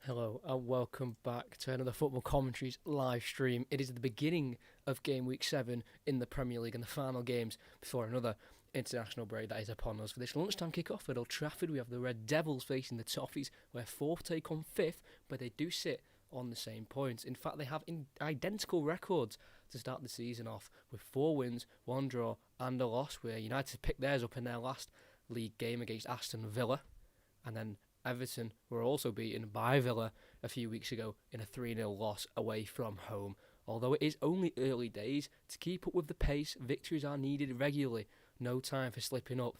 Hello and welcome back to another Football Commentaries live stream. It is the beginning of Game Week 7 in the Premier League and the final games before another international break that is upon us. For this lunchtime kick-off at Old Trafford, we have the Red Devils facing the Toffees, where fourth take on fifth, but they do sit on the same points. In fact, they have identical records to start the season off, with 4 wins, 1 draw and a loss, where United picked theirs up in their last league game against Aston Villa, and then Everton were also beaten by Villa a few weeks ago in a 3-0 loss away from home. Although it is only early days, to keep up with the pace, victories are needed regularly. No time for slipping up.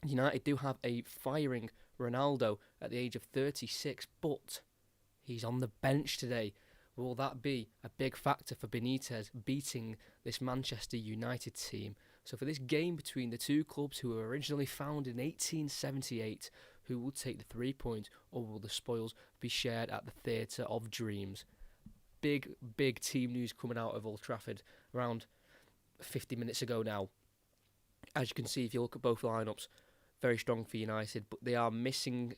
United do have a firing Ronaldo at the age of 36, but he's on the bench today. Will that be a big factor for Benitez beating this Manchester United team? So for this game between the two clubs who were originally founded in 1878, who will take the 3 points, or will the spoils be shared at the Theatre of Dreams? Big team news coming out of Old Trafford around 50 minutes ago now. As you can see, if you look at both lineups, very strong for United, but they are missing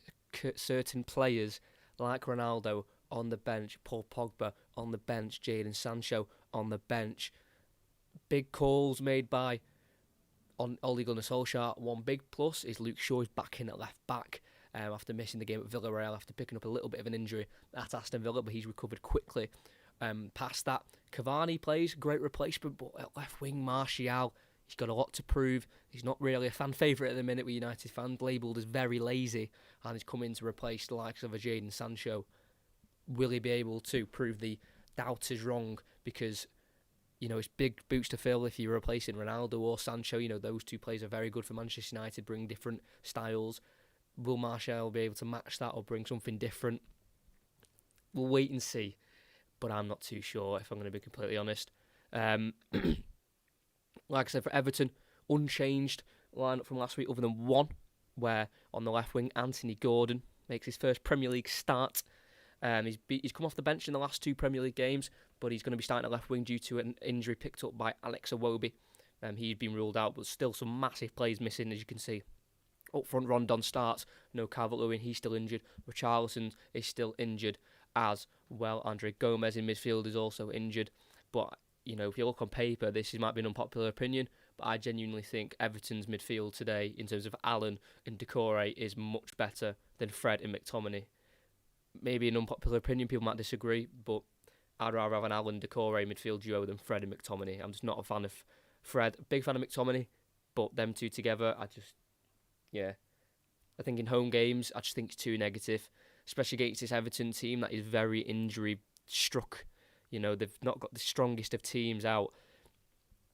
certain players like Ronaldo on the bench, Paul Pogba on the bench, Jadon Sancho on the bench. Big calls made by Ole Gunnar Solskjaer. One big plus is Luke Shaw is back in at left back after missing the game at Villarreal after picking up a little bit of an injury at Aston Villa, but he's recovered quickly. Past that, Cavani plays, great replacement, but at left wing, Martial, he's got a lot to prove. He's not really a fan favourite at the minute with United fans, labelled as very lazy, and he's come in to replace the likes of a Jadon Sancho. Will he be able to prove the doubters wrong? Because it's big boots to fill if you're replacing Ronaldo or Sancho. Those two players are very good for Manchester United, bring different styles. Will Martial be able to match that or bring something different? We'll wait and see, but I'm not too sure, if I'm going to be completely honest. Like I said, for Everton, unchanged lineup from last week other than one, where on the left wing, Anthony Gordon makes his first Premier League start. He's come off the bench in the last 2 Premier League games, but he's going to be starting at left wing due to an injury picked up by Alex Iwobi. He'd been ruled out, but still some massive plays missing, as you can see. Up front, Rondon starts. No Calvert-Lewin, he's still injured. Richarlison is still injured as well. Andre Gomez in midfield is also injured. But, if you look on paper, this might be an unpopular opinion, but I genuinely think Everton's midfield today, in terms of Allen and Decore, is much better than Fred and McTominay. Maybe an unpopular opinion, people might disagree, but I'd rather have an Allen Decore midfield duo than Fred and McTominay. I'm just not a fan of Fred, big fan of McTominay, but them two together, I think in home games, I just think it's too negative, especially against this Everton team that is very injury struck. They've not got the strongest of teams out.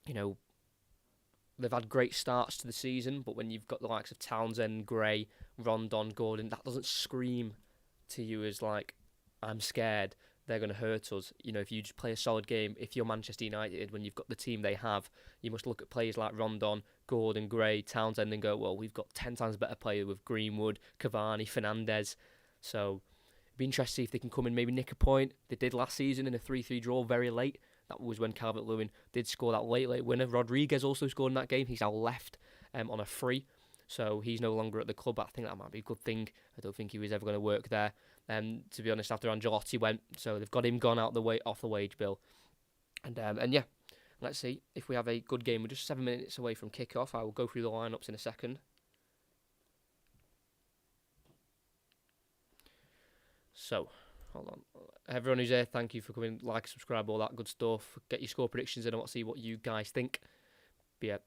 They've had great starts to the season, but when you've got the likes of Townsend, Gray, Rondon, Gordon, that doesn't scream to you as like, I'm scared, they're going to hurt us. If you just play a solid game, if you're Manchester United, when you've got the team they have, you must look at players like Rondon, Gordon, Gray, Townsend and go, well, we've got 10 times better player with Greenwood, Cavani, Fernandes. So it'd be interesting to see if they can come and maybe nick a point. They did last season in a 3-3 draw very late. That was when Calvert-Lewin did score that late winner. Rodriguez also scored in that game. He's now left on a free. So he's no longer at the club. I think that might be a good thing. I don't think he was ever going to work there. To be honest, after Ancelotti went, so they've got him gone out off the wage bill. And let's see if we have a good game. We're just 7 minutes away from kick-off. I will go through the lineups in a second. So, hold on. Everyone who's here, thank you for coming. Like, subscribe, all that good stuff. Get your score predictions in and see what you guys think. But yeah,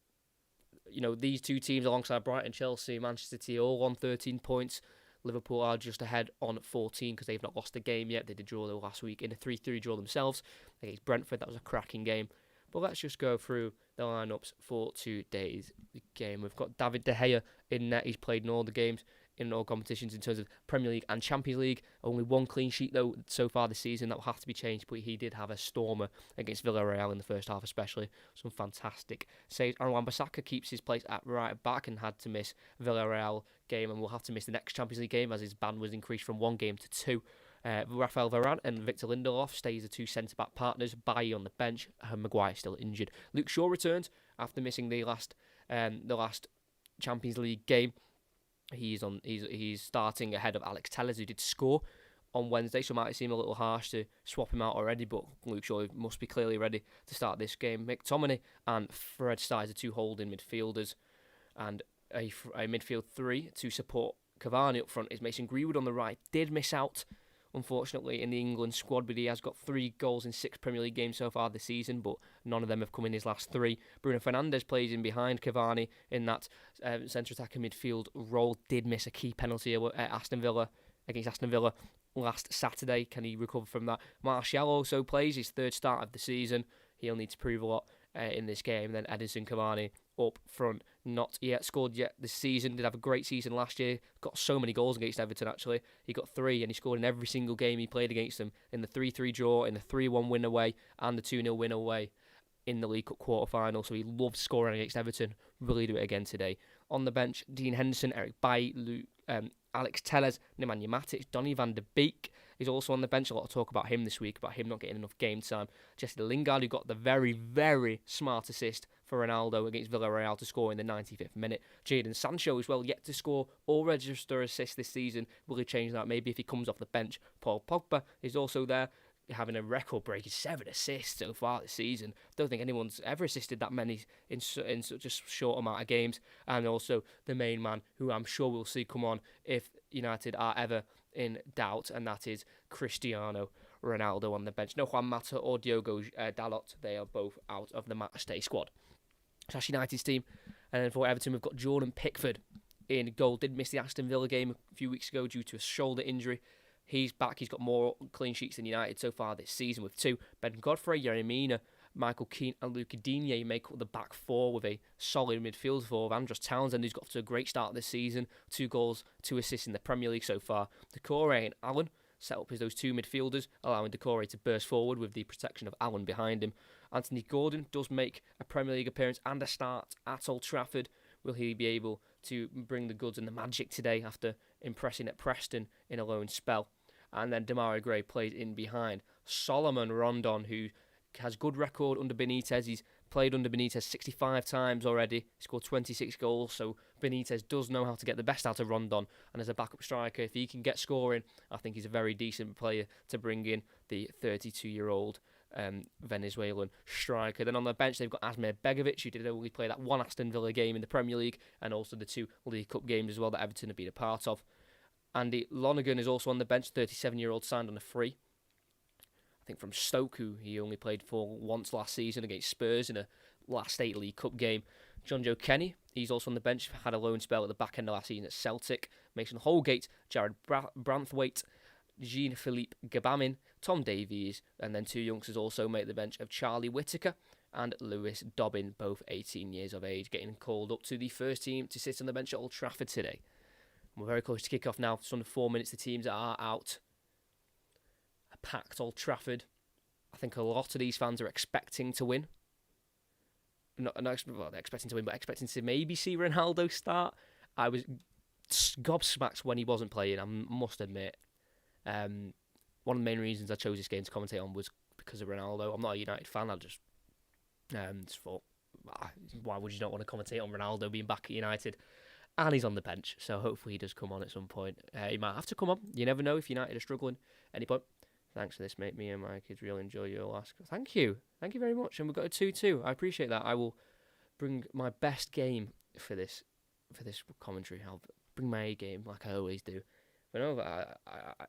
these two teams alongside Brighton, Chelsea, Manchester City, all on 13 points. Liverpool are just ahead on 14 because they've not lost a game yet. They did draw last week in a 3-3 draw themselves against Brentford. That was a cracking game. But let's just go through the lineups for today's game. We've got David De Gea in net. He's played in all the games, in all competitions in terms of Premier League and Champions League. Only one clean sheet, though, so far this season. That will have to be changed, but he did have a stormer against Villarreal in the first half especially. Some fantastic saves. Aaron Wan-Bissaka keeps his place at right back and had to miss Villarreal game and will have to miss the next Champions League game as his ban was increased from 1 game to 2. Rafael Varane and Victor Lindelof stays the 2 centre-back partners. Bailly on the bench. Maguire still injured. Luke Shaw returns after missing the last Champions League game. He's starting ahead of Alex Telles, who did score on Wednesday, so it might seem a little harsh to swap him out already, but Luke Shaw must be clearly ready to start this game. McTominay and Fred Stiles are two holding midfielders, and a midfield three to support Cavani up front is Mason Greenwood on the right. Did miss out, unfortunately, in the England squad, but he has got 3 goals in 6 Premier League games so far this season, but none of them have come in his last 3. Bruno Fernandes plays in behind Cavani in that centre attacker midfield role. Did miss a key penalty at against Aston Villa last Saturday. Can he recover from that? Martial also plays his 3rd start of the season. He'll need to prove a lot in this game. Then Edinson Cavani up front, not yet scored yet this season. Did have a great season last year. Got so many goals against Everton, actually. He got 3, and he scored in every single game he played against them. In the 3-3 draw, in the 3-1 win away, and the 2-0 win away in the League Cup quarter-final. So he loves scoring against Everton. Will he do it again today? On the bench, Dean Henderson, Eric Bailly, Alex Telles, Nemanja Matic, Donny van de Beek is also on the bench. A lot of talk about him this week, about him not getting enough game time. Jesse Lingard, who got the very, very smart assist for Ronaldo against Villarreal to score in the 95th minute. Jadon Sancho as well, yet to score or register assists this season. Will he change that? Maybe if he comes off the bench. Paul Pogba is also there, having a record-breaking 7 assists so far this season. Don't think anyone's ever assisted that many in such a short amount of games. And also the main man, who I'm sure we'll see come on if United are ever in doubt, and that is Cristiano Ronaldo on the bench. No Juan Mata or Diogo Dalot. They are both out of the matchday squad. That's United's team. And then for Everton, we've got Jordan Pickford in goal. Did miss the Aston Villa game a few weeks ago due to a shoulder injury. He's back. He's got more clean sheets than United so far this season with 2. Ben Godfrey, Yerry Mina, Michael Keane and Luca Digne make up the back 4 with a solid midfield 4 of Andros Townsend, who's got to a great start this season. 2 goals, 2 assists in the Premier League so far. Doucouré and Allen set up as those 2 midfielders, allowing Doucouré to burst forward with the protection of Allen behind him. Anthony Gordon does make a Premier League appearance and a start at Old Trafford. Will he be able to bring the goods and the magic today after impressing at Preston in a loan spell? And then Demarai Gray plays in behind Solomon Rondon, who has good record under Benitez. He's played under Benitez 65 times already. He scored 26 goals, so Benitez does know how to get the best out of Rondon. And as a backup striker, if he can get scoring, I think he's a very decent player to bring in, the 32-year-old Venezuelan striker. Then on the bench, they've got Asmir Begovic, who did only play that 1 Aston Villa game in the Premier League, and also the 2 League Cup games as well that Everton have been a part of. Andy Lonergan is also on the bench, 37-year-old, signed on a free. I think from Stoke, who he only played for once last season against Spurs in a last 8 League Cup game. John Joe Kenny, he's also on the bench, had a loan spell at the back end of last season at Celtic. Mason Holgate, Jared Branthwaite, Jean-Philippe Gabamin, Tom Davies, and then 2 youngsters also make the bench of Charlie Whittaker and Lewis Dobbin, both 18 years of age, getting called up to the first team to sit on the bench at Old Trafford today. We're very close to kick off now. It's under 4 minutes. The teams are out. A packed Old Trafford. I think a lot of these fans are expecting to win. They're expecting to win, but expecting to maybe see Ronaldo start. I was gobsmacked when he wasn't playing, I must admit. One of the main reasons I chose this game to commentate on was because of Ronaldo. I'm not a United fan. I just thought, why would you not want to commentate on Ronaldo being back at United? And he's on the bench, so hopefully he does come on at some point. He might have to come on. You never know if United are struggling at any point. Thanks for this, mate. Me and my kids really enjoy your last. Thank you. Thank you very much. And we've got a 2-2. I appreciate that. I will bring my best game for this commentary. I'll bring my A game like I always do. But no,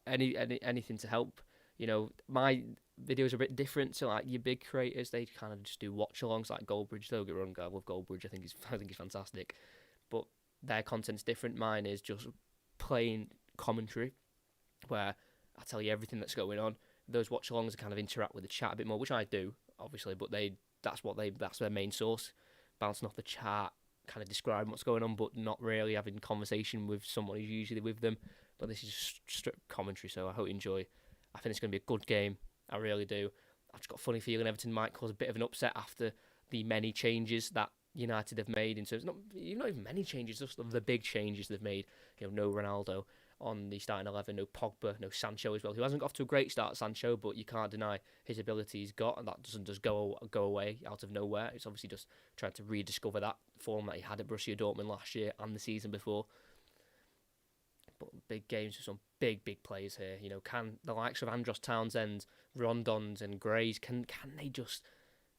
anything to help. You know, my videos are a bit different to like your big creators. They kind of just do watch-alongs like Goldbridge. Don't get me wrong, I love Goldbridge. I think he's fantastic. But their content's different. Mine is just plain commentary, where I tell you everything that's going on. Those watch-alongs kind of interact with the chat a bit more, which I do, obviously, but that's their main source. Bouncing off the chat, kind of describing what's going on, but not really having conversation with someone who's usually with them. But this is just strict commentary, so I hope you enjoy. I think it's going to be a good game. I really do. I've just got a funny feeling Everton might cause a bit of an upset after the many changes that United have made in terms, not even many changes, just the big changes they've made. You know, no Ronaldo on the starting 11, no Pogba, no Sancho as well, who hasn't got off to a great start, Sancho, but you can't deny his ability he's got, and that doesn't just go away out of nowhere. It's obviously just trying to rediscover that form that he had at Borussia Dortmund last year and the season before. But big games for some big players here. Can the likes of Andros Townsend, Rondons and Grays, can they just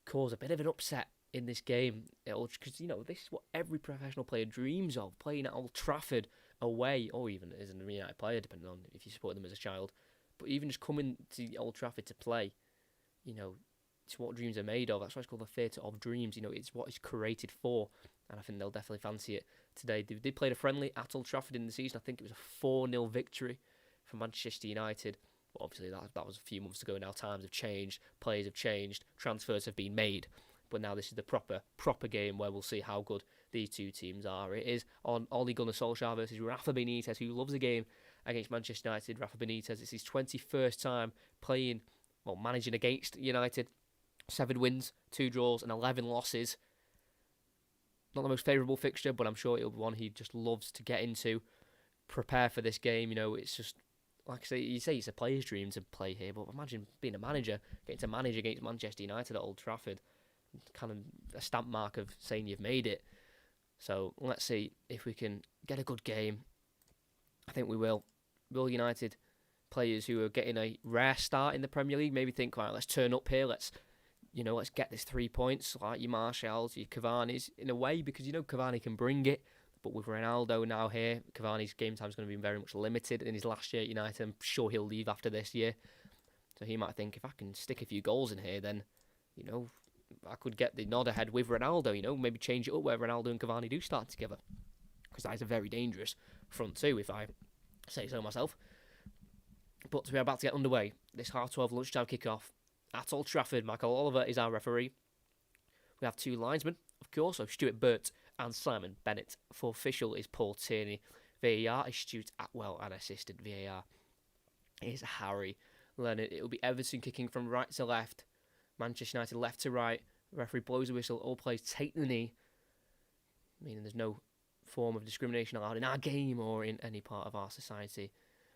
cause a bit of an upset in this game? Because, this is what every professional player dreams of, playing at Old Trafford away, or even as a United player, depending on if you support them as a child. But even just coming to Old Trafford to play, it's what dreams are made of. That's why it's called the Theatre of Dreams. It's what it's created for, and I think they'll definitely fancy it today. They played a friendly at Old Trafford in the season. I think it was a 4-0 victory for Manchester United. But obviously, that was a few months ago now. Times have changed, players have changed, transfers have been made. But now this is the proper game where we'll see how good these two teams are. It is on Ole Gunnar Solskjaer versus Rafa Benitez, who loves a game against Manchester United. Rafa Benitez, it's his 21st time managing against United. 7 wins, 2 draws and 11 losses. Not the most favourable fixture, but I'm sure it'll be one he just loves to get into. Prepare for this game. It's just, like I say, it's a player's dream to play here, but imagine being a manager, getting to manage against Manchester United at Old Trafford. Kind of a stamp mark of saying you've made it. So let's see if we can get a good game. I think we will. Will United players who are getting a rare start in the Premier League maybe think, right, let's turn up here, let's get this 3 points, like your Martials, your Cavani's, in a way, because Cavani can bring it. But with Ronaldo now here, Cavani's game time is going to be very much limited in his last year at United. I'm sure he'll leave after this year. So he might think, if I can stick a few goals in here, then, I could get the nod ahead with Ronaldo, maybe change it up where Ronaldo and Cavani do start together. Because that is a very dangerous front two, if I say so myself. But we're about to get underway. This 12:30 lunchtime kickoff at Old Trafford. Michael Oliver is our referee. We have 2 linesmen, of course, so Stuart Burt and Simon Bennett. For official is Paul Tierney. VAR is Stuart Atwell, and assistant VAR is Harry Leonard. It will be Everton kicking from right to left. Manchester United left to right. The referee blows a whistle. All players take the knee, meaning there's no form of discrimination allowed in our game or in any part of our society.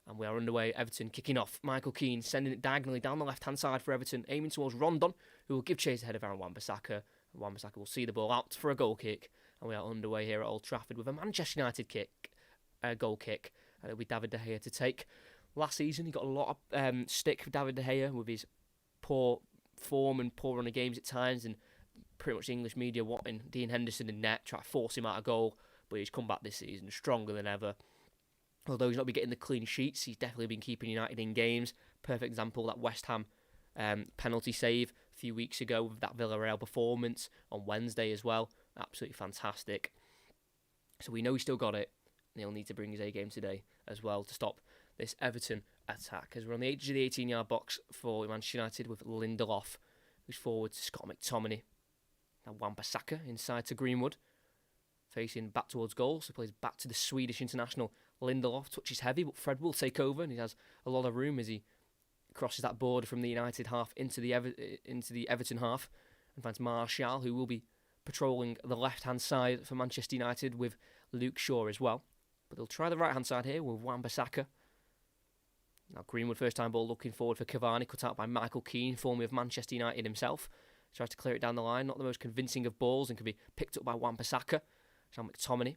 And we are underway. Everton kicking off. Michael Keane sending it diagonally down the left-hand side for Everton, aiming towards Rondon, who will give chase ahead of Aaron Wan-Bissaka. Wan-Bissaka will see the ball out for a goal kick. And we are underway here at Old Trafford with a Manchester United goal kick. And it'll be David De Gea to take. Last season, he got a lot of stick for David De Gea with his poor form and poor run of games at times, and pretty much the English media wanting Dean Henderson in net, try to force him out of goal. But he's come back this season stronger than ever. Although he's not been getting the clean sheets, he's definitely been keeping United in games. Perfect example, that West Ham penalty save a few weeks ago with that Villarreal performance on Wednesday as well. Absolutely fantastic. So we know he's still got it, and he'll need to bring his A game today as well to stop this Everton attack. As we're on the edge of the 18-yard box for Manchester United with Lindelof, who's forward to Scott McTominay. Now Wan-Bissaka inside to Greenwood, facing back towards goal, so plays back to the Swedish international. Lindelof touches heavy, but Fred will take over, and he has a lot of room as he crosses that border from the United half into the Everton half, and finds Martial, who will be patrolling the left-hand side for Manchester United with Luke Shaw as well. But they'll try the right-hand side here with Wan-Bissaka. Now Greenwood, first time ball looking forward for Cavani, cut out by Michael Keane, formerly of Manchester United himself. Tries to clear it down the line, not the most convincing of balls, and can be picked up by Wan-Bissaka. Now McTominay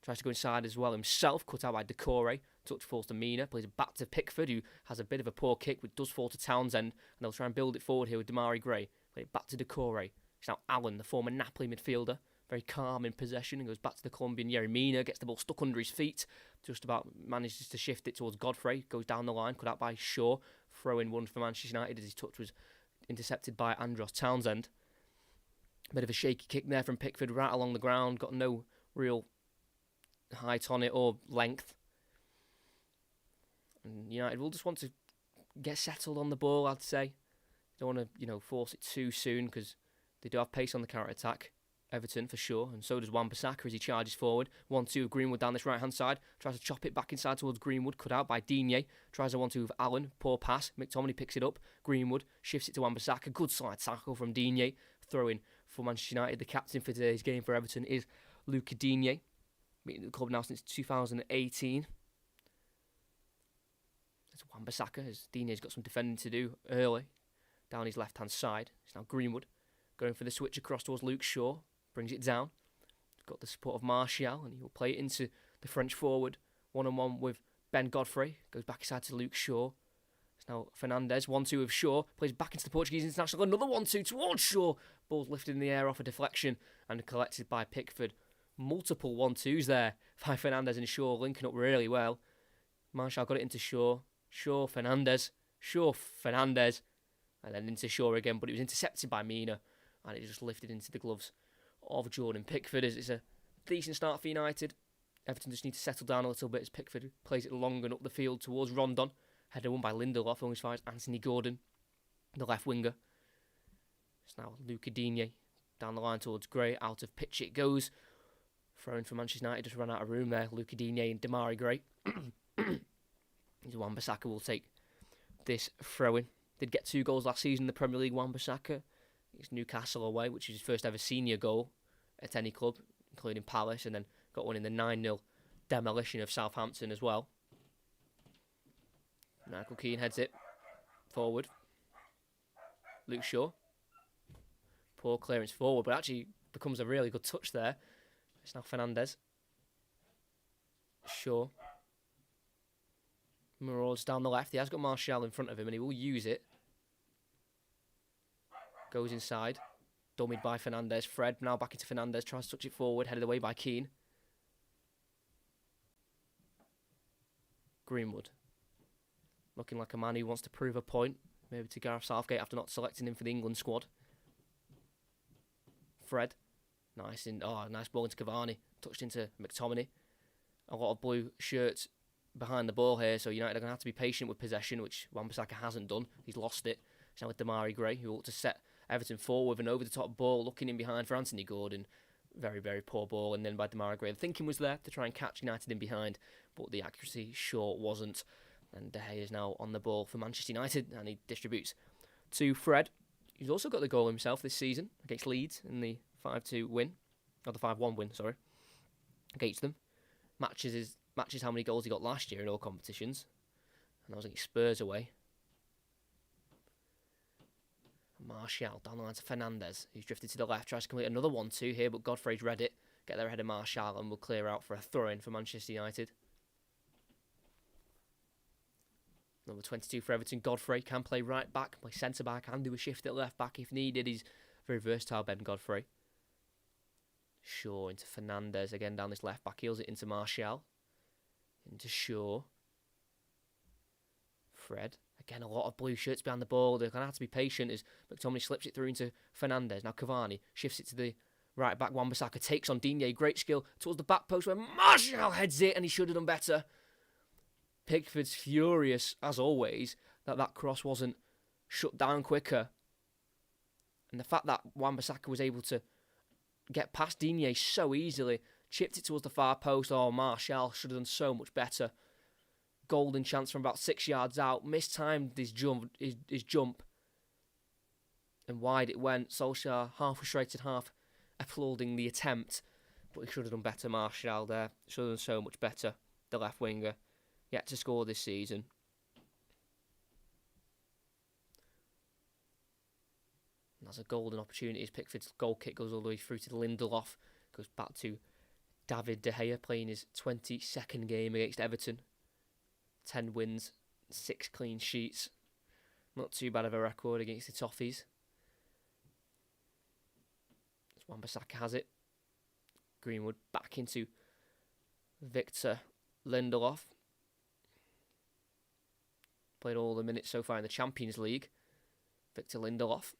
tries to go inside as well himself, cut out by Decore. Touch falls to Mina, plays it back to Pickford, who has a bit of a poor kick, but does fall to Townsend, and they'll try and build it forward here with Damari Gray. Play it back to Decore. It's now Allen, the former Napoli midfielder, very calm in possession, and goes back to the Colombian Yerry Mina, gets the ball stuck under his feet, just about manages to shift it towards Godfrey, goes down the line, cut out by Shaw, throw-in one for Manchester United as his touch was intercepted by Andros Townsend. A bit of a shaky kick there from Pickford, right along the ground, got no real height on it or length. And United will just want to get settled on the ball, I'd say. Don't want to, force it too soon, because they do have pace on the counter-attack. Everton, for sure, and so does Wan-Bissaka as he charges forward. 1-2 Greenwood down this right-hand side. Tries to chop it back inside towards Greenwood, cut out by Digne. Tries a 1-2 with Allen, poor pass. McTominay picks it up. Greenwood shifts it to Wan-Bissaka. Good side tackle from Digne. Throw-in for Manchester United. The captain for today's game for Everton is Luca Digne. Been at the club now since 2018. That's Wan-Bissaka, as Digne's got some defending to do early down his left-hand side. It's now Greenwood going for the switch across towards Luke Shaw. Brings it down. He's got the support of Martial, and he will play it into the French forward. One-on-one with Ben Godfrey goes back inside to Luke Shaw. It's now Fernandes, 1-2 with Shaw, plays back into the Portuguese international, another 1-2 towards Shaw. Ball's lifted in the air off a deflection and collected by Pickford. Multiple 1-2s there by Fernandes and Shaw, linking up really well. Martial got it into Shaw. Shaw, Fernandes. Shaw, Fernandes. And then into Shaw again, but it was intercepted by Mina. And it just lifted into the gloves of Jordan Pickford. It's a decent start for United. Everton just need to settle down a little bit as Pickford plays it long and up the field towards Rondon. Header won by Lindelof, only as far as Anthony Gordon, the left winger. It's now Luca Digne down the line towards Gray. Out of pitch it goes. Thrown for Manchester United, just ran out of room there. Luca Digne and Damari Gray. Wan-Bissaka will take this throw-in. Did get 2 goals last season in the Premier League, Wan-Bissaka. It's Newcastle away, which is his first ever senior goal at any club, including Palace, and then got one in the 9-0 demolition of Southampton as well. Michael Keane heads it forward. Luke Shaw. Poor clearance forward, but actually becomes a really good touch there. It's now Fernandes. Shaw. Marauds down the left. He has got Martial in front of him and he will use it. Goes inside. Dummied by Fernandes. Fred now back into Fernandes. Tries to touch it forward. Headed away by Keane. Greenwood. Looking like a man who wants to prove a point. Maybe to Gareth Southgate after not selecting him for the England squad. Fred. Nice ball into Cavani. Touched into McTominay. A lot of blue shirts behind the ball here, so United are going to have to be patient with possession, which Wan-Bissaka hasn't done. He's lost it. It's now with Damari Gray, who ought to set Everton forward with an over-the-top ball, looking in behind for Anthony Gordon. Very, very poor ball, and then by Damari Gray. The thinking was there to try and catch United in behind, but the accuracy sure wasn't. And De Gea is now on the ball for Manchester United, and he distributes to Fred. He's also got the goal himself this season against Leeds in the 5-2 win, or the 5-1 win, sorry, against them. Matches how many goals he got last year in all competitions. And that was against Spurs away. Martial down the line to Fernandes, who's drifted to the left, tries to complete another 1-2 here, but Godfrey's read it. Get there ahead of Martial and will clear out for a throw-in for Manchester United. Number 22 for Everton, Godfrey can play right back, play centre back, and do a shift at left back if needed. He's very versatile, Ben Godfrey. Shaw into Fernandes again down this left back, heels it into Martial. Into Shaw. Fred. Again, a lot of blue shirts behind the ball. They're going to have to be patient as McTominay slips it through into Fernandes. Now Cavani shifts it to the right back. Wan-Bissaka takes on Digne. Great skill towards the back post where Martial heads it, and he should have done better. Pickford's furious, as always, that cross wasn't shut down quicker. And the fact that Wan-Bissaka was able to get past Digne so easily, chipped it towards the far post. Oh, Martial should have done so much better. Golden chance from about 6 yards out. Mistimed his jump. And wide it went. Solskjaer half frustrated, half applauding the attempt. But he should have done better, Martial there. Should have done so much better. The left winger. Yet to score this season. And that's a golden opportunity as Pickford's goal kick goes all the way through to Lindelof. Goes back to David De Gea playing his 22nd game against Everton. 10 wins, 6 clean sheets. Not too bad of a record against the Toffees. Wan-Bissaka has it. Greenwood back into Victor Lindelof. Played all the minutes so far in the Champions League. Victor Lindelof.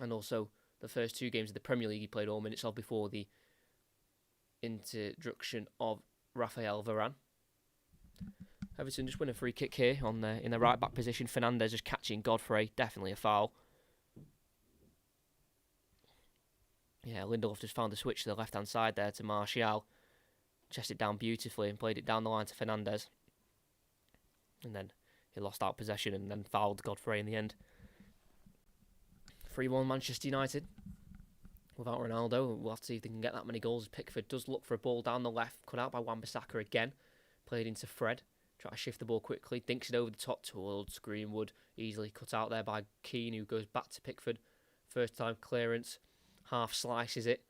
And also the first 2 games of the Premier League he played all minutes of before the introduction of Rafael Varane. Everton just win a free kick here in the right back position. Fernandes just catching Godfrey. Definitely a foul. Yeah, Lindelof just found a switch to the left hand side there to Martial. Chested down beautifully and played it down the line to Fernandes. And then he lost out possession and then fouled Godfrey in the end. 3-1 Manchester United. Without Ronaldo, we'll have to see if they can get that many goals. Pickford does look for a ball down the left, cut out by Wan-Bissaka again. Played into Fred. Try to shift the ball quickly. Dinks it over the top towards Greenwood. Easily cut out there by Keane, who goes back to Pickford. First time clearance. Half slices it.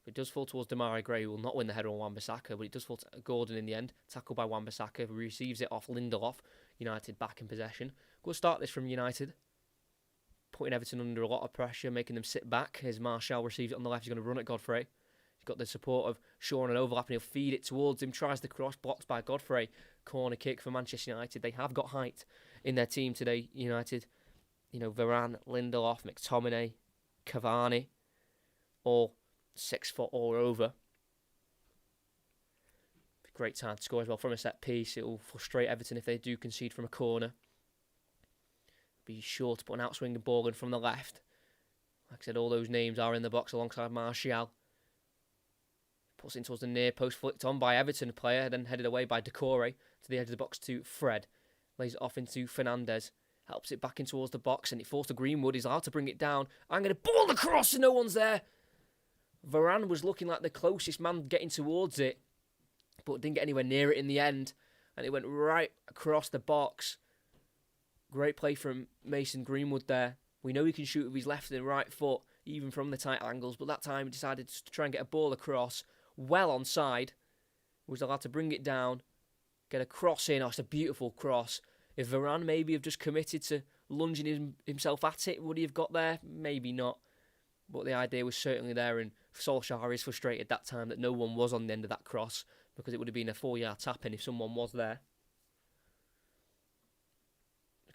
It does fall towards Demarai Gray, who will not win the header on Wan-Bissaka, but it does fall to Gordon in the end. Tackled by Wan-Bissaka, who receives it off Lindelof. United back in possession. Good start this from United. Putting Everton under a lot of pressure, making them sit back. As Martial receives it on the left, he's going to run at Godfrey. He's got the support of Shaw on an overlap, and he'll feed it towards him. Tries the cross, blocked by Godfrey. Corner kick for Manchester United. They have got height in their team today, United. Varane, Lindelof, McTominay, Cavani, all 6 foot or over. Great time to score as well from a set piece. It will frustrate Everton if they do concede from a corner. Be sure to put an outswinging ball in from the left. Like I said, all those names are in the box alongside Martial. Puts it towards the near post, flicked on by Everton player, then headed away by Decore to the edge of the box to Fred. Lays it off into Fernandez. Helps it back in towards the box, and it falls to Greenwood. He's allowed to bring it down. I'm going to ball across, and no one's there. Varane was looking like the closest man getting towards it, but didn't get anywhere near it in the end. And it went right across the box. Great play from Mason Greenwood there. We know he can shoot with his left and right foot, even from the tight angles, but that time he decided to try and get a ball across, well onside. Was allowed to bring it down, get a cross in. Oh, it's a beautiful cross. If Varane maybe have just committed to lunging himself at it, would he have got there? Maybe not. But the idea was certainly there, and Solskjaer is frustrated that time that no one was on the end of that cross, because it would have been a 4-yard tap-in if someone was there.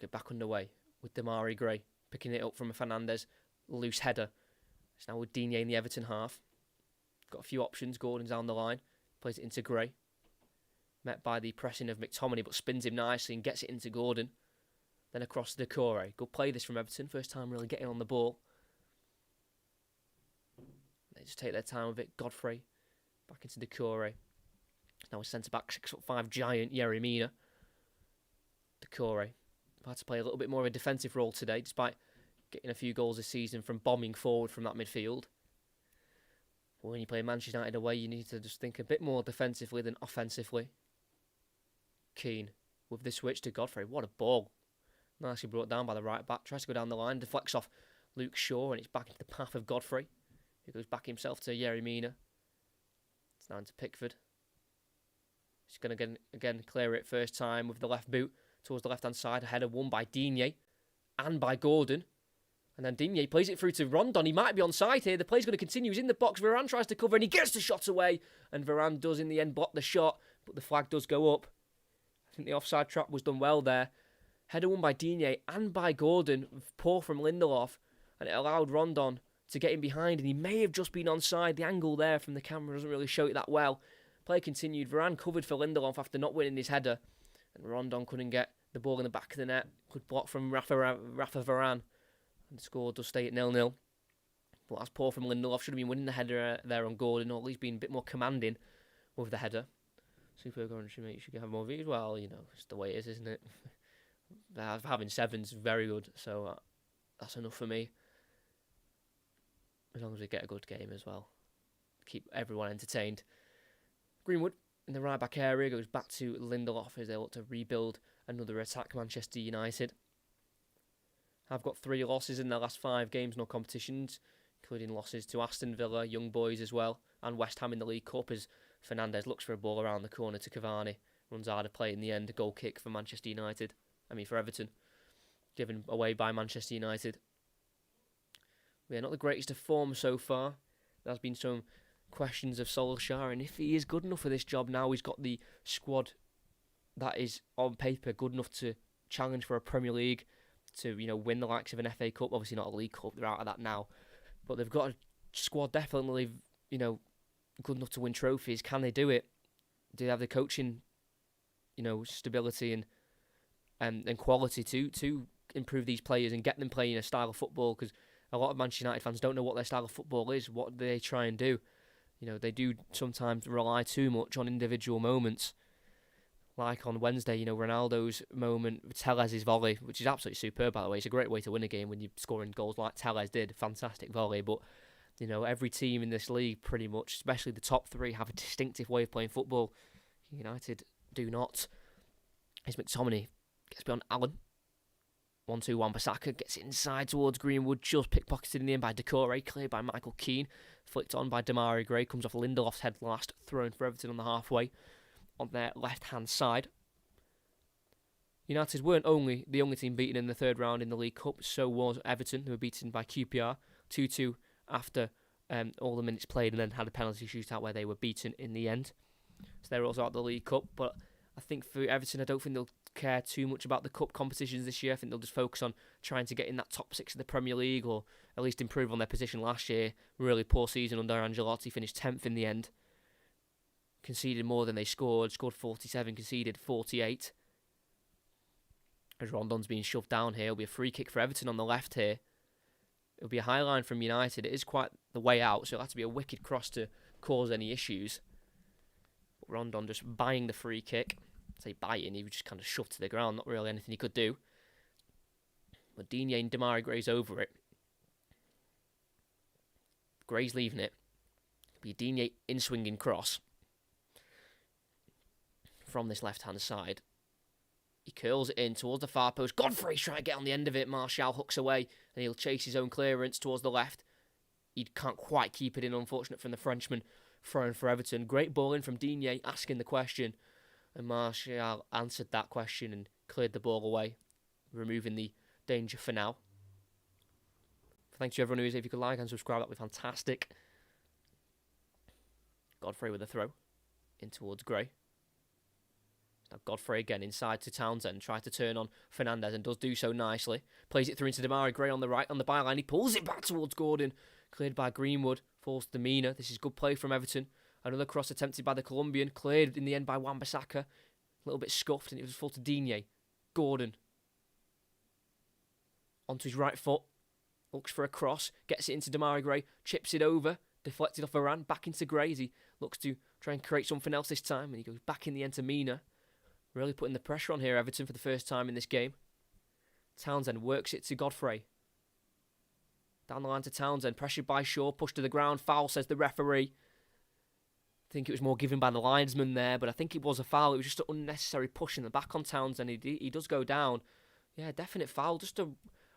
Get back underway with Demarai Gray, picking it up from a Fernandez, loose header. It's now with Digne in the Everton half. Got a few options. Gordon's down the line, plays it into Gray. Met by the pressing of McTominay, but spins him nicely and gets it into Gordon. Then across to Decore. Good play this from Everton. First time really getting on the ball. They just take their time with it. Godfrey back into Decore. Now a centre-back, 6'5" giant, Yerry Mina. Decore had to play a little bit more of a defensive role today, despite getting a few goals this season from bombing forward from that midfield. But when you play Manchester United away, you need to just think a bit more defensively than offensively. Keane with the switch to Godfrey. What a ball. Nicely brought down by the right back. Tries to go down the line, deflects off Luke Shaw, and it's back into the path of Godfrey. He goes back himself to Yerry Mina. It's down to Pickford. He's going to again clear it first time with the left boot towards the left-hand side. A header won by Digne and by Gordon. And then Digne plays it through to Rondon. He might be onside here. The play's going to continue. He's in the box. Varane tries to cover and he gets the shot away. And Varane does in the end block the shot, but the flag does go up. I think the offside trap was done well there. Header won by Digne and by Gordon. Poor from Lindelof. And it allowed Rondon to get in behind. And he may have just been onside. The angle there from the camera doesn't really show it that well. Play continued. Varane covered for Lindelof after not winning his header. And Rondon couldn't get the ball in the back of the net. Good block from Rafa Varane. And the score does stay at 0-0. But that's poor from Lindelof. Should have been winning the header there on Gordon, or at least been a bit more commanding with the header. Super Orange, mate, you should have more views. Well, it's the way it is, isn't it? Having 7's very good, so that's enough for me. As long as we get a good game as well. Keep everyone entertained. Greenwood in the right back area goes back to Lindelof as they look to rebuild another attack. Manchester United have got 3 losses in their last 5 games, no competitions, including losses to Aston Villa, Young Boys as well, and West Ham in the League Cup as Fernandez looks for a ball around the corner to Cavani. Runs hard to play in the end. A goal kick for for Everton. Given away by Manchester United. Yeah, not the greatest of form so far. There's been some questions of Solskjaer, and if he is good enough for this job now, he's got the squad that is on paper good enough to challenge for a Premier League, to win the likes of an FA Cup. Obviously not a League Cup, they're out of that now, but they've got a squad definitely good enough to win trophies. Can they do it? Do they have the coaching stability and quality to improve these players and get them playing a style of football? Because a lot of Manchester United fans don't know what their style of football is. What do they try and do? They do sometimes rely too much on individual moments. Like on Wednesday, Ronaldo's moment, Tellez's volley, which is absolutely superb, by the way. It's a great way to win a game when you're scoring goals like Tellez did. Fantastic volley. But, every team in this league, pretty much, especially the top 3, have a distinctive way of playing football. United do not. As McTominay gets beyond Allen. 1-2 Wan-Bissaka gets it inside towards Greenwood, just pickpocketed in the end by Decore, cleared by Michael Keane, flicked on by Damari Gray, comes off Lindelof's head last, thrown for Everton on the halfway on their left-hand side. United weren't the only team beaten in the third round in the League Cup, so was Everton, who were beaten by QPR 2-2 after all the minutes played, and then had a penalty shootout where they were beaten in the end. So they're also out of the League Cup, but I think for Everton, I don't think they'll care too much about the cup competitions this year. I think they'll just focus on trying to get in that top 6 of the Premier League, or at least improve on their position last year. Really poor season under Ancelotti, finished 10th in the end. Conceded more than they scored 47, conceded 48. As Rondon's being shoved down here, it'll be a free kick for Everton on the left here. It'll be a high line from United. It is quite the way out, so it'll have to be a wicked cross to cause any issues. But Rondon just buying the free kick. Say biting, he was just kind of shoved to the ground, not really anything he could do. But Digne and Damari Gray's over it. Gray's leaving it. It'll be a Digne in-swinging cross from this left-hand side. He curls it in towards the far post. Godfrey's trying to get on the end of it. Martial hooks away, and he'll chase his own clearance towards the left. He can't quite keep it in, unfortunate from the Frenchman, throwing for Everton. Great ball in from Digne, asking the question. And Martial answered that question and cleared the ball away, removing the danger for now. Thanks to everyone who is. If you could like and subscribe, that would be fantastic. Godfrey with a throw in towards Gray. Now Godfrey again inside to Townsend, tries to turn on Fernandez and does do so nicely. Plays it through into Damari Gray on the right, on the byline. He pulls it back towards Gordon. Cleared by Greenwood, falls to Mina. This is good play from Everton. Another cross attempted by the Colombian, cleared in the end by Wan-Bissaka. A little bit scuffed, and it was full to Digne. Gordon. Onto his right foot. Looks for a cross. Gets it into Damari Gray. Chips it over. Deflected off Varane. Back into Gray as he looks to try and create something else this time. And he goes back in the end to Mina. Really putting the pressure on here, Everton, for the first time in this game. Townsend works it to Godfrey. Down the line to Townsend. Pressured by Shaw. Pushed to the ground. Foul, says the referee. I think it was more given by the linesman there, but I think it was a foul. It was just an unnecessary push in the back on Townsend. He does go down. Yeah, definite foul. Just a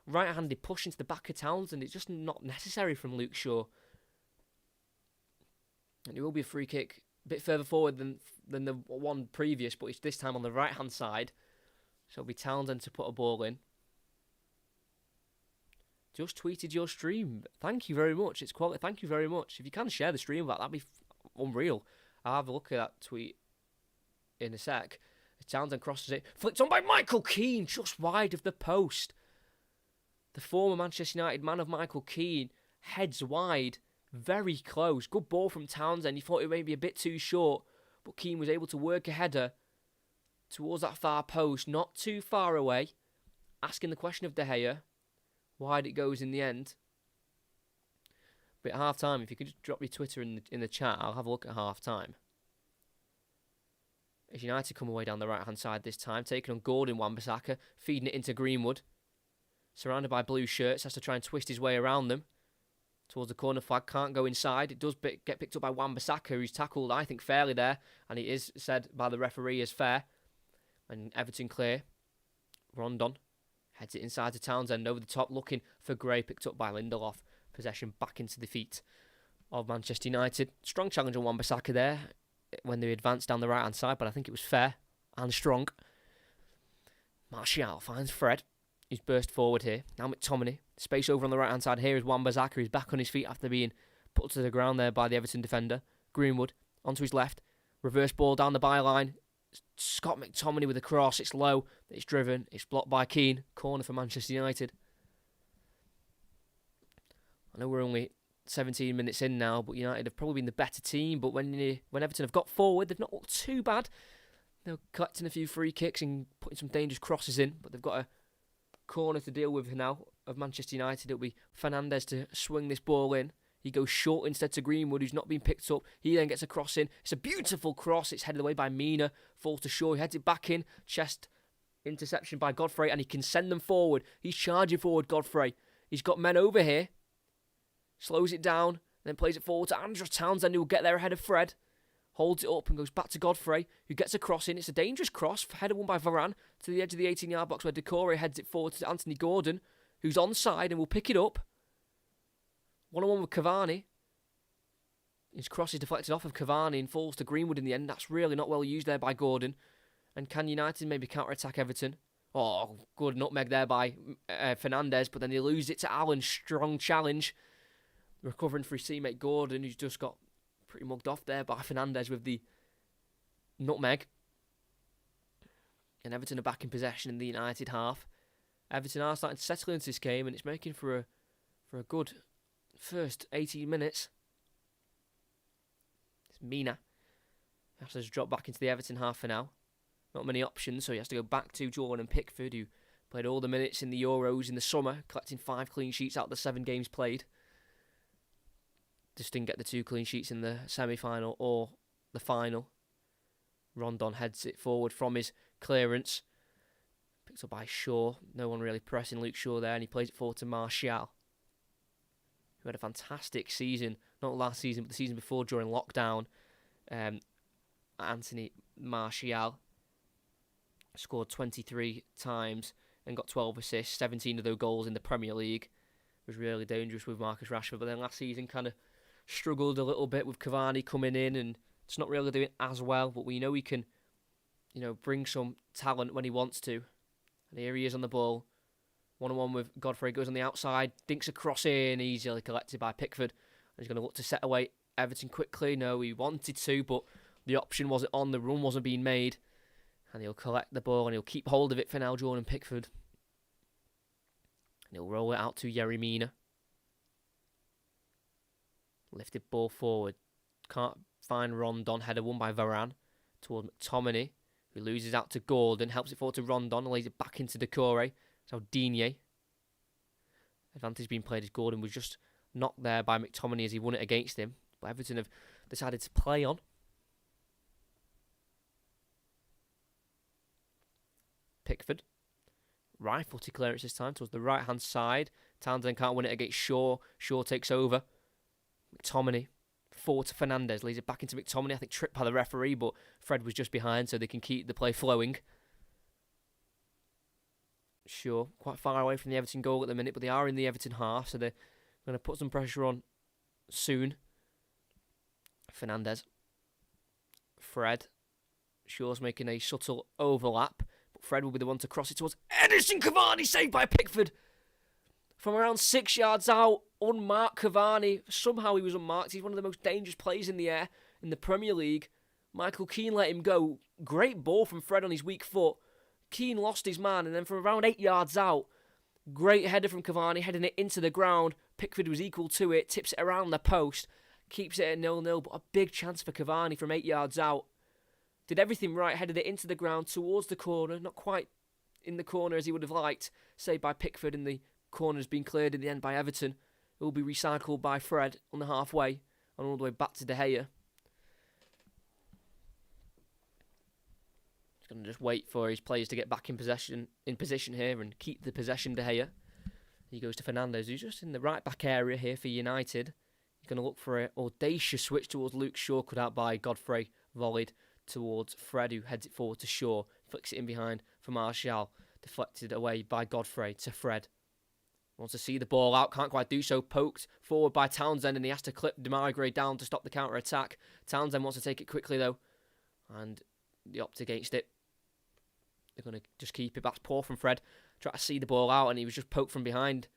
right-handed push into the back of Townsend. It's just not necessary from Luke Shaw. And it will be a free kick a bit further forward than the one previous, but it's this time on the right-hand side. So it'll be Townsend to put a ball in. Just tweeted your stream. Thank you very much. It's quality. Thank you very much. If you can share the stream of that'd be unreal. I'll have a look at that tweet in a sec. Townsend crosses it. Flicked on by Michael Keane, just wide of the post. The former Manchester United man of Michael Keane heads wide, very close. Good ball from Townsend. He thought it may be a bit too short, but Keane was able to work a header towards that far post, not too far away. Asking the question of De Gea, wide it goes in the end. But at half time, if you could just drop your Twitter in the chat, I'll have a look at half time. As United come away down the right hand side this time, taking on Gordon, Wan-Bissaka, feeding it into Greenwood. Surrounded by blue shirts, has to try and twist his way around them. Towards the corner flag, can't go inside. It does get picked up by Wan-Bissaka, who's tackled, I think, fairly there. And it is said by the referee as fair. And Everton clear. Rondon heads it inside to Townsend, over the top, looking for Gray, picked up by Lindelof. Possession back into the feet of Manchester United. Strong challenge on Wan-Bissaka there when they advanced down the right-hand side, but I think it was fair and strong. Martial finds Fred. He's burst forward here. Now McTominay. Space over on the right-hand side here is Wan-Bissaka. He's back on his feet after being put to the ground there by the Everton defender. Greenwood onto his left. Reverse ball down the byline. Scott McTominay with a cross. It's low. It's driven. It's blocked by Keane. Corner for Manchester United. I know we're only 17 minutes in now, but United have probably been the better team. But when Everton have got forward, they've not looked too bad. They're collecting a few free kicks and putting some dangerous crosses in, but they've got a corner to deal with now of Manchester United. It'll be Fernandez to swing this ball in. He goes short instead to Greenwood, who's not been picked up. He then gets a cross in. It's a beautiful cross. It's headed away by Mina. Falls to Shaw. He heads it back in. Chest interception by Godfrey, and he can send them forward. He's charging forward, Godfrey. He's got men over here. Slows it down, then plays it forward to Andros Townsend, who will get there ahead of Fred. holds it up and goes back to Godfrey, who gets a cross in. It's a dangerous cross, header won by Varane, to the edge of the 18-yard box where Decore heads it forward to Anthony Gordon, who's onside and will pick it up. 1-on-1 with Cavani. His cross is deflected off of Cavani and falls to Greenwood in the end. That's really not well used there by Gordon. And can United maybe counter-attack Everton? Oh, good nutmeg there by Fernandes, but then they lose it to Allen. Strong challenge. Recovering for his teammate Gordon, who's just got pretty mugged off there by Fernandes with the nutmeg. And Everton are back in possession in the United half. Everton are starting to settle into this game, and it's making for a good first 18 minutes. It's Mina. He has to drop back into the Everton half for now. Not many options, so he has to go back to Jordan Pickford, who played all the minutes in the Euros in the summer, collecting 5 clean sheets out of the 7 games played. Just didn't get the 2 clean sheets in the semi-final or the final. Rondon heads it forward from his clearance. Picked up by Shaw. No one really pressing Luke Shaw there, and he plays it forward to Martial, who had a fantastic season. Not last season, but the season before during lockdown. Anthony Martial scored 23 times and got 12 assists, 17 of those goals in the Premier League. Was really dangerous with Marcus Rashford, but then last season kind of struggled a little bit with Cavani coming in, and it's not really doing as well, but we know he can, bring some talent when he wants to. And here he is on the ball. 1-on-1 with Godfrey, goes on the outside, dinks a cross in, easily collected by Pickford. And he's going to look to set away Everton quickly. No, he wanted to, but the option wasn't on, the run wasn't being made. And he'll collect the ball and he'll keep hold of it for now, Jordan Pickford. And he'll roll it out to Yerry Mina. Lifted ball forward. Can't find Rondon. Header won by Varane towards McTominay, who loses out to Gordon. Helps it forward to Rondon and lays it back into Decore. So Digne. Advantage being played as Gordon was just knocked there by McTominay as he won it against him. But Everton have decided to play on. Pickford. Right-footed clearance this time towards the right-hand side. Townsend can't win it against Shaw. Shaw takes over. McTominay. Forward to Fernandes. Leads it back into McTominay. I think tripped by the referee, but Fred was just behind so they can keep the play flowing. Shaw quite far away from the Everton goal at the minute, but they are in the Everton half, so they're going to put some pressure on soon. Fernandes. Fred. Shaw's making a subtle overlap. Fred will be the one to cross it towards Edison Cavani, saved by Pickford. From around 6 yards out, unmarked Cavani. Somehow he was unmarked. He's one of the most dangerous players in the air in the Premier League. Michael Keane let him go. Great ball from Fred on his weak foot. Keane lost his man, and then from around 8 yards out, great header from Cavani, heading it into the ground. Pickford was equal to it, tips it around the post, keeps it at 0-0, but a big chance for Cavani from 8 yards out. Did everything right, headed it into the ground towards the corner, not quite in the corner as he would have liked, saved by Pickford, and the corner has been cleared in the end by Everton. It will be recycled by Fred on the halfway and all the way back to De Gea. He's going to just wait for his players to get back in position here and keep the possession, De Gea. He goes to Fernandes, who's just in the right back area here for United. He's going to look for an audacious switch towards Luke Shaw, cut out by Godfrey, volleyed towards Fred, who heads it forward to Shaw, flicks it in behind for Martial, deflected away by Godfrey to Fred. Wants to see the ball out, can't quite do so, poked forward by Townsend, and he has to clip Demarai Gray down to stop the counter-attack. Townsend wants to take it quickly though, and they opt against it. They're going to just keep it. That's poor from Fred. Try to see the ball out, and he was just poked from behind.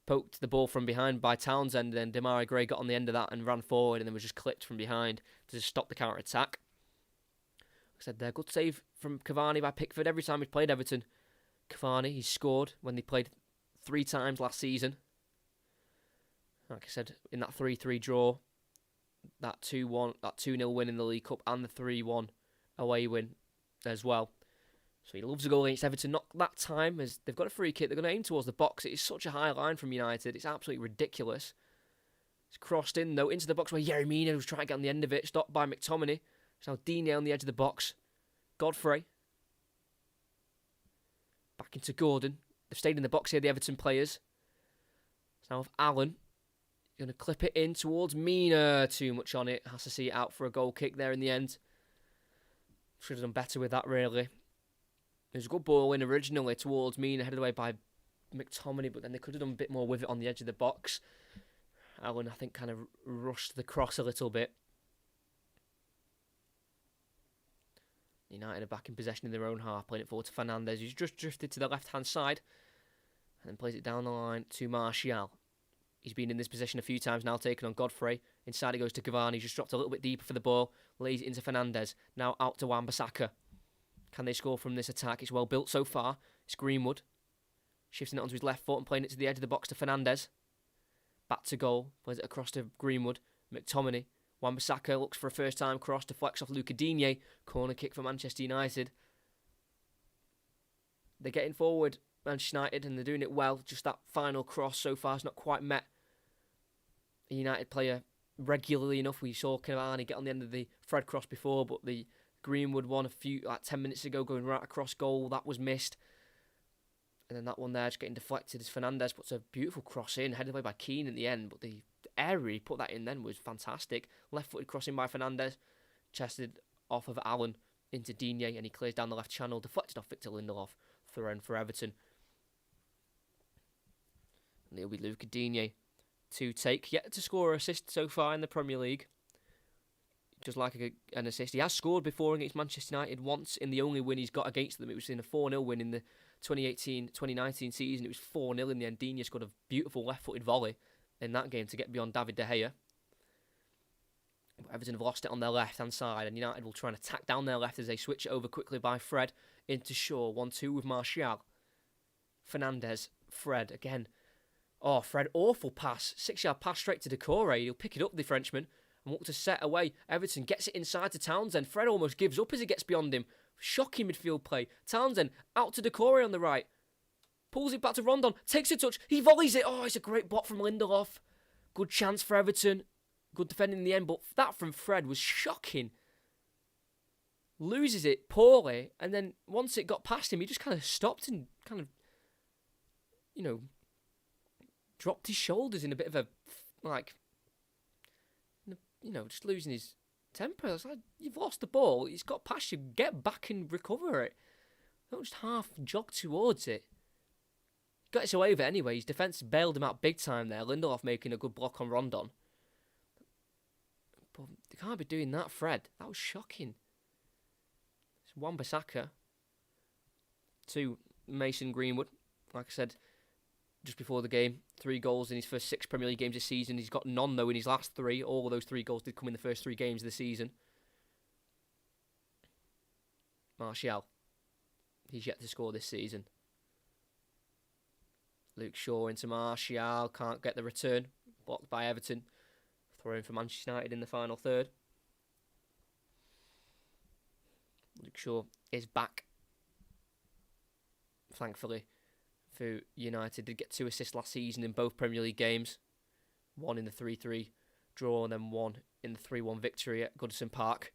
Poked the ball from behind by Townsend, and then Demarai Gray got on the end of that and ran forward, and then was just clipped from behind to just stop the counter-attack. Like I said there, good save from Cavani by Pickford. Every time he's played Everton, Cavani, he's scored when they played 3 times last season. Like I said, in that 3-3 draw, that 2-1, that 2-0 win in the League Cup, and the 3-1 away win as well. So he loves a goal against Everton. Not that time, as they've got a free kick. They're going to aim towards the box. It is such a high line from United. It's absolutely ridiculous. It's crossed in, though, into the box where Yerry Mina was trying to get on the end of it. Stopped by McTominay. It's now Digne on the edge of the box. Godfrey. Back into Gordon. They've stayed in the box here, the Everton players. It's now with Allen. Going to clip it in towards Mina. Too much on it. Has to see it out for a goal kick there in the end. Should have done better with that, really. It was a good ball in originally towards Mina, headed away by McTominay, but then they could have done a bit more with it on the edge of the box. Allen, I think, kind of rushed the cross a little bit. United are back in possession in their own half, playing it forward to Fernandes, who's just drifted to the left-hand side, and then plays it down the line to Martial. He's been in this position a few times now, taking on Godfrey. Inside it goes to Cavani, just dropped a little bit deeper for the ball, lays it into Fernandes, now out to Wan-Bissaka. Can they score from this attack? It's well built so far. It's Greenwood, shifting it onto his left foot and playing it to the edge of the box to Fernandes. Back to goal, plays it across to Greenwood, McTominay. Wan-Bissaka looks for a first-time cross, deflects off Luca Digne. Corner kick for Manchester United. They're getting forward, Manchester United, and they're doing it well. Just that final cross so far has not quite met a United player regularly enough. We saw Cavani get on the end of the Fred cross before, but the Greenwood one 10 minutes ago going right across goal, that was missed. And then that one there just getting deflected as Fernandes puts a beautiful cross in, headed away by Keane in the end, but the area he put that in then was fantastic. Left-footed crossing by Fernandes, chested off of Allen into Digne, and he clears down the left channel, deflected off Victor Lindelof, thrown for Everton. And it'll be Luca Digne to take, yet to score an assist so far in the Premier League. Just like an assist. He has scored before against Manchester United once in the only win he's got against them. It was in a 4-0 win in the 2018-2019 season. It was 4-0 in the end. Digne scored a beautiful left-footed volley in that game to get beyond David De Gea. But Everton have lost it on their left-hand side, and United will try and attack down their left as they switch it over quickly by Fred into Shaw. 1-2 with Martial. Fernandes, Fred again. Oh, Fred, awful pass. 6-yard pass straight to Decore. He'll pick it up, the Frenchman, and look to set away. Everton gets it inside to Townsend. Fred almost gives up as he gets beyond him. Shocking midfield play. Townsend out to Decore on the right. Pulls it back to Rondon. Takes a touch. He volleys it. Oh, it's a great block from Lindelof. Good chance for Everton. Good defending in the end, but that from Fred was shocking. Loses it poorly, and then once it got past him, he just kind of stopped and kind of, dropped his shoulders in a bit of a, just losing his temper. It's like, you've lost the ball. It's got past you. Get back and recover it. Don't just half jog towards it. Got his away with it anyway. His defence bailed him out big time there. Lindelof making a good block on Rondon. But they can't be doing that, Fred. That was shocking. It's Wan-Bissaka to Mason Greenwood. Like I said just before the game, 3 goals in his first 6 Premier League games this season. He's got none, though, in his last 3. All of those 3 goals did come in the first 3 games of the season. Martial. He's yet to score this season. Luke Shaw into Martial. Can't get the return. Blocked by Everton. Throw-in for Manchester United in the final third. Luke Shaw is back. Thankfully for United. Did get 2 assists last season in both Premier League games. 1 in the 3-3 draw and then 1 in the 3-1 victory at Goodison Park.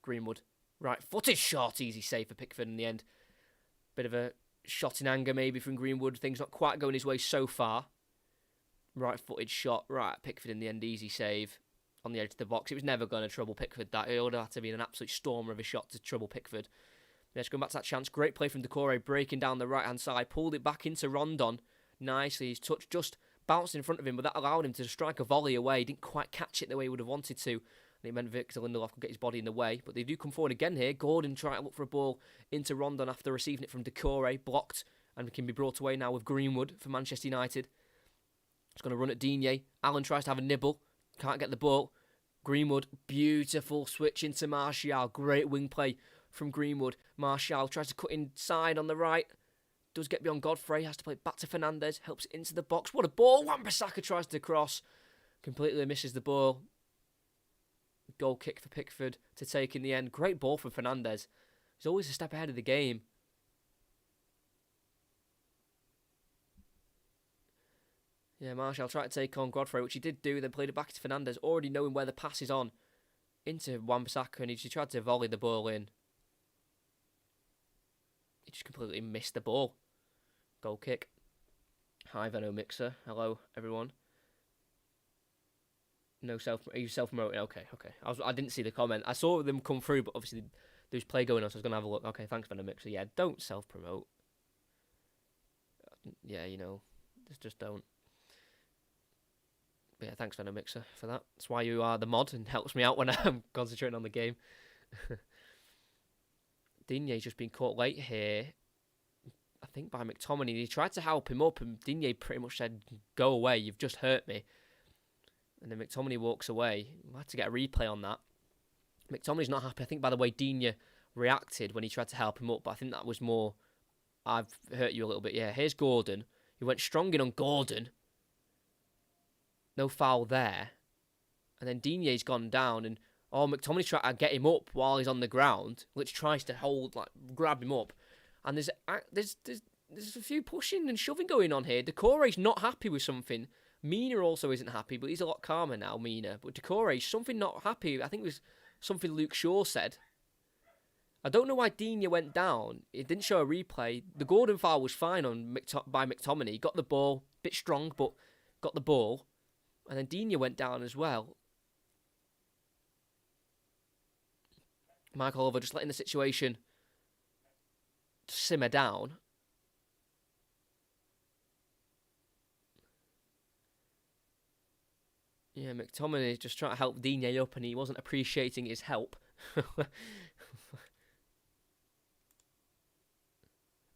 Greenwood. Right-footed shot. Easy save for Pickford in the end. Bit of a shot in anger maybe from Greenwood. Things not quite going his way so far. Right-footed shot. Right, Pickford in the end. Easy save on the edge of the box. It was never going to trouble Pickford. That it would have to be an absolute stormer of a shot to trouble Pickford. Let's go back to that chance. Great play from Decore, breaking down the right-hand side. Pulled it back into Rondon. Nicely. His touch just bounced in front of him, but that allowed him to strike a volley away. He didn't quite catch it the way he would have wanted to. And it meant Victor Lindelof could get his body in the way. But they do come forward again here. Gordon trying to look for a ball into Rondon after receiving it from Decore. Blocked and can be brought away now with Greenwood for Manchester United. It's going to run at Digne. Allen tries to have a nibble. Can't get the ball. Greenwood, beautiful switch into Martial. Great wing play from Greenwood. Martial tries to cut inside on the right. Does get beyond Godfrey. Has to play it back to Fernandes. Helps it into the box. What a ball. Wan-Bissaka tries to cross. Completely misses the ball. Goal kick for Pickford to take in the end. Great ball from Fernandes. He's always a step ahead of the game. Yeah, Martial tried to take on Godfrey, which he did do, then played it back to Fernandes, already knowing where the pass is on, into Wan-Bissaka, and he tried to volley the ball in. He just completely missed the ball. Goal kick. Hi, Veno Mixer. Hello, everyone. No are you self-promoting? Okay. I didn't see the comment. I saw them come through, but obviously there's play going on, so I was gonna have a look. Okay, thanks, Veno Mixer. Yeah, don't self-promote. Yeah, just don't. But yeah, thanks, Venom Mixer, for that. That's why you are the mod and helps me out when I'm concentrating on the game. Digne's just been caught late here, I think, by McTominay. He tried to help him up, and Digne pretty much said, "Go away, you've just hurt me." And then McTominay walks away. We'll have to get a replay on that. McTominay's not happy. I think by the way Digne reacted when he tried to help him up, but I think that was more, "I've hurt you a little bit." Yeah, here's Gordon. He went strong in on Gordon. No foul there. And then Digne's gone down, and McTominay's trying to get him up while he's on the ground, which tries to grab him up. And there's a few pushing and shoving going on here. Decore's not happy with something. Mina also isn't happy, but he's a lot calmer now, Mina. But Decore's something not happy. I think it was something Luke Shaw said. I don't know why Digne went down. It didn't show a replay. The Gordon foul was fine by McTominay. Got the ball, bit strong, but got the ball. And then Digne went down as well. Mike Oliver just letting the situation simmer down. Yeah, McTominay just trying to help Digne up, and he wasn't appreciating his help.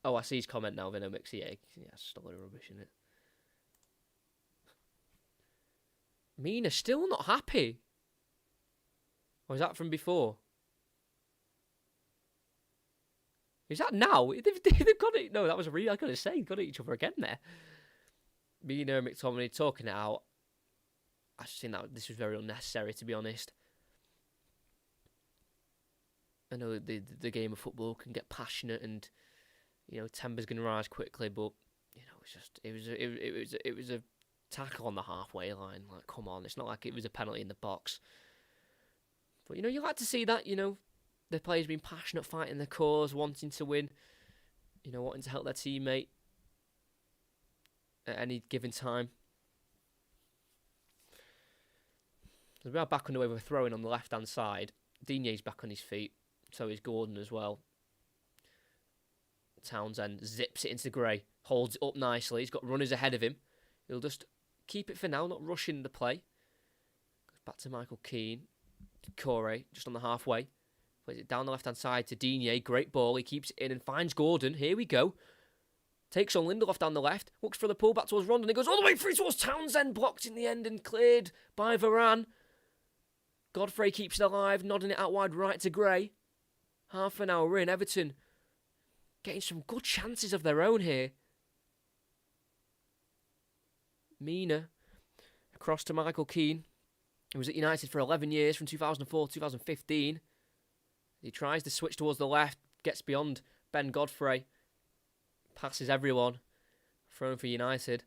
Oh, I see his comment now, Vino Mixer. Yeah, still a lot of rubbish in it. Mina still not happy. Or is that from before? Is that now? They've got it. No, that was a real. I gotta say, got at each other again there. Mina and McTominay talking it out. I just think that this was very unnecessary, to be honest. I know the game of football can get passionate, and temper's gonna rise quickly, but it's just it was a tackle on the halfway line. Like, come on, it's not like it was a penalty in the box. But you like to see that. The players being passionate, fighting their cause, wanting to win. Wanting to help their teammate at any given time. So we are back underway with a throw-in on the left-hand side. Digne's back on his feet. So is Gordon as well. Townsend zips it into Gray. Holds it up nicely. He's got runners ahead of him. He'll just keep it for now, not rushing the play. Goes back to Michael Keane. Corey, just on the halfway. Plays it down the left-hand side to Digne. Great ball. He keeps it in and finds Gordon. Here we go. Takes on Lindelof down the left. Looks for the pull back towards Rondon. He goes all the way through towards Townsend. Blocked in the end and cleared by Varane. Godfrey keeps it alive. Nodding it out wide right to Gray. Half an hour in. Everton getting some good chances of their own here. Mina across to Michael Keane. He was at United for 11 years, from 2004 to 2015. He tries to switch towards the left, gets beyond Ben Godfrey, passes everyone, thrown for United.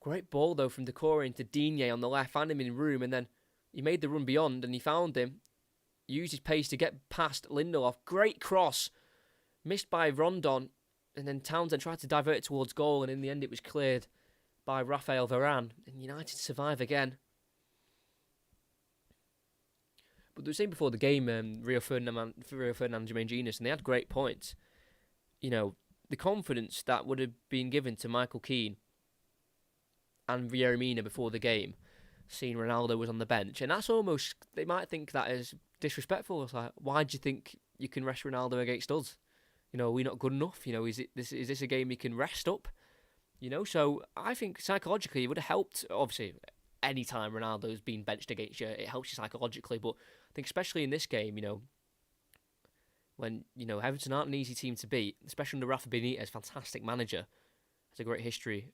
Great ball, though, from Decore into Digne on the left, found him in room, and then he made the run beyond, and he found him. Used his pace to get past Lindelof. Great cross, missed by Rondon, and then Townsend tried to divert it towards goal, and in the end it was cleared by Raphael Varane, and United survive again. But they were saying before the game, Rio Ferdinand, Jermaine Genius, and they had great points. The confidence that would have been given to Michael Keane and Vieira Mina before the game, seeing Ronaldo was on the bench, and that's almost, they might think that is disrespectful. It's like, why do you think you can rest Ronaldo against us? Are we not good enough? Is this a game you can rest up? So I think psychologically it would have helped. Obviously, any time Ronaldo's been benched against you, it helps you psychologically. But I think especially in this game, when Everton aren't an easy team to beat, especially under Rafa Benitez, fantastic manager, has a great history.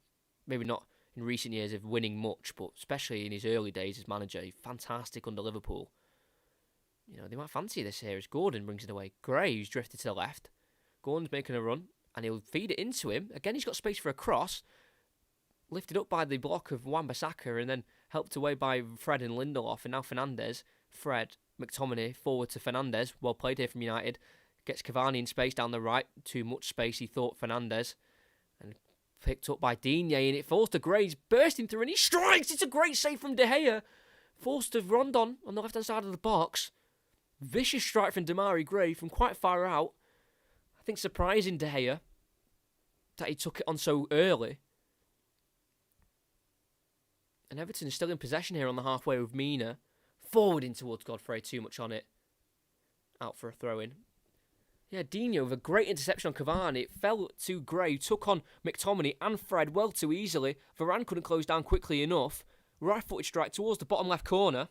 Maybe not in recent years of winning much, but especially in his early days as manager, he's fantastic under Liverpool. They might fancy this here as Gordon brings it away. Gray, who's drifted to the left. Gordon's making a run, and he'll feed it into him. Again, he's got space for a cross. Lifted up by the block of Wan-Bissaka, and then helped away by Fred and Lindelof, and now Fernandes. Fred, McTominay, forward to Fernandes. Well played here from United. Gets Cavani in space down the right. Too much space, he thought, Fernandes. And Picked up by Digne, and it falls to Gray. He's bursting through, and he strikes. It's a great save from De Gea. Forced to Rondon on the left-hand side of the box. Vicious strike from Demarai Gray from quite far out. I think surprising De Gea that he took it on so early. And Everton is still in possession here on the halfway with Mina. Forward in towards Godfrey, too much on it. Out for a throw-in. Yeah, Dino with a great interception on Cavani. It fell to Gray, took on McTominay and Fred well too easily. Varane couldn't close down quickly enough. Right-footed strike towards the bottom left corner.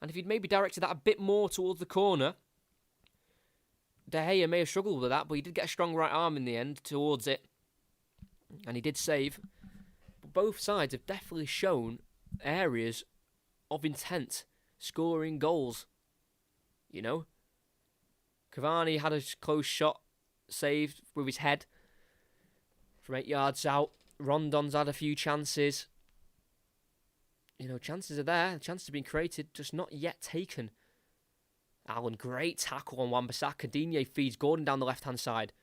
And if he'd maybe directed that a bit more towards the corner, De Gea may have struggled with that, but he did get a strong right arm in the end towards it. And he did save. But both sides have definitely shown areas of intent, scoring goals. You know? Cavani had a close shot saved with his head from 8 yards out. Rondon's had a few chances. You know, chances are there. Chances have been created, just not yet taken. Alan, great tackle on Wan-Bissaka. Digne feeds Gordon down the left-hand side.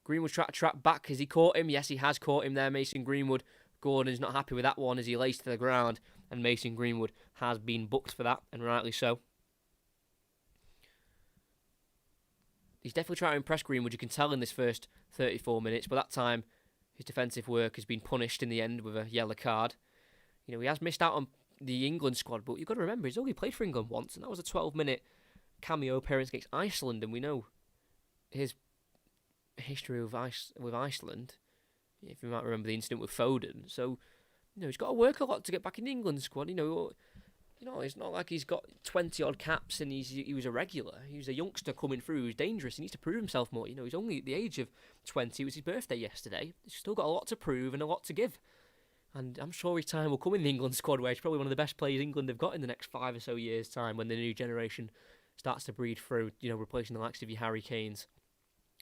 Greenwood tried to trap back. Has he caught him? Yes, he has caught him there, Mason Greenwood. Gordon's not happy with that one as he lays to the ground. And Mason Greenwood has been booked for that, and rightly so. He's definitely trying to impress Greenwood. You can tell in this first 34 minutes. But that time, his defensive work has been punished in the end with a yellow card. You know, he has missed out on the England squad. But you've got to remember, he's only played for England once. And that was a 12-minute cameo appearance against Iceland. And we know his history with Iceland. If you might remember the incident with Foden. So, you know, he's got to work a lot to get back in the England squad. You know, it's not like he's got 20-odd caps and he was a regular. He was a youngster coming through who's dangerous. He needs to prove himself more. You know, he's only at the age of 20. It was his birthday yesterday. He's still got a lot to prove and a lot to give. And I'm sure his time will come in the England squad where he's probably one of the best players England have got in the next 5 or so years' time when the new generation starts to breed through, you know, replacing the likes of your Harry Kanes.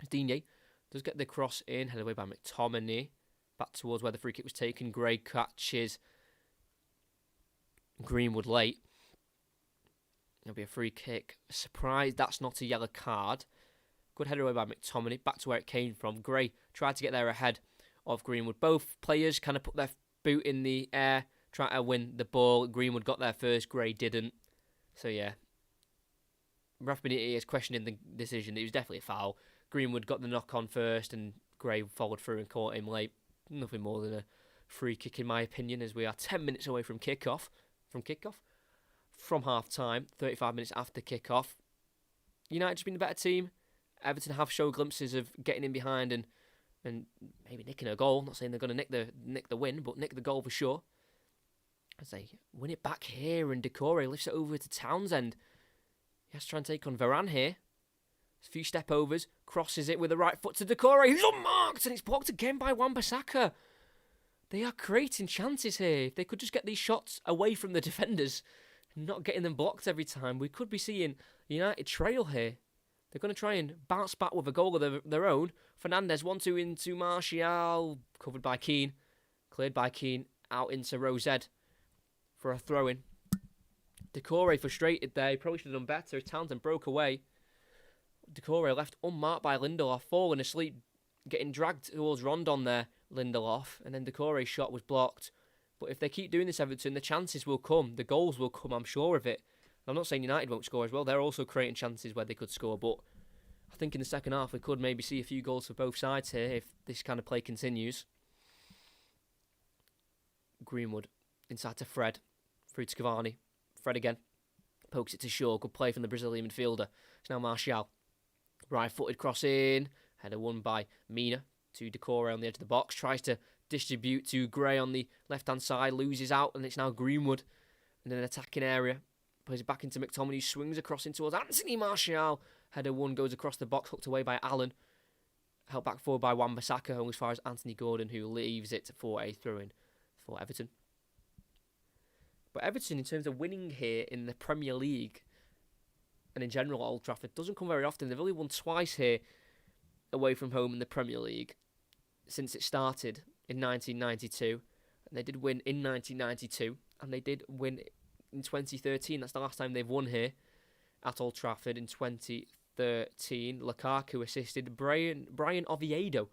Digne does get the cross in, headed away by McTominay. Back towards where the free kick was taken. Gray catches Greenwood late. There'll be a free kick. Surprised that's not a yellow card. Good header away by McTominay. Back to where it came from. Gray tried to get there ahead of Greenwood. Both players kind of put their boot in the air, trying to win the ball. Greenwood got there first. Gray didn't. So yeah. Raf Benitez is questioning the decision. It was definitely a foul. Greenwood got the knock on first and Gray followed through and caught him late. Nothing more than a free kick in my opinion, as we are 10 minutes away from kickoff. From half-time, 35 minutes after kick-off. United have been the better team. Everton have shown glimpses of getting in behind and maybe nicking a goal. Not saying they're going to nick the win, but nick the goal for sure. As they win it back here, and Decore lifts it over to Townsend. He has to try and take on Varane here. A few step-overs, crosses it with the right foot to Decore, who's unmarked, and it's blocked again by Wan-Bissaka. They are creating chances here. If they could just get these shots away from the defenders, not getting them blocked every time, we could be seeing United trail here. They're going to try and bounce back with a goal of their own. Fernandes 1-2 into Martial, covered by Keane, cleared by Keane, out into Rosed for a throw-in. Decore frustrated there. He probably should have done better. Townsend broke away. Decore left unmarked by Lindelof, falling asleep, getting dragged towards Rondon there, Lindelof, and then Decore's shot was blocked. But if they keep doing this, Everton, the chances will come, the goals will come, I'm sure of it. I'm not saying United won't score as well, they're also creating chances where they could score, but I think in the second half we could maybe see a few goals for both sides here if this kind of play continues. Greenwood, inside to Fred, through to Cavani, Fred again, pokes it to Shaw, good play from the Brazilian midfielder. It's now Martial. Right-footed cross in. Header won by Mina to Decore on the edge of the box. Tries to distribute to Gray on the left-hand side. Loses out, and it's now Greenwood in an attacking area. Plays it back into McTominay. Swings across in towards Anthony Martial. Header one goes across the box. Hooked away by Allen. Held back forward by Wan-Bissaka. Only as far as Anthony Gordon, who leaves it for a throw-in for Everton. But Everton, in terms of winning here in the Premier League, and in general Old Trafford, doesn't come very often. They've only won twice here away from home in the Premier League since it started in 1992. And they did win in 1992, and they did win in 2013. That's the last time they've won here at Old Trafford in 2013. Lukaku assisted Brian Oviedo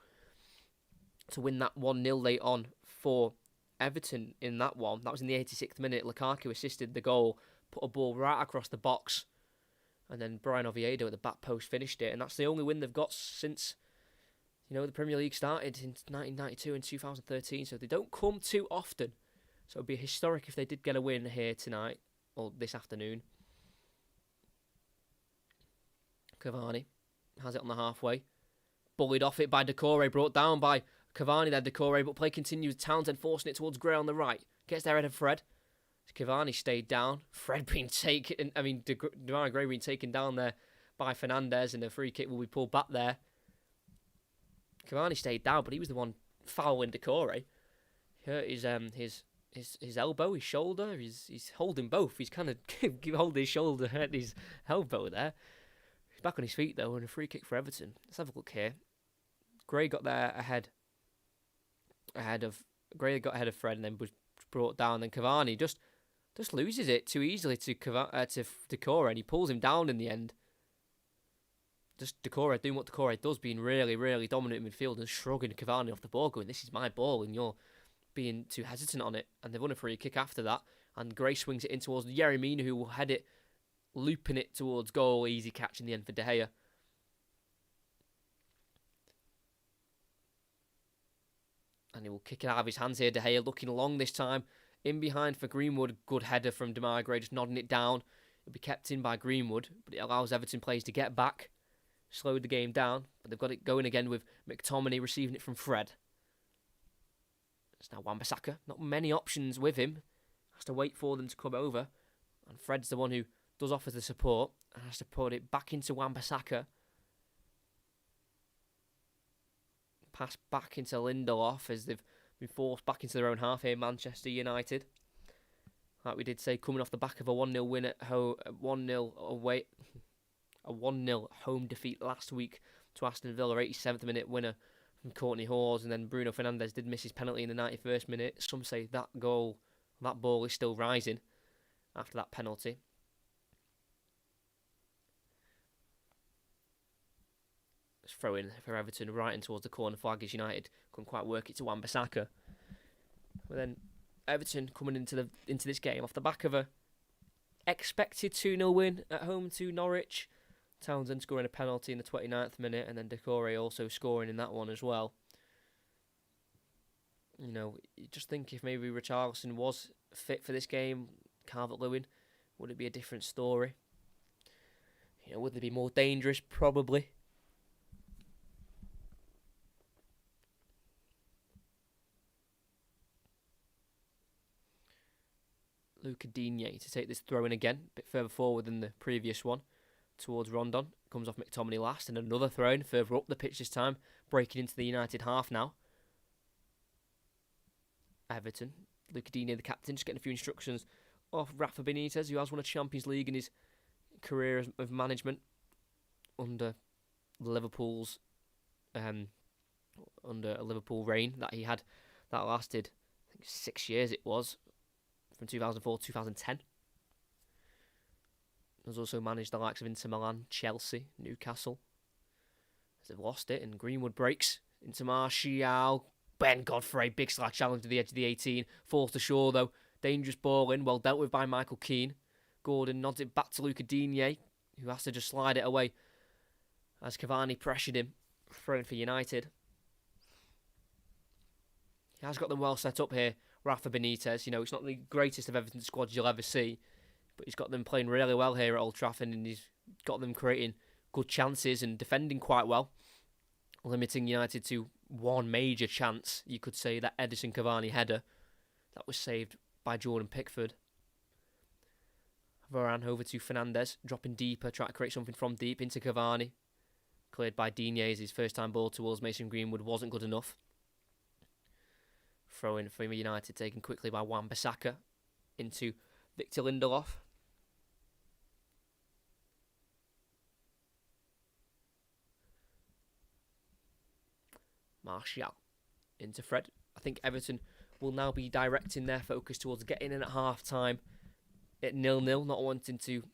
to win that 1-0 late on for Everton in that one. That was in the 86th minute. Lukaku assisted the goal, put a ball right across the box, and then Brian Oviedo at the back post finished it. And that's the only win they've got since, the Premier League started in 1992 and 2013. So they don't come too often. So it would be historic if they did get a win here tonight, or this afternoon. Cavani has it on the halfway. Bullied off it by Decore, brought down by Cavani there, Decore, but play continues. Townsend forcing it towards Gray on the right. Gets there ahead of Fred. Cavani stayed down. Fred being taken, Demarai Gray being taken down there by Fernandes, and a free kick will be pulled back there. Cavani stayed down, but he was the one fouling Decore. He hurt his elbow, his shoulder. He's holding both. He's kind of holding his shoulder, hurt his elbow there. He's back on his feet though, and a free kick for Everton. Let's have a look here. Gray got there ahead of Fred, and then was brought down. Then Cavani just loses it too easily to Decore, and he pulls him down in the end. Just Decore doing what Decore does, being really, really dominant in midfield and shrugging Cavani off the ball, going, "This is my ball, and you're being too hesitant on it." And they've won a free kick after that, and Gray swings it in towards Yerry Mina, who will head it, looping it towards goal. Easy catch in the end for De Gea. And he will kick it out of his hands here. De Gea looking long this time. In behind for Greenwood. Good header from Demarai Gray, just nodding it down. It'll be kept in by Greenwood, but it allows Everton players to get back. Slowed the game down, but they've got it going again with McTominay receiving it from Fred. It's now Wan-Bissaka. Not many options with him. Has to wait for them to come over. And Fred's the one who does offer the support. And has to put it back into Wan-Bissaka. Pass back into Lindelof as they've been forced back into their own half here, Manchester United. Like we did say, coming off the back of a 1-0 win at home, 1-0 away, a 1-0 home defeat last week to Aston Villa, 87th minute winner from Courtney Hawes, and then Bruno Fernandes did miss his penalty in the 91st minute. Some say that ball is still rising after that penalty. Let's throw in for Everton right in towards the corner flag as United couldn't quite work it to Wan-Bissaka. But then Everton coming into this game off the back of a expected 2-0 win at home to Norwich. Townsend scoring a penalty in the 29th minute, and then Decore also scoring in that one as well. You just think if maybe Richarlison was fit for this game, Calvert-Lewin, would it be a different story? Would they be more dangerous? Probably. Luca Digne to take this throw in again, a bit further forward than the previous one, towards Rondon. Comes off McTominay last, and another throw in further up the pitch this time, breaking into the United half now. Everton, Luca Digne, the captain, just getting a few instructions off Rafa Benitez, who has won a Champions League in his career of management under Liverpool's under a Liverpool reign that he had that lasted, I think, 6 years it was, from 2004 to 2010. Has also managed the likes of Inter Milan, Chelsea, Newcastle. As they've lost it, and Greenwood breaks into Martial. Ben Godfrey, big slack challenge to the edge of the 18. Falls to shore though. Dangerous ball in, well dealt with by Michael Keane. Gordon nods it back to Luca Digne, who has to just slide it away as Cavani pressured him, throwing for United. He has got them well set up here, Rafa Benitez. It's not the greatest of Everton squads you'll ever see, but he's got them playing really well here at Old Trafford, and he's got them creating good chances and defending quite well, limiting United to one major chance, you could say, that Edison Cavani header that was saved by Jordan Pickford. Varane over to Fernandes, dropping deeper, trying to create something from deep into Cavani. Cleared by Digne as his first time ball towards Mason Greenwood wasn't good enough. Throw in for United, taken quickly by Wan-Bissaka into Victor Lindelof. Martial into Fred. I think Everton will now be directing their focus towards getting in at half time at 0-0, not wanting to,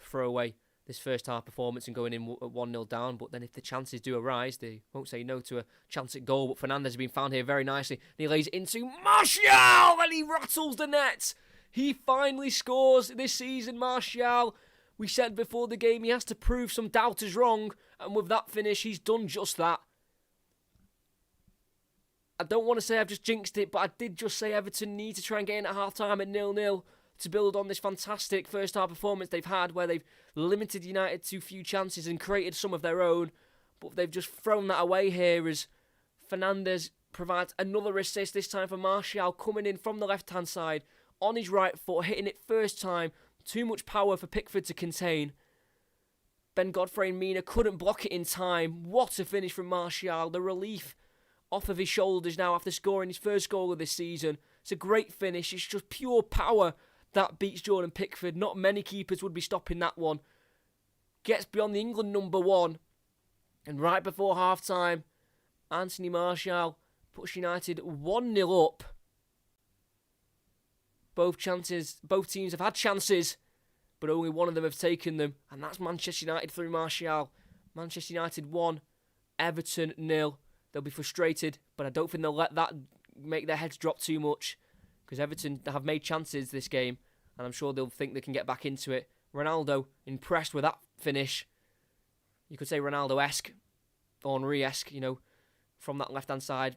throw away this first half performance and going in at 1-0 down. But then if the chances do arise, they won't say no to a chance at goal. But Fernandez has been found here very nicely. And he lays it into Martial, and he rattles the net. He finally scores this season, Martial. We said before the game he has to prove some doubters wrong. And with that finish, he's done just that. I don't want to say I've just jinxed it, but I did just say Everton need to try and get in at half-time at 0-0 to build on this fantastic first-half performance they've had, where they've limited United to few chances and created some of their own, but they've just thrown that away here as Fernandez provides another assist, this time for Martial, coming in from the left-hand side, on his right foot, hitting it first time. Too much power for Pickford to contain. Ben Godfrey and Mina couldn't block it in time. What a finish from Martial. The relief off of his shoulders now after scoring his first goal of this season. It's a great finish. It's just pure power that beats Jordan Pickford. Not many keepers would be stopping that one. Gets beyond the England number 1. And right before half-time, Anthony Martial puts United 1-0 up. Both teams have had chances, but only one of them have taken them. And that's Manchester United through Martial. Manchester United 1, Everton 0. They'll be frustrated, but I don't think they'll let that make their heads drop too much, because Everton have made chances this game, and I'm sure they'll think they can get back into it. Ronaldo, impressed with that finish. You could say Ronaldo-esque, Henry-esque, from that left-hand side,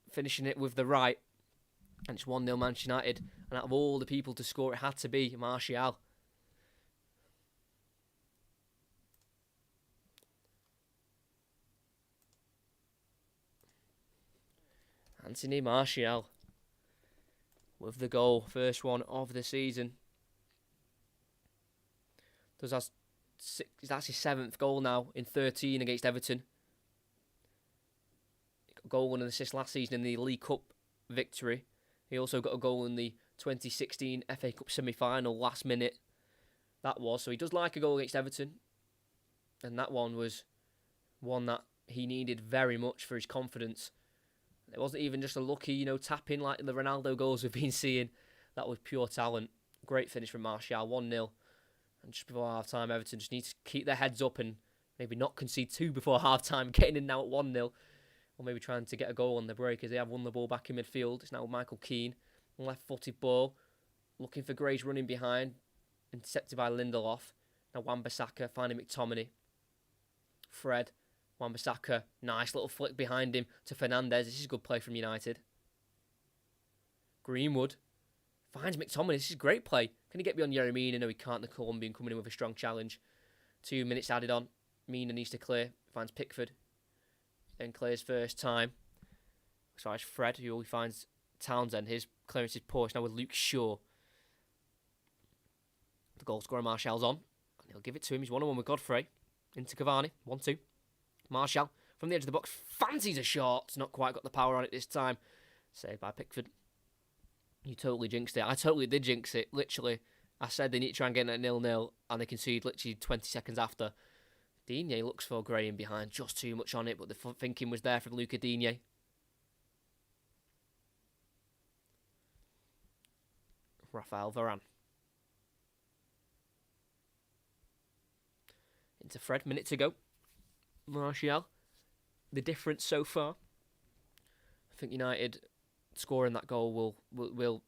finishing it with the right. And it's 1-0 Manchester United. And out of all the people to score, it had to be Martial. Anthony Martial with the goal, first one of the season. That's his 7th goal now in 13 against Everton. He got a goal and an assist last season in the League Cup victory. He also got a goal in the 2016 FA Cup semi-final last minute. That was. So he does like a goal against Everton. And that one was one that he needed very much for his confidence. It wasn't even just a lucky, tap-in like the Ronaldo goals we've been seeing. That was pure talent. Great finish from Martial, 1-0. And just before half-time, Everton just need to keep their heads up and maybe not concede 2 before half-time, getting in now at 1-0. Or maybe trying to get a goal on the break as they have won the ball back in midfield. It's now Michael Keane, left-footed ball, looking for Grace running behind, intercepted by Lindelof. Now Wan-Bissaka finding McTominay. Fred. Wan-Bissaka, nice little flick behind him to Fernandez. This is a good play from United. Greenwood finds McTominay. This is a great play. Can he get beyond Yerry Mina? No, he can't. The Colombian coming in with a strong challenge. 2 minutes added on. Mina needs to clear. Finds Pickford. Then clears first time. So it's Fred who finds Townsend. His clearance is poor. It's now with Luke Shaw. The goal scorer Martial's on. And he'll give it to him. He's 1-1 with Godfrey. Into Cavani. 1-2. Martial from the edge of the box fancies a shot. It's not quite got the power on it this time. Saved by Pickford. You totally jinxed it. I totally did jinx it. Literally, I said they need to try and get it at 0-0, and they concede literally 20 seconds after. Digne looks for Graham behind. Just too much on it, but the thinking was there from Luca Digne. Rafael Varane. Into Fred. Minute to go. Martial, the difference so far. I think United scoring that goal will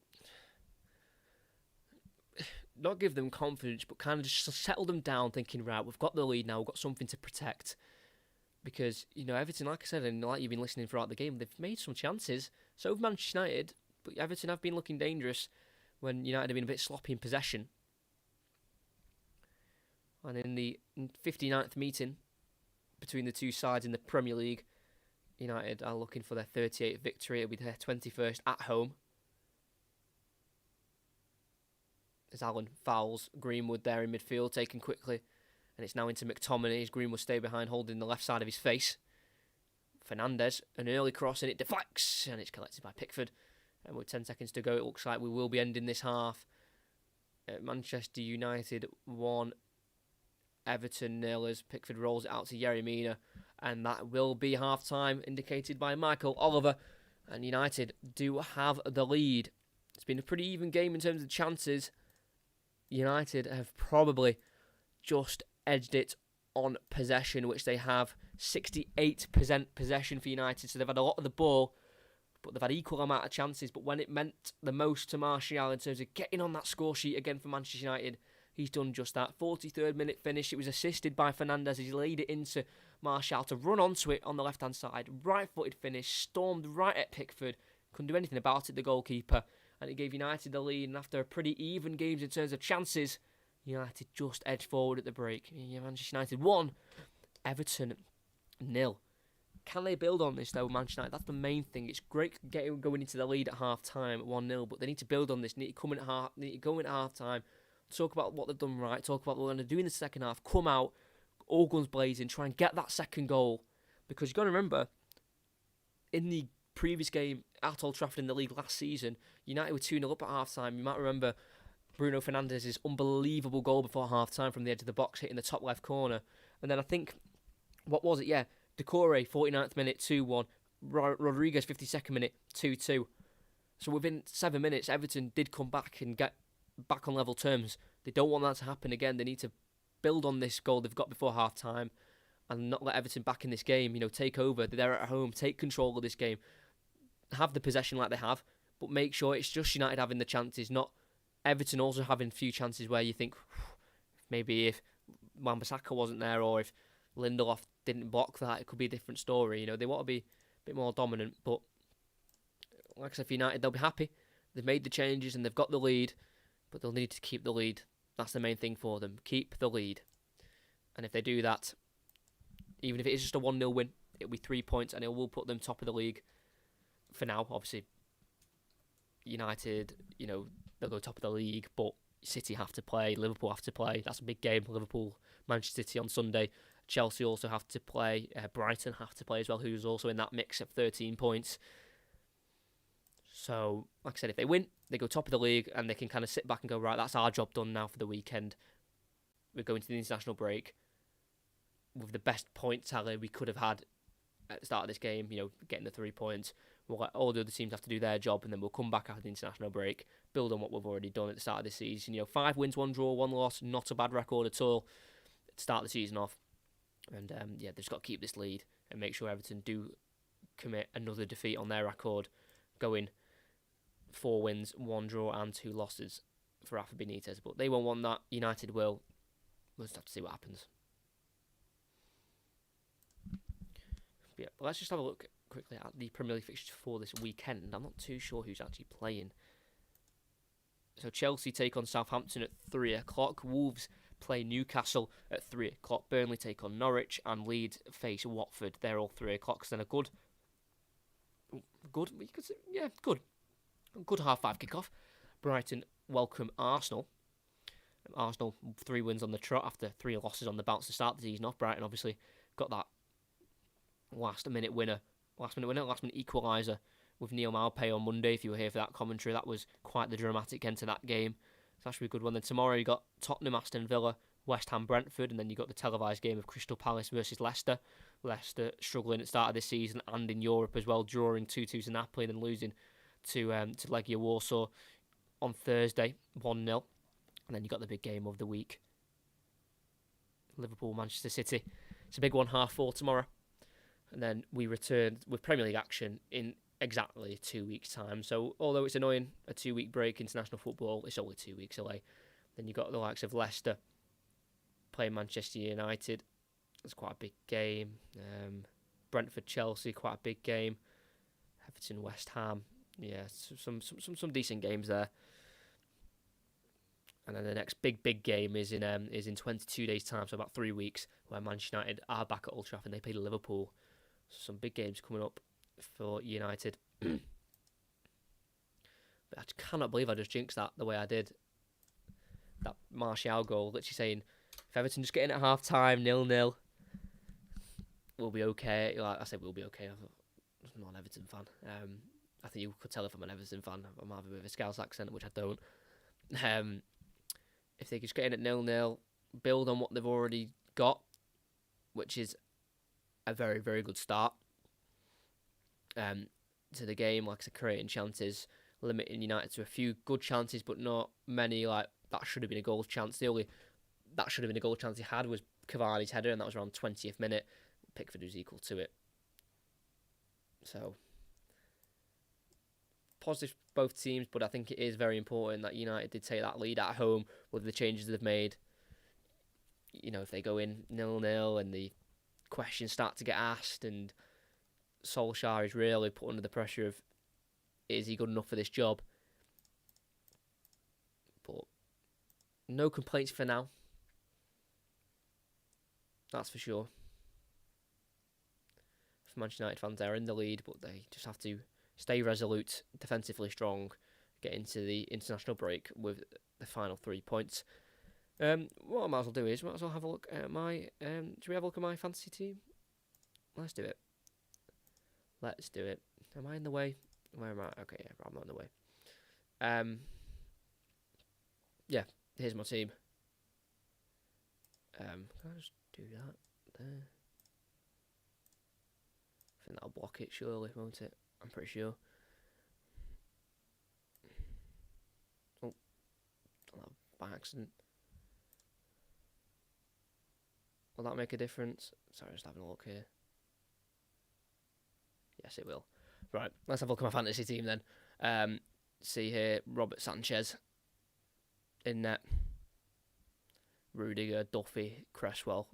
not give them confidence, but kind of just settle them down, thinking, right, we've got the lead now, we've got something to protect. Because, Everton, like I said, and like you've been listening throughout the game, they've made some chances. So have Manchester United, but Everton have been looking dangerous when United have been a bit sloppy in possession. And in the 59th meeting between the two sides in the Premier League, United are looking for their 38th victory. It'll be their 21st at home. As Allen fouls Greenwood there in midfield, taken quickly. And it's now into McTominay as Greenwood stay behind, holding the left side of his face. Fernandez, an early cross, and it deflects. And it's collected by Pickford. And with 10 seconds to go, it looks like we will be ending this half. Manchester United 1, Everton 0 as Pickford rolls it out to Yerry Mina. And that will be half-time, indicated by Michael Oliver. And United do have the lead. It's been a pretty even game in terms of chances. United have probably just edged it on possession, which they have 68% possession for United. So they've had a lot of the ball, but they've had equal amount of chances. But when it meant the most to Martial in terms of getting on that score sheet again for Manchester United, he's done just that. 43rd minute finish. It was assisted by Fernandes. He laid it into Martial to run onto it on the left-hand side. Right-footed finish. Stormed right at Pickford. Couldn't do anything about it, the goalkeeper. And it gave United the lead. And after a pretty even games in terms of chances, United just edged forward at the break. Manchester United 1, Everton 0. Can they build on this though, Manchester United? That's the main thing. It's great going into the lead at half time, 1-0, but they need to build on this. They need to go in at half time, talk about what they've done right, talk about what they're going to do in the second half, come out, all guns blazing, try and get that second goal. Because you've got to remember, in the previous game at Old Trafford in the league last season, United were 2-0 up at half time. You might remember Bruno Fernandes' unbelievable goal before half time from the edge of the box, hitting the top left corner. And then I think, what was it? Yeah, Decore, 49th minute, 2-1. Rodriguez, 52nd minute, 2-2. So within 7 minutes, Everton did come back and get back on level terms. They don't want that to happen again. They need to build on this goal they've got before half time and not let Everton back in this game. Take over. They're at home. Take control of this game. Have the possession like they have, but make sure it's just United having the chances, not Everton also having a few chances where you think maybe if Wan-Bissaka wasn't there or if Lindelof didn't block that, it could be a different story. They want to be a bit more dominant, but like I said, for United, they'll be happy. They've made the changes and they've got the lead, but they'll need to keep the lead. That's the main thing for them. Keep the lead. And if they do that, even if it is just a 1-0 win, it'll be 3 points and it will put them top of the league for now. Obviously, United, they'll go top of the league, but City have to play, Liverpool have to play. That's a big game. Liverpool, Manchester City on Sunday. Chelsea also have to play. Brighton have to play as well, who's also in that mix at 13 points. So, like I said, if they win, they go top of the league and they can kind of sit back and go, right, that's our job done now for the weekend. We're going to the international break with the best point tally we could have had at the start of this game, getting the 3 points. We'll let all the other teams have to do their job, and then we'll come back after the international break, build on what we've already done at the start of the season. 5 wins, 1 draw, 1 loss, not a bad record at all to start the season off. And they've just got to keep this lead and make sure Everton do commit another defeat on their record, going 4 wins, 1 draw, and 2 losses for Rafa Benitez. But they won't want that. United will. We'll just have to see what happens. But let's just have a look quickly at the Premier League fixtures for this weekend. I'm not too sure who's actually playing. So Chelsea take on Southampton at 3 o'clock. Wolves play Newcastle at 3 o'clock. Burnley take on Norwich, and Leeds face Watford. They're all 3 o'clock. So then a good half 5 kickoff. Brighton welcome Arsenal. Arsenal 3 wins on the trot after 3 losses on the bounce to start the season off. Brighton obviously got that last minute equaliser with Neil Maupay on Monday. If you were here for that commentary, that was quite the dramatic end to that game. It's actually a good one. Then tomorrow you got Tottenham, Aston Villa, West Ham, Brentford, and then you got the televised game of Crystal Palace versus Leicester. Leicester struggling at the start of this season and in Europe as well, drawing 2-2 to Napoli and then losing to Legia Warsaw on Thursday, 1-0. And then you got the big game of the week, Liverpool, Manchester City. It's a big one, 4:30 tomorrow. And then we return with Premier League action in exactly 2 weeks' time. So although it's annoying, a 2-week break, international football, it's only 2 weeks away. Then you got the likes of Leicester playing Manchester United. It's quite a big game. Brentford, Chelsea, quite a big game. Everton, West Ham. Yeah, some decent games there. And then the next big game is in 22 days' time, so about 3 weeks, where Manchester United are back at Old Trafford and they play Liverpool. So some big games coming up for United. But I cannot believe I just jinxed that the way I did. That Martial goal, literally saying, if Everton just get in at half time, 0-0, we'll be okay. Like I said, we'll be okay. I'm not an Everton fan. I think you could tell if I'm an Everton fan. I might have a bit of a Scouse accent, which I don't. If they could just get in at 0-0, build on what they've already got, which is a very, very good start to the game. Like I said, creating chances, limiting United to a few good chances, but not many. Like that should have been a goal chance. The only that should have been a goal chance he had was Cavani's header, and that was around 20th minute. Pickford was equal to it. So, positive for both teams, but I think it is very important that United did take that lead at home with the changes they've made. If they go in 0-0 and the questions start to get asked, and Solskjaer is really put under the pressure of, is he good enough for this job? But no complaints for now. That's for sure. For Manchester United fans, they're in the lead, but they just have to stay resolute, defensively strong, get into the international break with the final 3 points. What I might as well do is, might as well have a look at my... should we have a look at my fantasy team? Let's do it. Am I in the way? Where am I? Okay, yeah, I'm not in the way. Yeah, here's my team. Can I just do that there? I think that'll block it, surely, won't it? I'm pretty sure. Oh, by accident. Will that make a difference? Sorry, just having a look here. Yes, it will. Right, let's have a look at my fantasy team then. See here, Robert Sanchez in net. Rudiger, Duffy, Cresswell,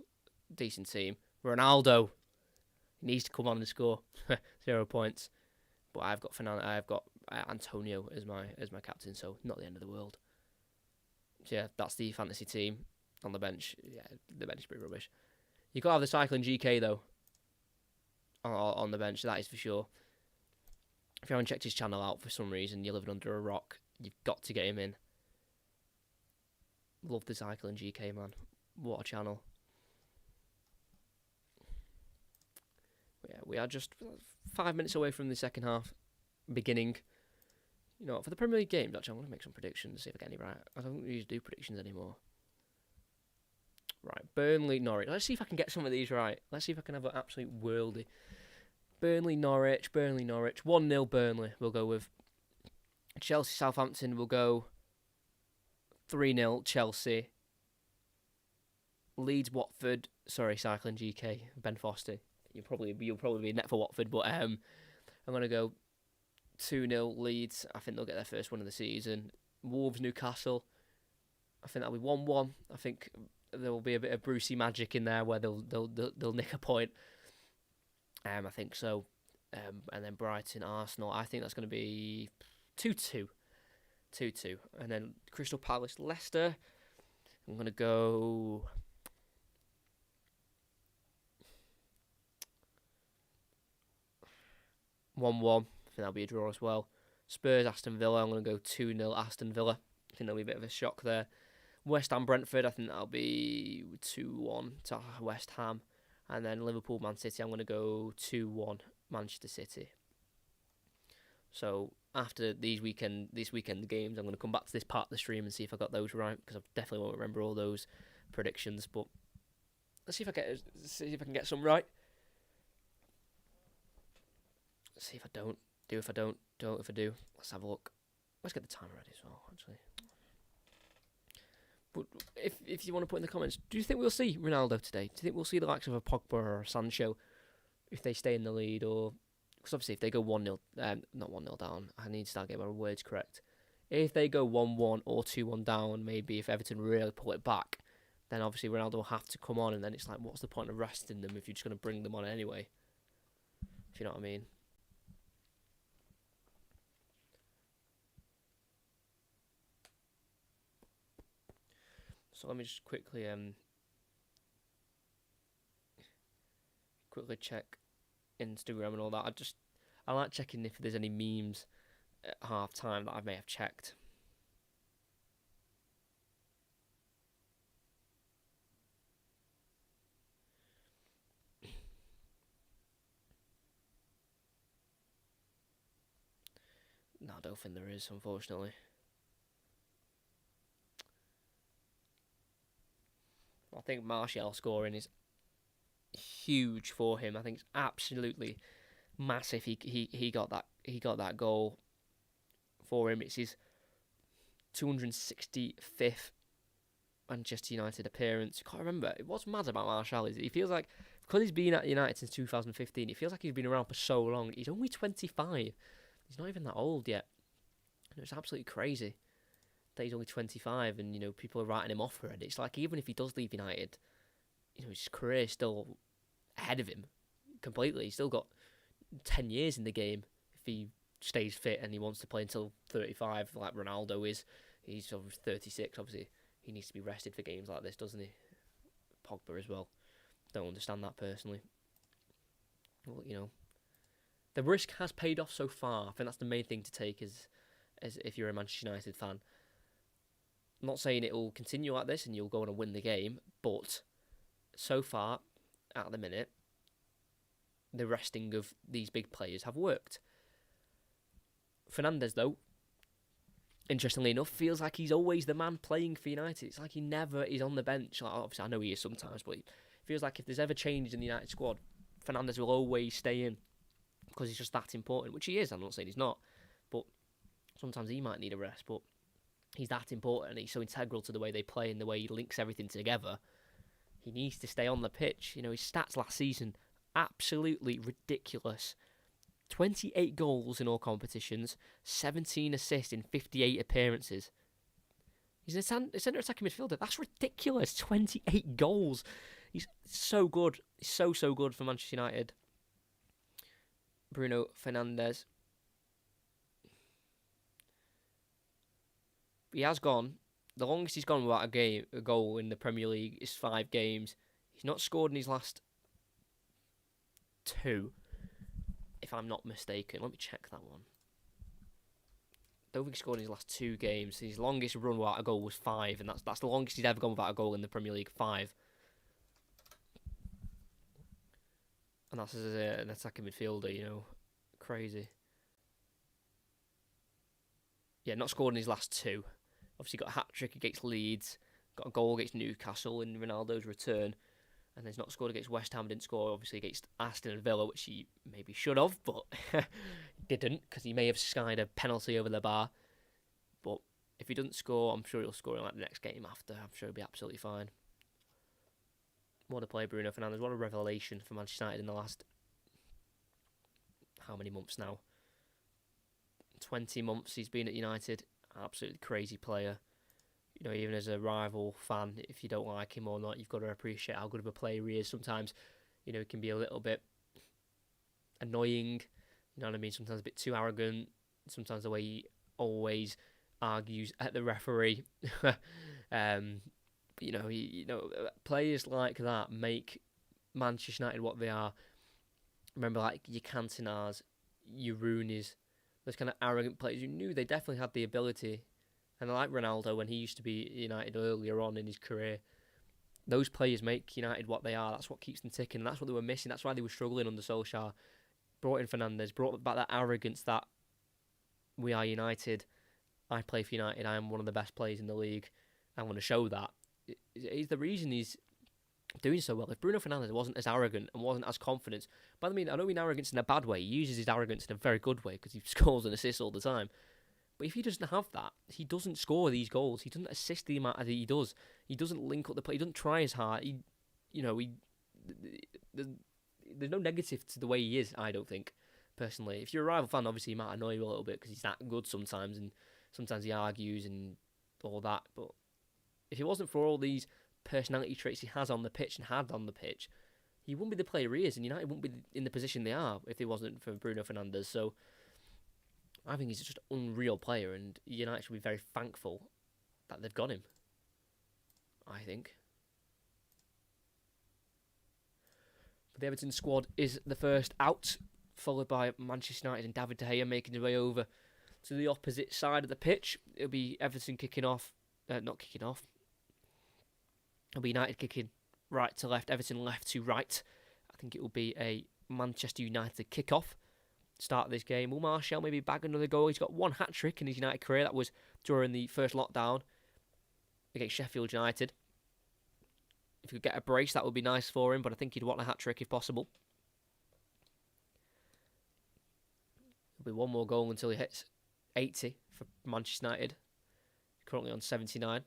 decent team. Ronaldo needs to come on and score. 0 points. But I've got Antonio as my captain, so not the end of the world. So yeah, that's the fantasy team. On the bench, yeah, the bench is pretty rubbish. You got to have the cycling GK though on the bench, that is for sure. If you haven't checked his channel out for some reason, you're living under a rock, you've got to get him in. Love the cycling GK, man. What a channel. Yeah, we are just 5 minutes away from the second half beginning. For the Premier League games, actually, I'm going to make some predictions, see if I get any right. I don't usually do predictions anymore. Right, Burnley, Norwich. Let's see if I can get some of these right. Let's see if I can have an absolute worldie. Burnley, Norwich. 1-0 Burnley, we'll go with. Chelsea, Southampton, we'll go 3-0 Chelsea. Leeds, Watford. Sorry, Cycling GK, Ben Foster. You'll probably be net for Watford, but I'm going to go 2-0 Leeds. I think they'll get their first win of the season. Wolves, Newcastle. I think that'll be 1-1. I think there will be a bit of Brucey magic in there where they'll nick a point. I think so. And then Brighton, Arsenal. I think that's going to be 2-2. 2-2. And then Crystal Palace, Leicester. I'm going to go 1-1. I think that'll be a draw as well. Spurs, Aston Villa. I'm going to go 2-0 Aston Villa. I think there'll be a bit of a shock there. West Ham, Brentford. I think that'll be 2-1 to West Ham. And then Liverpool, Man City. I'm going to go 2-1 Manchester City. So after these weekend games, I'm going to come back to this part of the stream and see if I got those right, because I definitely won't remember all those predictions. But let's see if I can get some right. Let's see if I don't. Do if I don't. Don't if I do. Let's have a look. Let's get the timer ready as well, actually. But if you want to put in the comments, do you think we'll see Ronaldo today? Do you think we'll see the likes of a Pogba or a Sancho if they stay in the lead? Or because obviously if they go 1-0, not 1-0 down, I need to start getting my words correct. If they go 1-1 or 2-1 down, maybe if Everton really pull it back, then obviously Ronaldo will have to come on, and then it's like, what's the point of resting them if you're just going to bring them on anyway? If you know what I mean. So let me just quickly check Instagram and all that. I like checking if there's any memes at half time that I may have checked. No, I don't think there is, unfortunately. I think Martial scoring is huge for him. I think it's absolutely massive. He got that goal for him. It's his 265th Manchester United appearance. I can't remember. What's mad about Martial is he feels like, because he's been at United since 2015, it feels like he's been around for so long. He's only 25. He's not even that old yet. And it's absolutely crazy that he's only 25 and, people are writing him off already. It's like, even if he does leave United, his career is still ahead of him completely. He's still got 10 years in the game if he stays fit and he wants to play until 35 like Ronaldo is. He's 36, obviously. He needs to be rested for games like this, doesn't he? Pogba as well. Don't understand that personally. Well, the risk has paid off so far. I think that's the main thing to take as if you're a Manchester United fan. I'm not saying it will continue like this and you'll go on and win the game, but so far, at the minute, the resting of these big players have worked. Fernandes, though, interestingly enough, feels like he's always the man playing for United. It's like he never is on the bench. Like, obviously, I know he is sometimes, but it feels like if there's ever changes in the United squad, Fernandes will always stay in because he's just that important, which he is. I'm not saying he's not, but sometimes he might need a rest, but he's that important and he's so integral to the way they play and the way he links everything together. He needs to stay on the pitch. His stats last season, absolutely ridiculous. 28 goals in all competitions, 17 assists in 58 appearances. He's a centre attacking midfielder. That's ridiculous. 28 goals. He's so good. He's so good for Manchester United. Bruno Fernandes. He has gone. The longest he's gone without a goal in the Premier League is 5 games. He's not scored in his last 2, if I'm not mistaken. Let me check that one. Don't think he scored in his last 2 games. His longest run without a goal was 5, and that's the longest he's ever gone without a goal in the Premier League, 5. And that's as an attacking midfielder, crazy. Yeah, not scored in his last 2. Obviously got a hat-trick against Leeds, got a goal against Newcastle in Ronaldo's return, and he's not scored against West Ham, didn't score obviously against Aston Villa, which he maybe should have, but didn't, because he may have skied a penalty over the bar. But if he doesn't score, I'm sure he'll score in the next game after. I'm sure he'll be absolutely fine. What a player, Bruno Fernandes. What a revelation for Manchester United in the last, how many months now? 20 months he's been at United. Absolutely crazy player. Even as a rival fan, if you don't like him or not, you've got to appreciate how good of a player he is. Sometimes, it can be a little bit annoying. You know what I mean? Sometimes a bit too arrogant. Sometimes the way he always argues at the referee. Players like that make Manchester United what they are. Remember, like your Cantonas, your Rooney's, those kind of arrogant players. You knew they definitely had the ability. And like Ronaldo, when he used to be at United earlier on in his career, those players make United what they are. That's what keeps them ticking. And that's what they were missing. That's why they were struggling under Solskjaer. Brought in Fernandes, brought back that arrogance that we are United. I play for United. I am one of the best players in the league. I want to show that. It's the reason he's doing so well. If Bruno Fernandes wasn't as arrogant and wasn't as confident, but I don't mean arrogance in a bad way. He uses his arrogance in a very good way because he scores and assists all the time. But if he doesn't have that, he doesn't score these goals. He doesn't assist the amount that he does. He doesn't link up the play. He doesn't try as hard. There's no negative to the way he is, I don't think, personally. If you're a rival fan, obviously he might annoy you a little bit because he's that good sometimes, and sometimes he argues and all that. But if it wasn't for all these personality traits he has on the pitch and had on the pitch, he wouldn't be the player he is, and United wouldn't be in the position they are if it wasn't for Bruno Fernandes. So I think he's just an unreal player, and United should be very thankful that they've got him, I think. But the Everton squad is the first out, followed by Manchester United and David De Gea making their way over to the opposite side of the pitch. It'll be Everton kicking off. Not kicking off. It'll be United kicking right to left, Everton left to right. I think it will be a Manchester United kick-off. Start of this game. Will Martial maybe bag another goal? He's got 1 hat-trick in his United career. That was during the first lockdown against Sheffield United. If he could get a brace, that would be nice for him, but I think he'd want a hat-trick if possible. There'll be 1 more goal until he hits 80 for Manchester United. Currently on 79.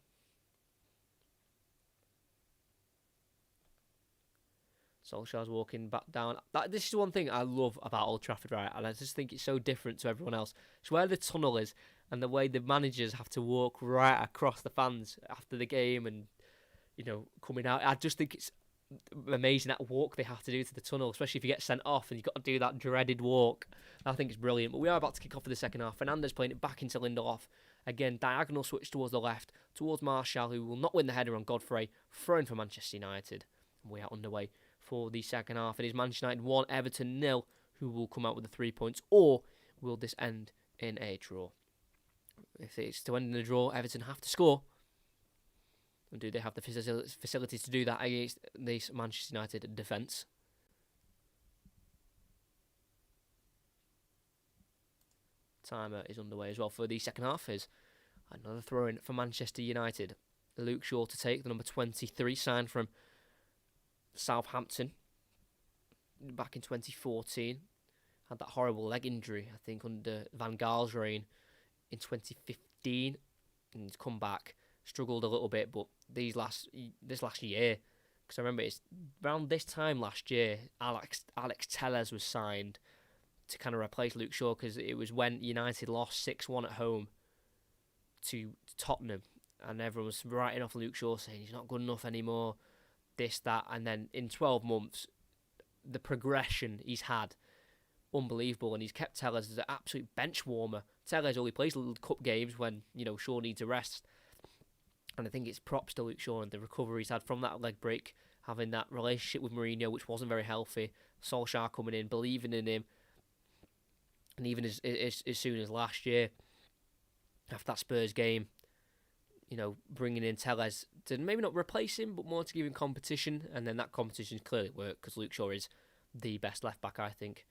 Solskjaer's walking back down. This is one thing I love about Old Trafford, right? And I just think it's so different to everyone else. It's where the tunnel is and the way the managers have to walk right across the fans after the game and, coming out. I just think it's amazing that walk they have to do to the tunnel, especially if you get sent off and you've got to do that dreaded walk. I think it's brilliant. But we are about to kick off for the second half. Fernandes playing it back into Lindelof. Again, diagonal switch towards the left, towards Martial, who will not win the header on Godfrey, thrown for Manchester United. We are underway for the second half. It is Manchester United 1, Everton 0, who will come out with the 3 points, or will this end in a draw? If it's to end in a draw, Everton have to score. And do they have the facilities to do that against this Manchester United defence? Timer is underway as well for the second half. Is another throw-in for Manchester United. Luke Shaw to take, the number 23, signed from Southampton back in 2014. Had that horrible leg injury, I think, under Van Gaal's reign in 2015. And he's come back, struggled a little bit, but this last year, because I remember it's around this time last year, Alex Telles was signed to kind of replace Luke Shaw, because it was when United lost 6-1 at home to Tottenham, and everyone was writing off Luke Shaw, saying he's not good enough anymore, this, that, and then in 12 months, the progression he's had, unbelievable, and he's kept Telles as an absolute bench warmer. Telles only plays little cup games when, Shaw needs a rest, and I think it's props to Luke Shaw and the recovery he's had from that leg break, having that relationship with Mourinho, which wasn't very healthy, Solskjaer coming in, believing in him. And even as soon as last year, after that Spurs game, bringing in Telles to maybe not replace him, but more to give him competition. And then that competition clearly worked, because Luke Shaw is the best left-back, I think,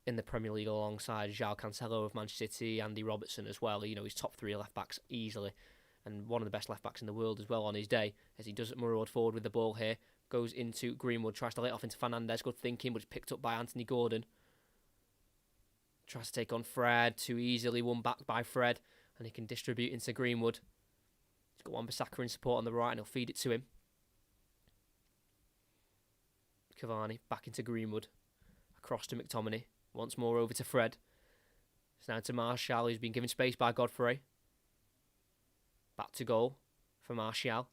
in the Premier League, alongside João Cancelo of Manchester City, Andy Robertson as well. He's top 3 left-backs easily, and one of the best left-backs in the world as well on his day, as he doesn't maraud forward with the ball here. Goes into Greenwood, tries to lay it off into Fernandes, good thinking, but it's picked up by Anthony Gordon. Tries to take on Fred, too easily won back by Fred, and he can distribute into Greenwood. He's got Wan-Bissaka in support on the right, and he'll feed it to him. Cavani back into Greenwood, across to McTominay, once more over to Fred. It's now to Martial, who's been given space by Godfrey. Back to goal for Martial,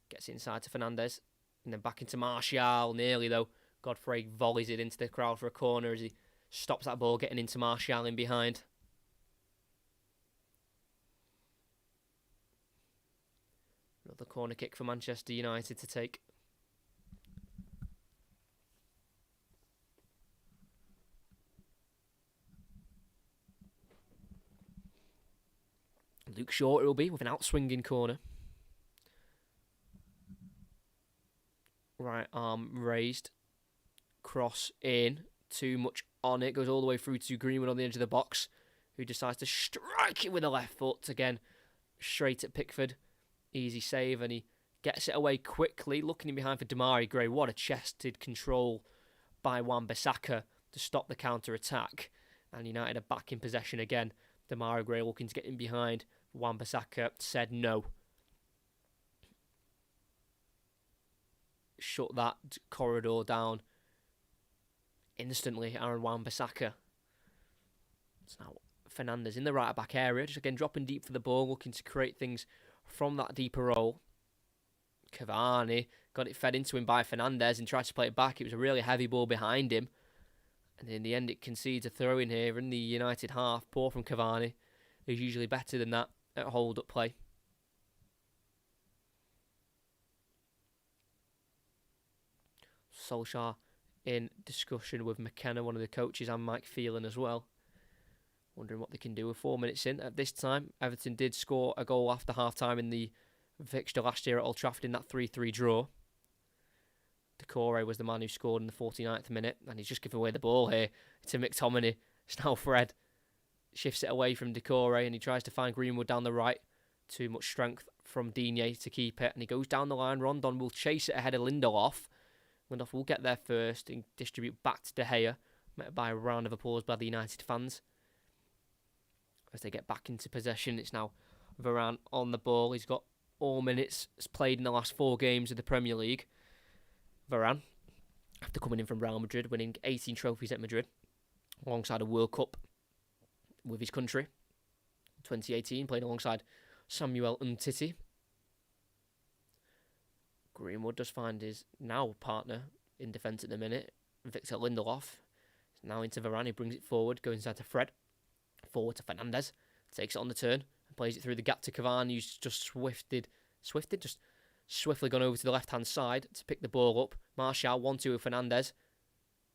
gets it inside to Fernandes, and then back into Martial, nearly though. Godfrey volleys it into the crowd for a corner as he stops that ball getting into Martial in behind. Another corner kick for Manchester United to take. Luke Shaw it will be with an outswinging corner. Right arm raised. Cross in. Too much on it. Goes all the way through to Greenwood on the edge of the box, who decides to strike it with the left foot again. Straight at Pickford. Easy save, and he gets it away quickly. Looking in behind for Demarai Gray. What a chested control by Wan-Bissaka to stop the counter-attack. And United are back in possession again. Demarai Gray looking to get in behind. Wan-Bissaka said no. Shut that corridor down instantly. Aaron Wan-Bissaka. It's now Fernandes in the right back area, just again dropping deep for the ball, looking to create things from that deeper role. Cavani got it fed into him by Fernandes and tried to play it back. It was a really heavy ball behind him, and in the end it concedes a throw in here in the United half. Poor from Cavani, who's usually better than that at hold-up play. Solskjaer in discussion with McKenna, one of the coaches, and Mike Phelan as well. Wondering what they can do with 4 minutes in. At this time, Everton did score a goal after half-time in the fixture last year at Old Trafford in that 3-3 draw. Decore was the man who scored in the 49th minute, and he's just giving away the ball here to McTominay. It's now Fred. Shifts it away from Decore, and he tries to find Greenwood down the right. Too much strength from Digne to keep it, and he goes down the line. Rondon will chase it ahead of Lindelof. Lindelof will get there first and distribute back to De Gea, met by a round of applause by the United fans. As they get back into possession, it's now Varane on the ball. He's got all minutes played in the last 4 games of the Premier League. Varane, after coming in from Real Madrid, winning 18 trophies at Madrid, alongside a World Cup with his country. 2018, playing alongside Samuel Umtiti. Greenwood does find his now partner in defence at the minute, Victor Lindelof. Now into Varane, he brings it forward, goes inside to Fred. Forward to Fernandes, takes it on the turn, and plays it through the gap to Cavani, who's just swiftly gone over to the left-hand side to pick the ball up. Martial, 1-2 with Fernandes.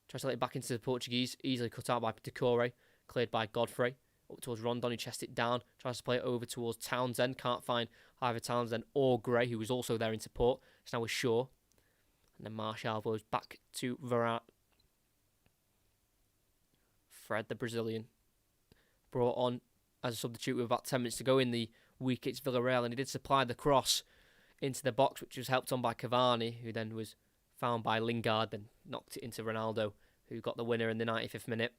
Tries to let it back into the Portuguese, easily cut out by Decore, cleared by Godfrey. Up towards Rondon, who chests it down, tries to play it over towards Townsend, can't find either Townsend or Gray, who was also there in support. It's now with Shaw. And then Martial goes back to Varane. Fred, the Brazilian, brought on as a substitute with about 10 minutes to go in the week against Villarreal, and he did supply the cross into the box, which was helped on by Cavani, who then was found by Lingard, then knocked it into Ronaldo, who got the winner in the 95th minute.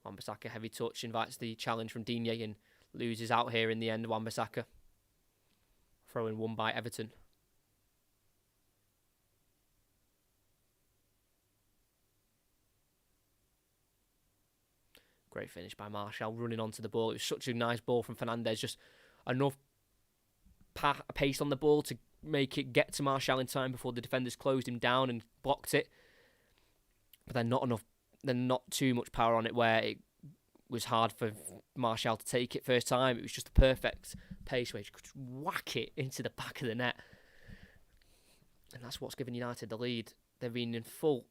Wan-Bissaka, heavy touch, invites the challenge from Digne and loses out here in the end. Wan-Bissaka, throw-in won by Everton. Great finish by Martial, running onto the ball. It was such a nice ball from Fernandes, just enough pace on the ball to make it get to Martial in time before the defenders closed him down and blocked it. But then not too much power on it where it was hard for Martial to take it first time. It was just the perfect pace where he could whack it into the back of the net. And that's what's given United the lead. They've been in full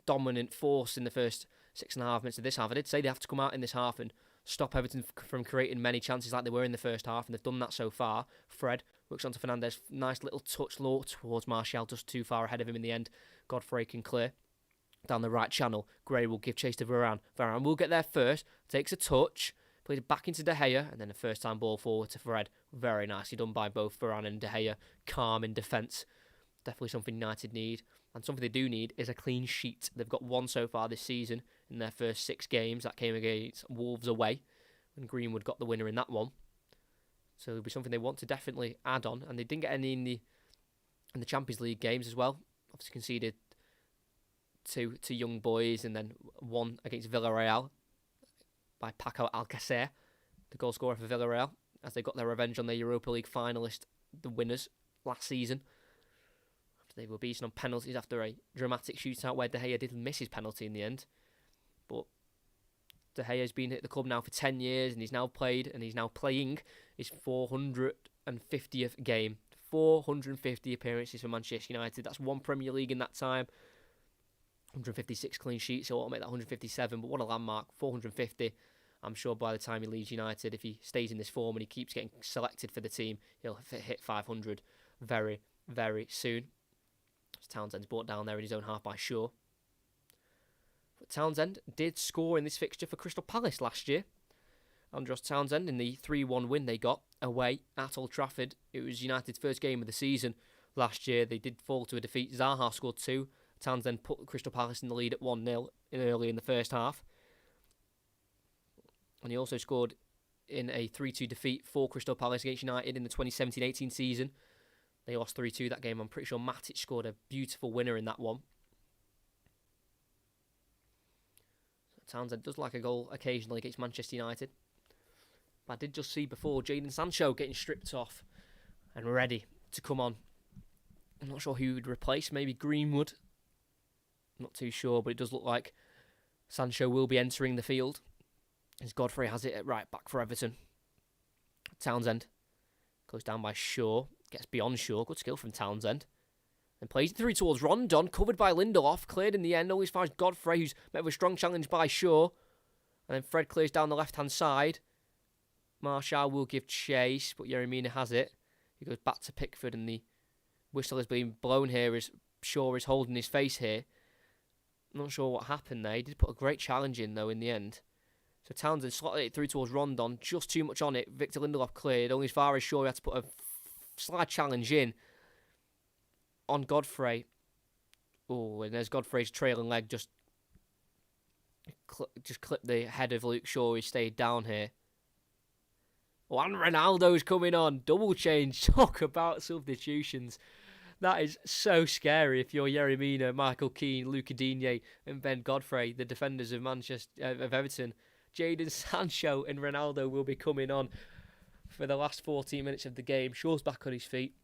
dominant force in the first 6.5 minutes of this half. I did say they have to come out in this half and stop Everton from creating many chances like they were in the first half, and they've done that so far. Fred works onto Fernandes, nice little touch low towards Martial, just too far ahead of him in the end. Godfrey can clear down the right channel. Gray will give chase to Varane. Varane will get there first, takes a touch, plays it back into De Gea, and then a first time ball forward to Fred. Very nicely done by both Varane and De Gea. Calm in defence. Definitely something United need. And something they do need is a clean sheet. They've got one so far this season in their first 6 games. That came against Wolves away, and Greenwood got the winner in that one. So it'll be something they want to definitely add on. And they didn't get any in the Champions League games as well. Obviously conceded two young boys, and then one against Villarreal by Paco Alcacer, the goal scorer for Villarreal, as they got their revenge on their Europa League finalist, the winners, last season. They were beaten on penalties after a dramatic shootout where De Gea did miss his penalty in the end. But De Gea's been at the club now for 10 years, and he's now playing his 450th game. 450 appearances for Manchester United. That's one Premier League in that time. 156 clean sheets, so I'll make that 157, but what a landmark. 450. I'm sure by the time he leaves United, if he stays in this form and he keeps getting selected for the team, he'll hit 500 very, very soon. Townsend's brought down there in his own half by Shaw. But Townsend did score in this fixture for Crystal Palace last year. Andros Townsend in the 3-1 win they got away at Old Trafford. It was United's first game of the season last year. They did fall to a defeat. Zaha scored 2. Townsend put Crystal Palace in the lead at 1-0 early in the first half. And he also scored in a 3-2 defeat for Crystal Palace against United in the 2017-18 season. They lost 3-2 that game. I'm pretty sure Matic scored a beautiful winner in that one. So Townsend does like a goal occasionally against Manchester United. But I did just see before Jadon Sancho getting stripped off and ready to come on. I'm not sure who he would replace. Maybe Greenwood. Not too sure, but it does look like Sancho will be entering the field, as Godfrey has it at right back for Everton. Townsend goes down by Shaw. Gets beyond Shaw. Good skill from Townsend. And plays it through towards Rondon. Covered by Lindelof. Cleared in the end. Only as far as Godfrey, who's met with a strong challenge by Shaw. And then Fred clears down the left-hand side. Martial will give chase, but Yeremina has it. He goes back to Pickford, and the whistle is being blown here as Shaw is holding his face here. I'm not sure what happened there. He did put a great challenge in, though, in the end. So Townsend slotted it through towards Rondon. Just too much on it. Victor Lindelof cleared. Only as far as Shaw had to put a slight challenge in on Godfrey. Oh, and there's Godfrey's trailing leg just clipped the head of Luke Shaw. He stayed down here. Oh, and Ronaldo's coming on. Double change. Talk about substitutions. That is so scary if you're Yerry Mina, Michael Keane, Luca Digne and Ben Godfrey, the defenders of of Everton. Jadon Sancho and Ronaldo will be coming on for the last 14 minutes of the game. Shaw's back on his feet.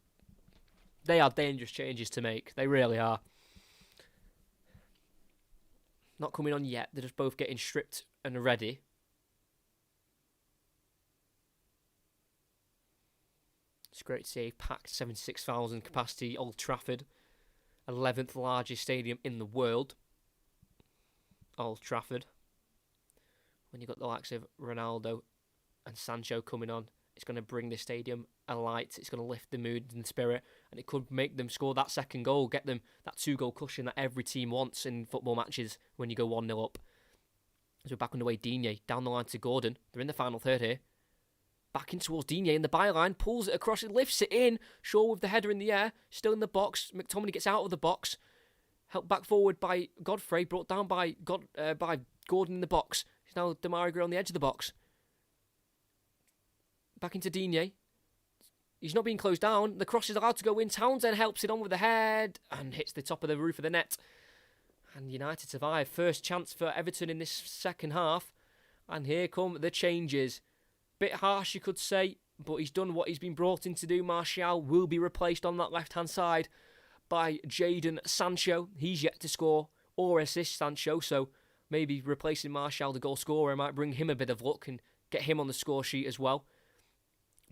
They are dangerous changes to make. They really are. Not coming on yet. They're just both getting stripped and ready. It's great to see a packed 76,000 capacity Old Trafford. 11th largest stadium in the world. Old Trafford. When you've got the likes of Ronaldo and Sancho coming on, it's going to bring the stadium alight. It's going to lift the mood and the spirit, and it could make them score that second goal, get them that 2-goal cushion that every team wants in football matches when you go 1-0 up. As we're back underway, Digne down the line to Gordon. They're in the final third here. Back in towards Digne in the byline, pulls it across, it lifts it in. Shaw with the header in the air, still in the box. McTominay gets out of the box, helped back forward by Godfrey, brought down by Gordon in the box. He's now Damari Gray on the edge of the box. Back into Digne. He's not being closed down. The cross is allowed to go in. Townsend helps it on with the head and hits the top of the roof of the net. And United survive. First chance for Everton in this second half. And here come the changes. Bit harsh, you could say, but he's done what he's been brought in to do. Martial will be replaced on that left-hand side by Jadon Sancho. He's yet to score or assist Sancho, so maybe replacing Martial, the goal scorer, might bring him a bit of luck and get him on the score sheet as well.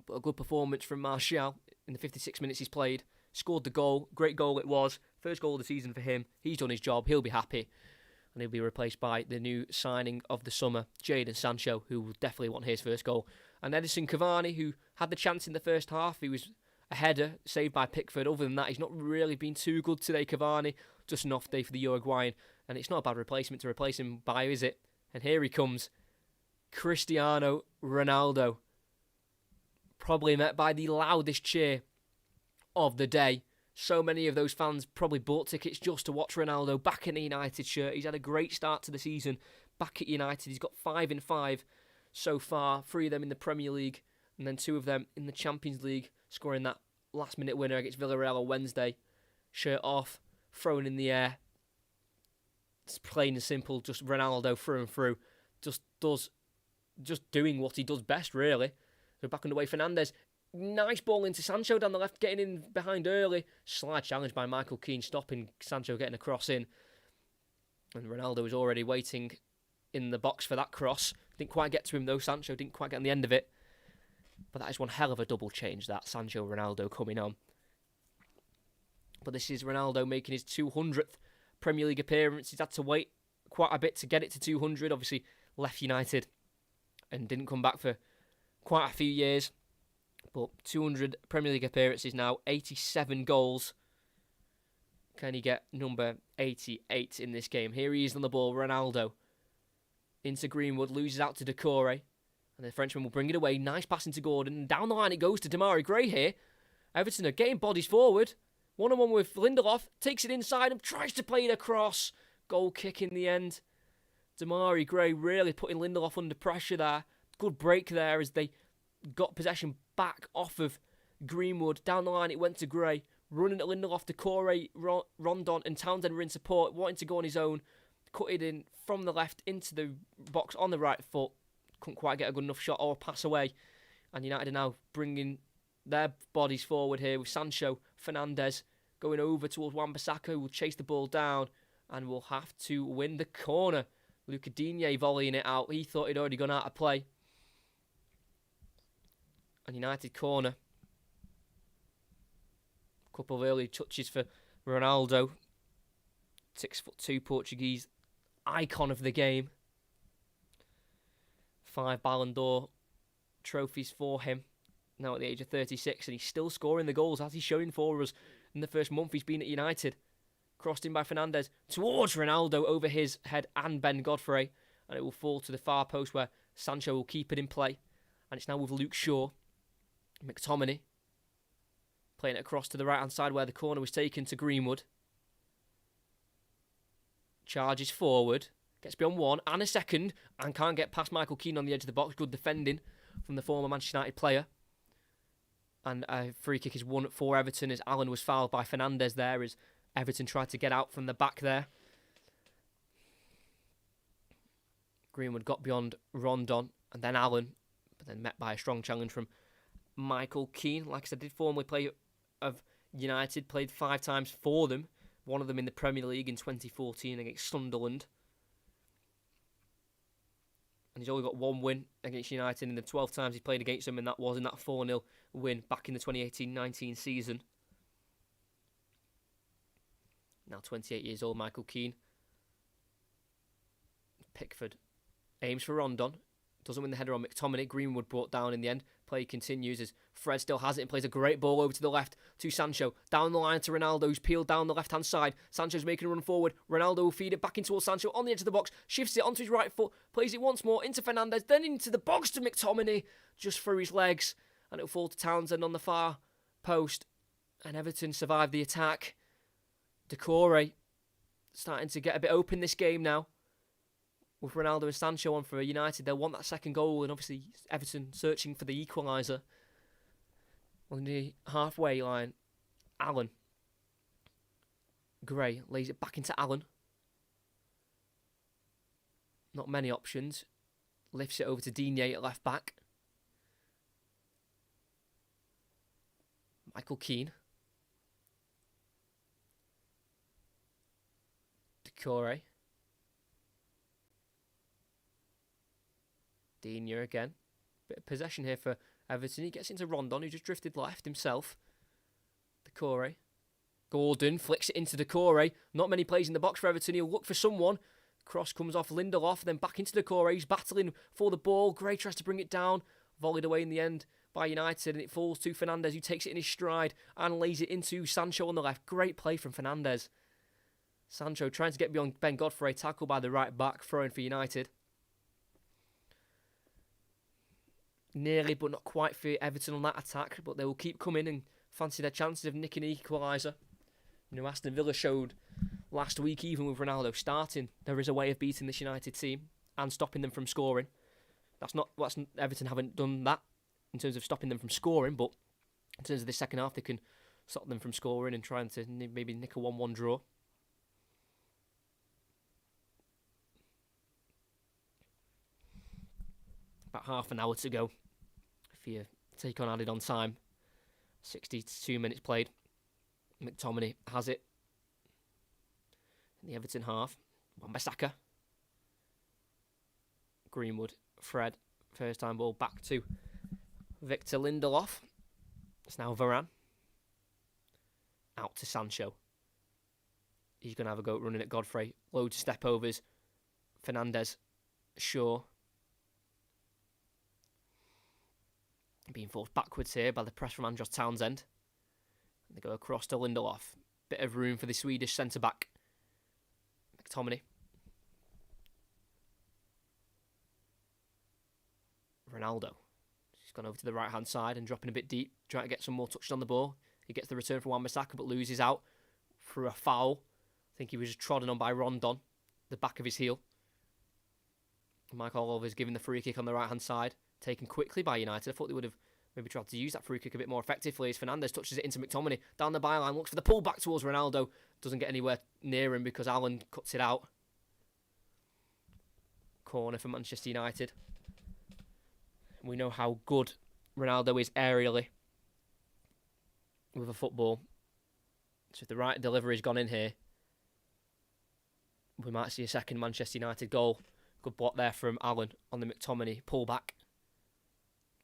But a good performance from Martial in the 56 minutes he's played. Scored the goal. Great goal it was. First goal of the season for him. He's done his job. He'll be happy. And he'll be replaced by the new signing of the summer, Jadon Sancho, who will definitely want his first goal. And Edison Cavani, who had the chance in the first half. He was a header, saved by Pickford. Other than that, he's not really been too good today, Cavani. Just an off day for the Uruguayan. And it's not a bad replacement to replace him by, is it? And here he comes. Cristiano Ronaldo. Probably met by the loudest cheer of the day. So many of those fans probably bought tickets just to watch Ronaldo back in a United shirt. He's had a great start to the season back at United. He's got 5 in 5 so far, 3 of them in the Premier League, and then 2 of them in the Champions League, scoring that last-minute winner against Villarreal on Wednesday. Shirt off, thrown in the air. It's plain and simple, just Ronaldo through and through. Just doing what he does best, really. So back underway, Fernandes. Nice ball into Sancho down the left, getting in behind early. Slide challenge by Michael Keane, stopping Sancho getting a cross in. And Ronaldo was already waiting in the box for that cross. Didn't quite get to him though. Sancho didn't quite get on the end of it. But that is one hell of a double change, that Sancho-Ronaldo coming on. But this is Ronaldo making his 200th Premier League appearance. He's had to wait quite a bit to get it to 200. Obviously left United and didn't come back for quite a few years. But 200 Premier League appearances now, 87 goals. Can he get number 88 in this game? Here he is on the ball, Ronaldo. Into Greenwood, loses out to Decore. And the Frenchman will bring it away. Nice pass into Gordon. And down the line it goes to Damari Gray here. Everton are getting bodies forward. 1-on-1 with Lindelof. Takes it inside and tries to play it across. Goal kick in the end. Damari Gray really putting Lindelof under pressure there. Good break there as they got possession back off of Greenwood. Down the line it went to Gray. Running at Lindelof, Decore, Rondon and Townsend were in support. Wanting to go on his own. Cut it in from the left into the box on the right foot. Couldn't quite get a good enough shot or pass away. And United are now bringing their bodies forward here with Sancho, Fernandes going over towards Wan-Bissaka, who will chase the ball down and will have to win the corner. Luca Digne volleying it out. He thought he'd already gone out of play. And United corner. Couple of early touches for Ronaldo. 6'2" Portuguese icon of the game. 5 Ballon d'Or trophies for him. Now at the age of 36, and he's still scoring the goals as he's showing for us in the first month he's been at United. Crossed in by Fernandes towards Ronaldo over his head and Ben Godfrey. And it will fall to the far post where Sancho will keep it in play. And it's now with Luke Shaw. McTominay playing it across to the right hand side where the corner was taken to Greenwood. Charges forward, gets beyond 1 and a second, and can't get past Michael Keane on the edge of the box. Good defending from the former Manchester United player. And a free kick is won for Everton as Allen was fouled by Fernandes there as Everton tried to get out from the back there. Greenwood got beyond Rondon and then Allen, but then met by a strong challenge from Michael Keane. Like I said, did formerly play of United, played 5 times for them, one of them in the Premier League in 2014 against Sunderland. And he's only got 1 win against United in the 12 times he played against them, and that was in that 4-0 win back in the 2018-19 season. Now 28 years old, Michael Keane. Pickford aims for Rondon. Doesn't win the header on McTominay. Greenwood brought down in the end. Play continues as Fred still has it and plays a great ball over to the left to Sancho. Down the line to Ronaldo, who's peeled down the left-hand side. Sancho's making a run forward. Ronaldo will feed it back into Sancho on the edge of the box. Shifts it onto his right foot. Plays it once more into Fernandes. Then into the box to McTominay. Just through his legs. And it'll fall to Townsend on the far post. And Everton survive the attack. Decore starting to get a bit open this game now. With Ronaldo and Sancho on for United, they'll want that second goal, and obviously Everton searching for the equaliser. On the halfway line, Allen. Gray lays it back into Allen. Not many options. Lifts it over to Digne at left back. Michael Keane. Decore. Digne again. Bit of possession here for Everton. He gets into Rondon, who just drifted left himself. Decore. Gordon flicks it into Decore. Not many plays in the box for Everton. He'll look for someone. Cross comes off Lindelof, then back into Decore. He's battling for the ball. Gray tries to bring it down. Volleyed away in the end by United, and it falls to Fernandes, who takes it in his stride and lays it into Sancho on the left. Great play from Fernandes. Sancho trying to get beyond Ben Godfrey. Tackle by the right back. Throwing for United. Nearly, but not quite for Everton on that attack. But they will keep coming and fancy their chances of nicking an equaliser. You know, Aston Villa showed last week, even with Ronaldo starting, there is a way of beating this United team and stopping them from scoring. Everton haven't done that in terms of stopping them from scoring, but in terms of the second half, they can stop them from scoring and trying to maybe nick a 1-1 draw. About half an hour to go. If you take on added on time, 62 minutes played. McTominay has it in the Everton half. Wan-Bissaka. Greenwood, Fred, first time ball back to Victor Lindelof. It's now Varane. Out to Sancho. He's going to have a go at running at Godfrey. Loads of step overs. Fernandes, Shaw. Being forced backwards here by the press from Andros Townsend. And they go across to Lindelof. Bit of room for the Swedish centre-back. McTominay. Ronaldo. He's gone over to the right-hand side and dropping a bit deep. Trying to get some more touches on the ball. He gets the return from Wan-Bissaka but loses out through a foul. I think he was just trodden on by Rondon. The back of his heel. Mike Oliver's giving the free kick on the right-hand side. Taken quickly by United. I thought they would have maybe tried to use that free kick a bit more effectively as Fernandes touches it into McTominay. Down the byline, looks for the pull back towards Ronaldo. Doesn't get anywhere near him because Allen cuts it out. Corner for Manchester United. We know how good Ronaldo is aerially with a football. So if the right delivery's gone in here, we might see a second Manchester United goal. Good block there from Allen on the McTominay pullback.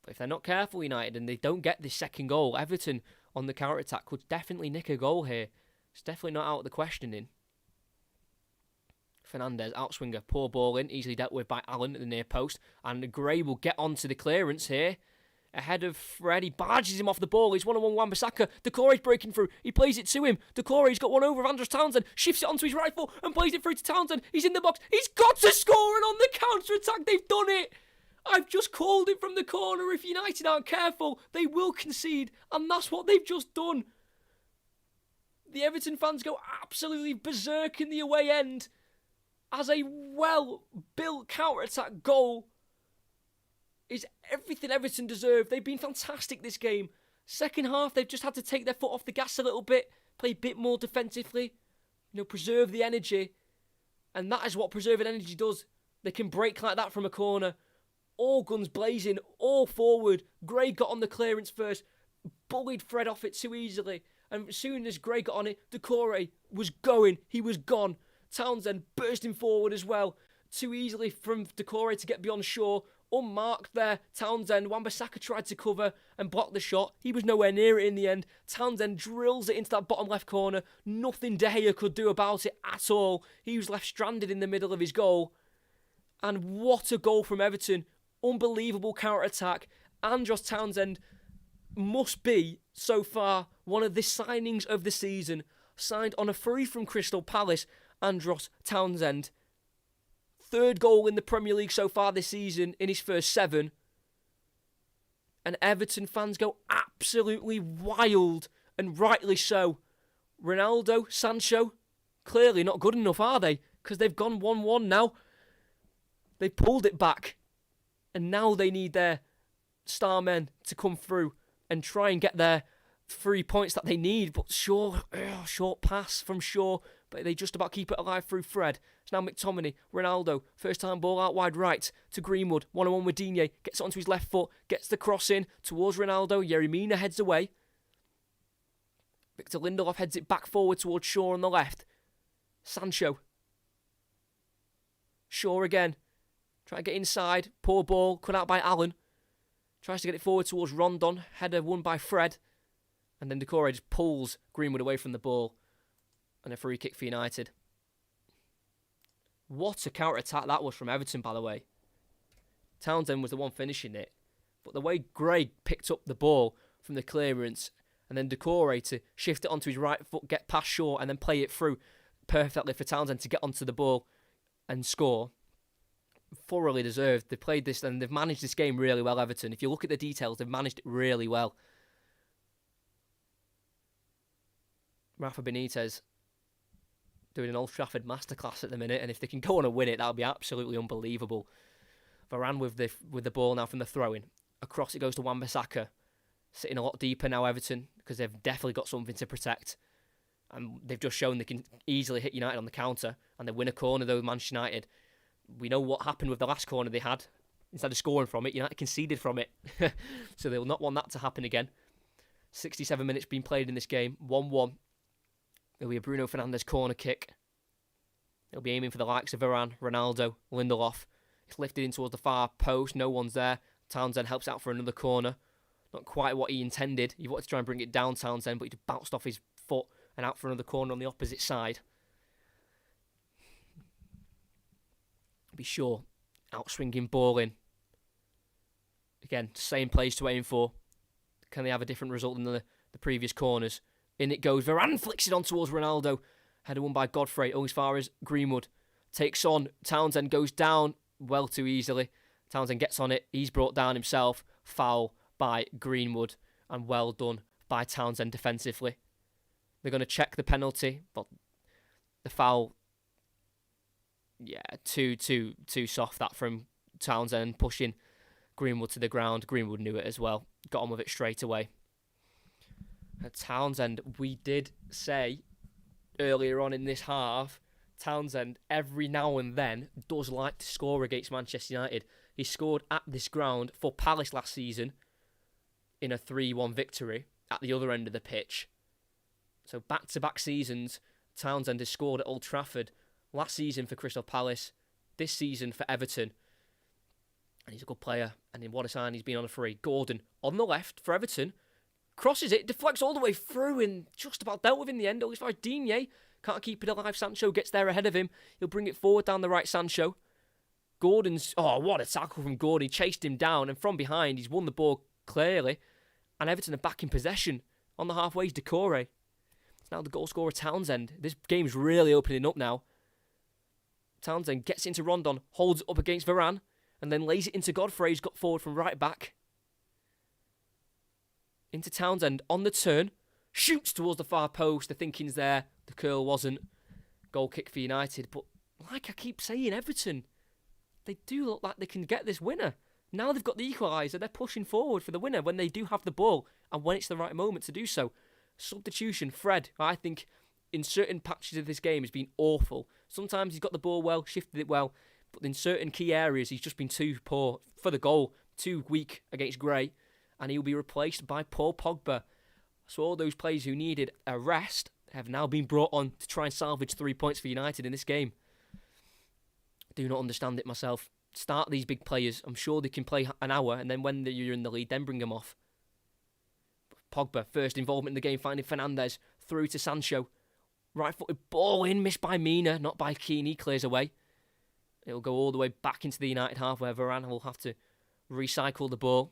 But if they're not careful, United, and they don't get this second goal, Everton on the counter-attack could definitely nick a goal here. It's definitely not out of the questioning. Fernandes, outswinger, poor ball in, easily dealt with by Allen at the near post. And Gray will get onto the clearance here. Ahead of Fred, he barges him off the ball. He's one-on-one Wan-Bissaka. Decore's breaking through. He plays it to him. Decore's got one over of Andros Townsend. Shifts it onto his right foot and plays it through to Townsend. He's in the box. He's got to score, and on the counter-attack, they've done it. I've just called it from the corner. If United aren't careful, they will concede. And that's what they've just done. The Everton fans go absolutely berserk in the away end as a well-built counter-attack goal is everything Everton deserve. They've been fantastic this game. Second half, they've just had to take their foot off the gas a little bit, play a bit more defensively, preserve the energy. And that is what preserving energy does. They can break like that from a corner. All guns blazing, all forward. Gray got on the clearance first, bullied Fred off it too easily. And as soon as Gray got on it, Decore was going. He was gone. Townsend bursting forward as well. Too easily from Decore to get beyond Shaw. Unmarked there. Townsend. Wan-Bissaka tried to cover and block the shot. He was nowhere near it in the end. Townsend drills it into that bottom left corner. Nothing De Gea could do about it at all. He was left stranded in the middle of his goal. And what a goal from Everton. Unbelievable counter-attack. Andros Townsend must be, so far, one of the signings of the season. Signed on a free from Crystal Palace. Andros Townsend. Third goal in the Premier League so far this season in his first 7. And Everton fans go absolutely wild, and rightly so. Ronaldo, Sancho, clearly not good enough, are they? Because they've gone 1-1 now. They pulled it back. And now they need their star men to come through and try and get their 3 points that they need. But Shaw, short pass from Shaw. But they just about keep it alive through Fred. It's now McTominay, Ronaldo, first time ball out wide right to Greenwood, 1-on-1 with Digne, gets it onto his left foot, gets the cross in towards Ronaldo, Yeremina heads away. Victor Lindelof heads it back forward towards Shaw on the left. Sancho. Shaw again, try to get inside, poor ball, cut out by Allen. Tries to get it forward towards Rondon, header won by Fred. And then Decore just pulls Greenwood away from the ball. And a free kick for United. What a counter-attack that was from Everton, by the way. Townsend was the one finishing it. But the way Gray picked up the ball from the clearance and then Decore to shift it onto his right foot, get past Shaw and then play it through perfectly for Townsend to get onto the ball and score. Thoroughly deserved. They played this and they've managed this game really well, Everton. If you look at the details, they've managed it really well. Rafa Benitez doing an Old Trafford masterclass at the minute, and if they can go on and win it, that'll be absolutely unbelievable. Varane with the ball now from the throw-in. Across it goes to Wan-Bissaka. Sitting a lot deeper now, Everton, because they've definitely got something to protect. And they've just shown they can easily hit United on the counter, and they win a corner, though, Manchester United. We know what happened with the last corner they had. Instead of scoring from it, United conceded from it. So they'll not want that to happen again. 67 minutes being played in this game. 1-1. It'll be a Bruno Fernandes corner kick. He'll be aiming for the likes of Varane, Ronaldo, Lindelof. It's lifted in towards the far post. No one's there. Townsend helps out for another corner. Not quite what he intended. He wanted to try and bring it down Townsend, but he just bounced off his foot and out for another corner on the opposite side. Be sure. Outswinging ball in. Again, same place to aim for. Can they have a different result than the previous corners? In it goes. Varane flicks it on towards Ronaldo. Header won by Godfrey. Only as far as Greenwood. Takes on. Townsend goes down well too easily. Townsend gets on it. He's brought down himself. Foul by Greenwood. And well done by Townsend defensively. They're going to check the penalty. But the foul... Yeah, too soft that from Townsend. Pushing Greenwood to the ground. Greenwood knew it as well. Got on with it straight away. At Townsend, we did say earlier on in this half, Townsend every now and then does like to score against Manchester United. He scored at this ground for Palace last season in a 3-1 victory at the other end of the pitch. So back-to-back seasons, Townsend has scored at Old Trafford. Last season for Crystal Palace, this season for Everton. And he's a good player. And in what a sign, he's been on a free. Gordon on the left for Everton. Crosses it, deflects all the way through and just about dealt with in the end. Only as far as Digne can't keep it alive. Sancho gets there ahead of him. He'll bring it forward down the right, Sancho. Gordon's... Oh, what a tackle from Gordon. He chased him down and from behind, he's won the ball clearly. And Everton are back in possession. On the halfway is Decore. It's now the goal scorer Townsend. This game's really opening up now. Townsend gets into Rondon, holds it up against Varane, and then lays it into Godfrey. He's got forward from right back. Into Townsend on the turn. Shoots towards the far post. The thinking's there. The curl wasn't. Goal kick for United. But like I keep saying, Everton, they do look like they can get this winner. Now they've got the equaliser. They're pushing forward for the winner when they do have the ball and when it's the right moment to do so. Substitution, Fred, I think in certain patches of this game has been awful. Sometimes he's got the ball well, shifted it well, but in certain key areas he's just been too poor for the goal, too weak against Gray, and he'll be replaced by Paul Pogba. So all those players who needed a rest have now been brought on to try and salvage 3 points for United in this game. I do not understand it myself. Start these big players. I'm sure they can play an hour, and then when you're in the lead, then bring them off. Pogba, first involvement in the game, finding Fernandes through to Sancho. Right-footed ball in, missed by Mina, not by Keane. He clears away. It'll go all the way back into the United half, where Varane will have to recycle the ball.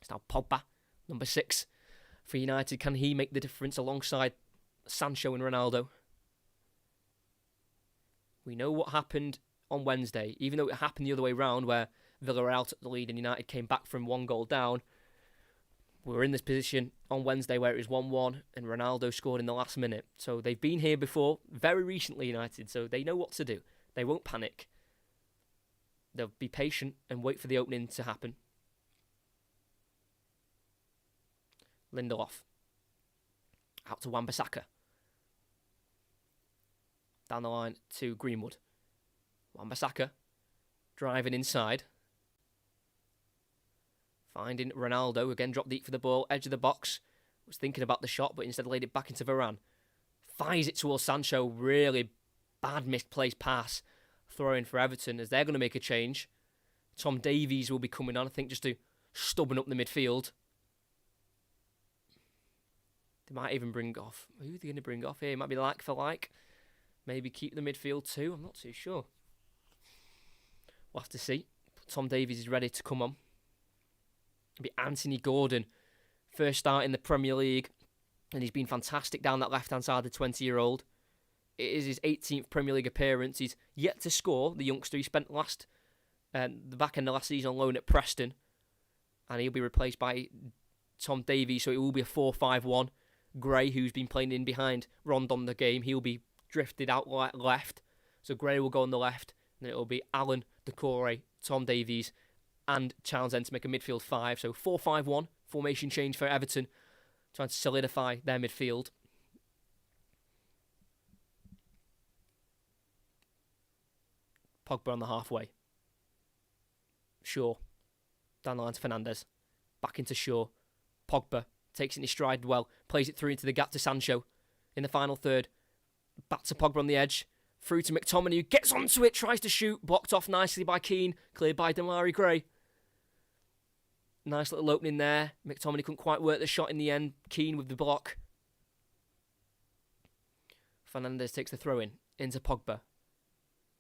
It's now Pogba, number 6 for United. Can he make the difference alongside Sancho and Ronaldo? We know what happened on Wednesday, even though it happened the other way round, where Villarreal took the lead and United came back from 1 goal down. We were in this position on Wednesday where it was 1-1 and Ronaldo scored in the last minute. So they've been here before, very recently, United, so they know what to do. They won't panic. They'll be patient and wait for the opening to happen. Lindelof. Out to Wan-Bissaka. Down the line to Greenwood. Wan-Bissaka driving inside. Finding Ronaldo, again dropped deep for the ball, edge of the box. Was thinking about the shot, but instead laid it back into Varane. Fires it towards Sancho, really bad misplaced pass. Throwing for Everton as they're going to make a change. Tom Davies will be coming on, I think, just to stubborn up the midfield. They might even bring off, who are they going to bring off here? It might be like for like. Maybe keep the midfield too, I'm not too sure. We'll have to see. Tom Davies is ready to come on. It'll be Anthony Gordon, first start in the Premier League, and he's been fantastic down that left-hand side, the 20-year-old. It is his 18th Premier League appearance. He's yet to score, the youngster. He spent the back end of last season on loan at Preston, and he'll be replaced by Tom Davies, so it will be a 4-5-1. Gray, who's been playing in behind Rondon the game, he'll be drifted out left, so Gray will go on the left, and it will be Allen, Decore, Tom Davies, and Townsend to make a midfield 5. So 4-5-1, formation change for Everton, trying to solidify their midfield. Pogba on the halfway. Shaw. Down the line to Fernandes. Back into Shaw. Pogba takes it in his stride well, plays it through into the gap to Sancho in the final third. Back to Pogba on the edge. Through to McTominay, who gets onto it, tries to shoot, blocked off nicely by Keane, cleared by Demarai Gray. Nice little opening there. McTominay couldn't quite work the shot in the end. Keane with the block. Fernandes takes the throw in into Pogba.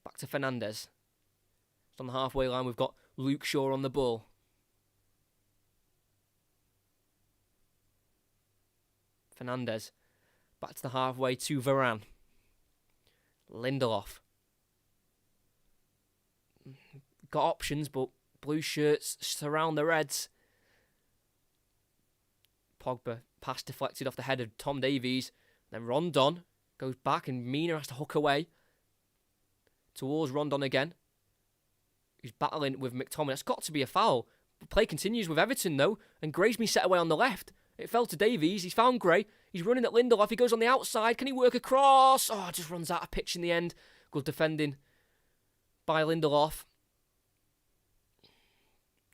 Back to Fernandes. On the halfway line, we've got Luke Shaw on the ball. Fernandes. Back to the halfway to Varane. Lindelof. Got options, but blue shirts surround the Reds. Pogba, pass deflected off the head of Tom Davies. Then Rondon goes back and Mina has to hook away. Towards Rondon again. He's battling with McTominay. That's got to be a foul. The play continues with Everton though, and Gray's been set away on the left. It fell to Davies. He's found Gray. He's running at Lindelof. He goes on the outside. Can he work across? Oh, just runs out of pitch in the end. Good defending by Lindelof.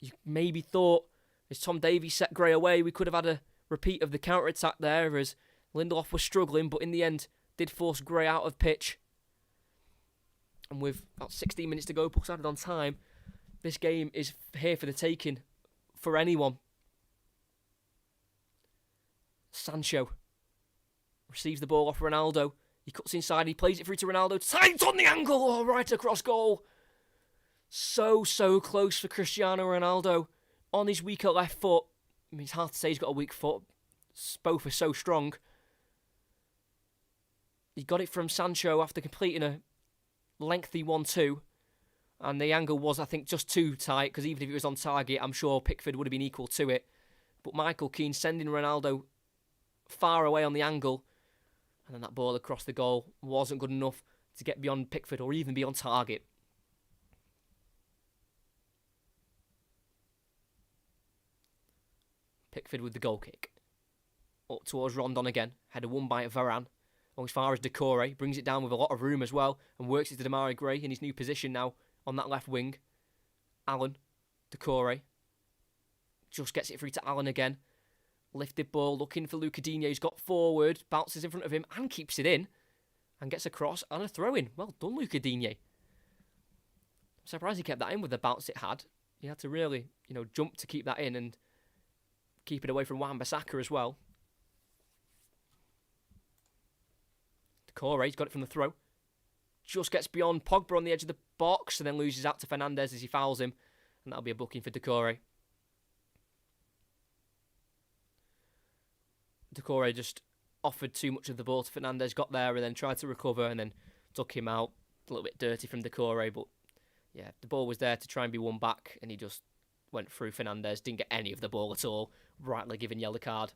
You maybe thought, as Tom Davies set Gray away, we could have had a repeat of the counter-attack there as Lindelof was struggling, but in the end did force Gray out of pitch. And with about 16 minutes to go, pucks added on time, this game is here for the taking for anyone. Sancho receives the ball off Ronaldo. He cuts inside, he plays it through to Ronaldo. Tight on the angle, oh, right across goal. So close for Cristiano Ronaldo. On his weaker left foot. I mean, it's hard to say he's got a weak foot. Both are so strong. He got it from Sancho after completing a lengthy 1-2. And the angle was, I think, just too tight, because even if it was on target, I'm sure Pickford would have been equal to it. But Michael Keane sending Ronaldo far away on the angle, and then that ball across the goal wasn't good enough to get beyond Pickford or even beyond target. Pickford with the goal kick. Up towards Rondon again. Header won by Varane. Or as far as Decore. Brings it down with a lot of room as well. And works it to Demarai Gray in his new position now on that left wing. Allen. Decore. Just gets it through to Allen again. Lifted ball, looking for Lucadinho. He's got forward, bounces in front of him and keeps it in. And gets a cross and a throw-in. Well done, Lucadinho. I'm surprised he kept that in with the bounce it had. He had to really, jump to keep that in and keep it away from Wan-Bissaka as well. Decore's got it from the throw. Just gets beyond Pogba on the edge of the box and then loses out to Fernandes as he fouls him. And that'll be a booking for Decore. Decore just offered too much of the ball to Fernandes, got there and then tried to recover and then took him out. A little bit dirty from Decore, but yeah, the ball was there to try and be won back and he just went through Fernandes, didn't get any of the ball at all, rightly given yellow card.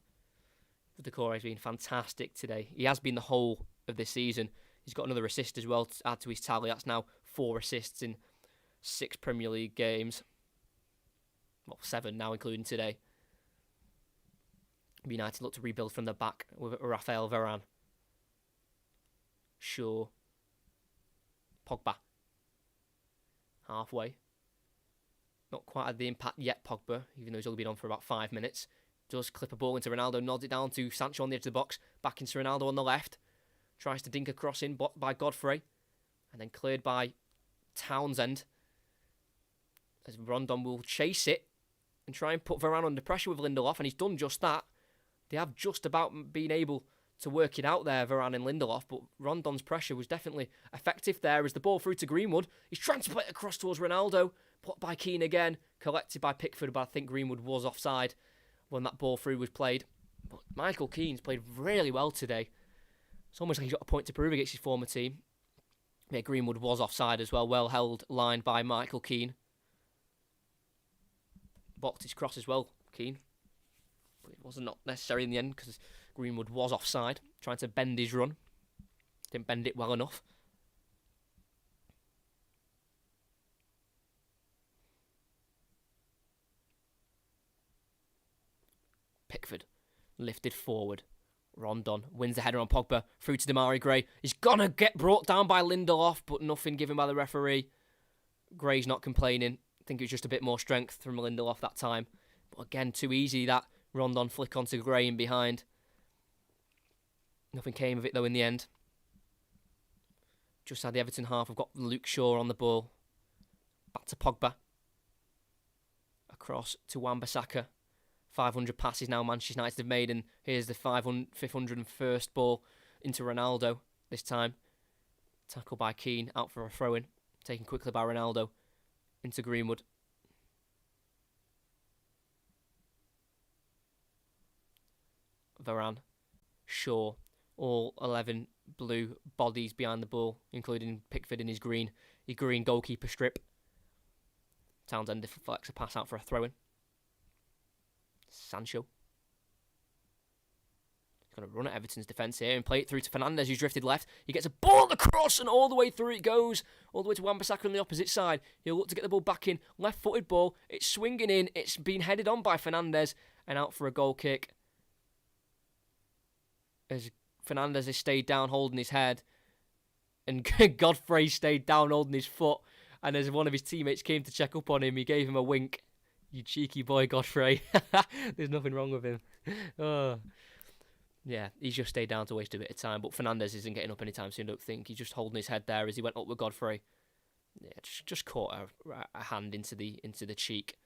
Decore's been fantastic today. He has been the whole of this season. He's got another assist as well to add to his tally. That's now 4 assists in 6 Premier League games. Well, 7 now, including today. United look to rebuild from the back with Rafael Varane. Shaw. Pogba. Halfway. Not quite had the impact yet, Pogba, even though he's only been on for about 5 minutes. Does clip a ball into Ronaldo, nods it down to Sancho on the edge of the box. Back into Ronaldo on the left. Tries to dink a cross in, blocked by Godfrey. And then cleared by Townsend. As Rondon will chase it and try and put Varane under pressure with Lindelof, and he's done just that. They have just about been able to work it out there, Varane and Lindelof, but Rondon's pressure was definitely effective there as the ball through to Greenwood. He's trying to play it across towards Ronaldo, blocked by Keane again, collected by Pickford, but I think Greenwood was offside when that ball through was played. But Michael Keane's played really well today. It's almost like he's got a point to prove against his former team. Yeah, Greenwood was offside as well held line by Michael Keane. Blocked his cross as well, Keane. But it wasn't not necessary in the end because Greenwood was offside, trying to bend his run. Didn't bend it well enough. Pickford lifted forward. Rondon wins the header on Pogba through to Demarai Gray. He's gonna get brought down by Lindelof, but nothing given by the referee. Gray's not complaining. I think it was just a bit more strength from Lindelof that time. But again, too easy that Rondon flick onto Gray in behind. Nothing came of it though in the end. Just had the Everton half. We've got Luke Shaw on the ball. Back to Pogba. Across to Wan-Bissaka. 500 passes now Manchester United have made, and here's the 501st ball into Ronaldo this time. Tackled by Keane, out for a throw-in. Taken quickly by Ronaldo into Greenwood. Varane, Shaw, all 11 blue bodies behind the ball, including Pickford in his green goalkeeper strip. Townsend deflects a pass out for a throw-in. Sancho. He's going to run at Everton's defence here and play it through to Fernandes, who's drifted left. He gets a ball across and all the way through it goes. All the way to Wan-Bissaka on the opposite side. He'll look to get the ball back in. Left-footed ball. It's swinging in. It's been headed on by Fernandes and out for a goal kick. As Fernandes has stayed down holding his head. And Godfrey stayed down holding his foot. And as one of his teammates came to check up on him, he gave him a wink. You cheeky boy, Godfrey. There's nothing wrong with him. Oh. Yeah, he's just stayed down to waste a bit of time. But Fernandes isn't getting up anytime soon, I don't think. He's just holding his head there as he went up with Godfrey. Yeah, just caught a hand into the cheek.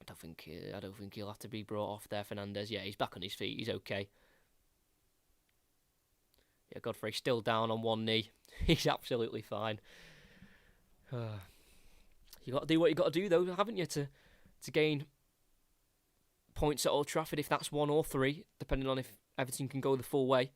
I don't think he'll have to be brought off there, Fernandes. Yeah, he's back on his feet. He's okay. Yeah, Godfrey's still down on one knee. He's absolutely fine. You got to do what you got to do, though, haven't you, to gain points at Old Trafford, if that's 1 or 3, depending on if Everton can go the full way.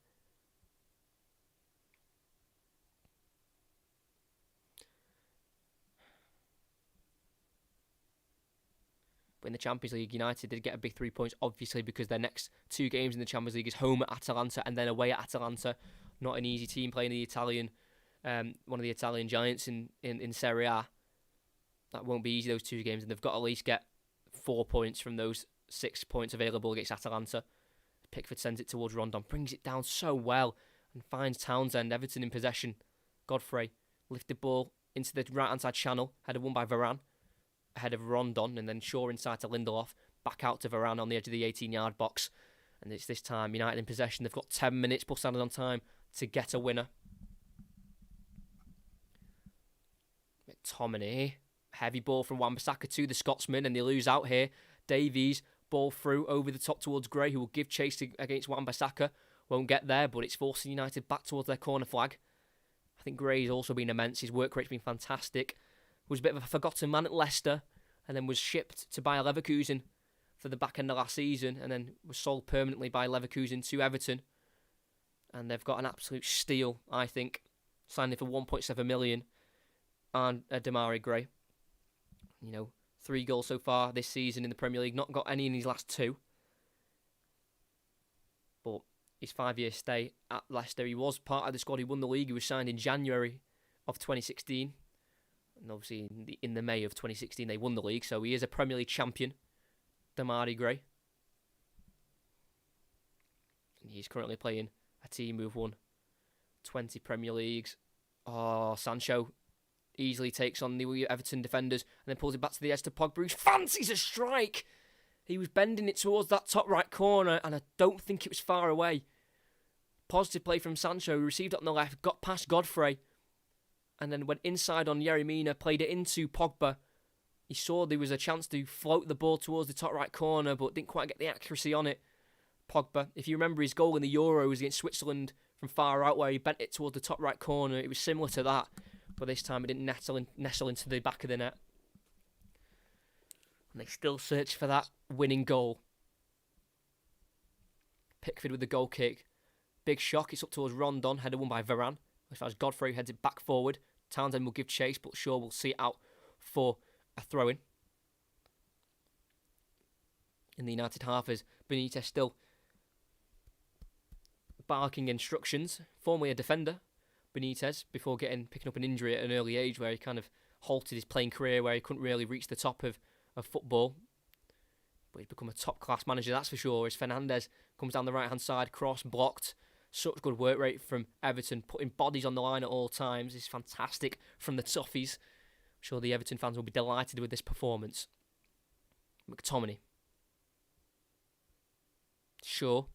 But in the Champions League, United did get a big 3 points, obviously, because their next 2 games in the Champions League is home at Atalanta and then away at Atalanta. Not an easy team playing the Italian, one of the Italian giants in Serie A. That won't be easy, those 2 games, and they've got to at least get 4 points from those 6 points available against Atalanta. Pickford sends it towards Rondon, brings it down so well and finds Townsend. Everton in possession. Godfrey lifted ball into the right-hand side channel. Header won by Varane ahead of Rondon, and then Shaw inside to Lindelof. Back out to Varane on the edge of the 18-yard box. And it's this time United in possession. They've got 10 minutes plus added on time to get a winner. McTominay. Heavy ball from Wan-Bissaka to the Scotsman, and they lose out here. Davies, ball through over the top towards Gray, who will give chase against Wan-Bissaka. Won't get there, but it's forcing United back towards their corner flag. I think Gray's also been immense. His work rate's been fantastic. Was a bit of a forgotten man at Leicester, and then was shipped to Bayer Leverkusen for the back end of last season, and then was sold permanently by Leverkusen to Everton. And they've got an absolute steal, I think. Signed him for 1.7 million. And Demarai Gray. 3 goals so far this season in the Premier League. Not got any in his last 2. But his 5-year stay at Leicester, he was part of the squad who won the league. He was signed in January of 2016. And obviously in the May of 2016 they won the league. So he is a Premier League champion. Demarai Gray. And he's currently playing a team who've won 20 Premier Leagues. Sancho easily takes on the Everton defenders and then pulls it back to the edge to Pogba, who fancies a strike. He was bending it towards that top right corner, and I don't think it was far away. Positive play from Sancho, who received it on the left, got past Godfrey, and then went inside on Yerry Mina, played it into Pogba. He saw there was a chance to float the ball towards the top right corner, but didn't quite get the accuracy on it. Pogba, if you remember his goal in the Euros against Switzerland from far out where he bent it towards the top right corner, it was similar to that. But this time it didn't nestle into the back of the net. And they still search for that winning goal. Pickford with the goal kick. Big shock. It's up towards Rondon. Header won by Varane. As Godfrey heads it back forward. Townsend will give chase, but Shaw will see it out for a throw-in. In the United half is Benitez still barking instructions. Formerly a defender, Benitez, before picking up an injury at an early age where he kind of halted his playing career, where he couldn't really reach the top of football. But he's become a top-class manager, that's for sure. As Fernandes comes down the right-hand side, cross, blocked. Such good work rate from Everton, putting bodies on the line at all times. It's fantastic from the toughies. I'm sure the Everton fans will be delighted with this performance. McTominay. Sure.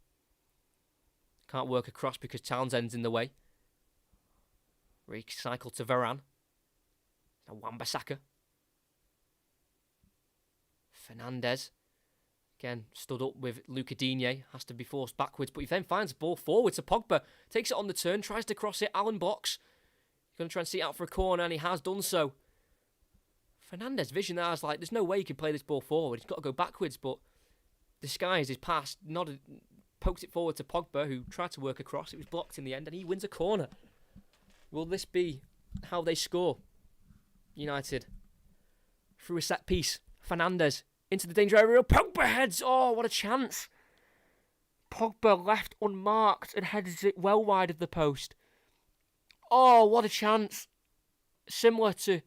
Can't work across because Townsend's in the way. Recycle to Varane. Now Wan-Bissaka. Fernandes. Again, stood up with Luca Digne. Has to be forced backwards, but he then finds the ball forward to Pogba. Takes it on the turn, tries to cross it. Alan blocks. He's going to try and see it out for a corner, and he has done so. Fernandes' vision there is like, there's no way he can play this ball forward. He's got to go backwards, but disguised his pass. Poked it forward to Pogba, who tried to work across. It was blocked in the end, and he wins a corner. Will this be how they score? United. Through a set piece. Fernandes into the danger area. Pogba heads. Oh, what a chance. Pogba left unmarked and heads it well wide of the post. Oh, what a chance. Similar to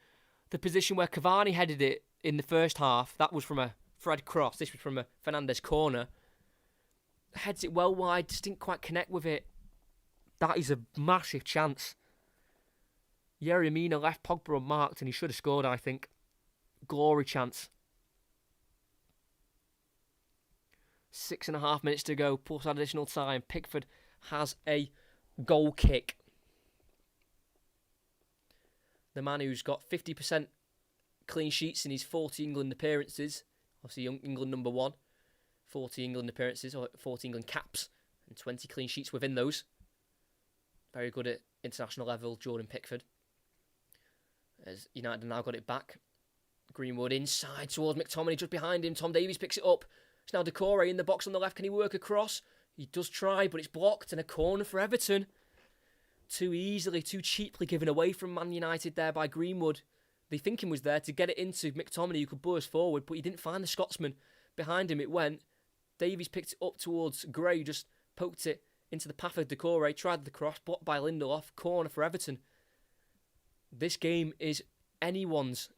the position where Cavani headed it in the first half. That was from a Fred cross. This was from a Fernandes corner. Heads it well wide. Just didn't quite connect with it. That is a massive chance. Yerry Mina left Pogba unmarked and he should have scored, I think. Glory chance. 6.5 minutes to go, plus additional time. Pickford has a goal kick. The man who's got 50% clean sheets in his 40 England appearances. Obviously, England number 1. 40 England appearances, or 40 England caps, and 20 clean sheets within those. Very good at international level, Jordan Pickford. As United have now got it back. Greenwood inside towards McTominay, just behind him. Tom Davies picks it up. It's now Decore in the box on the left. Can he work across? He does try, but it's blocked, and a corner for Everton. Too easily, too cheaply given away from Man United there by Greenwood. The thinking was there to get it into McTominay, who could burst forward, but he didn't find the Scotsman. Behind him it went. Davies picked it up towards Gray, who just poked it into the path of Decore, tried the cross, blocked by Lindelof, corner for Everton. This game is anyone's.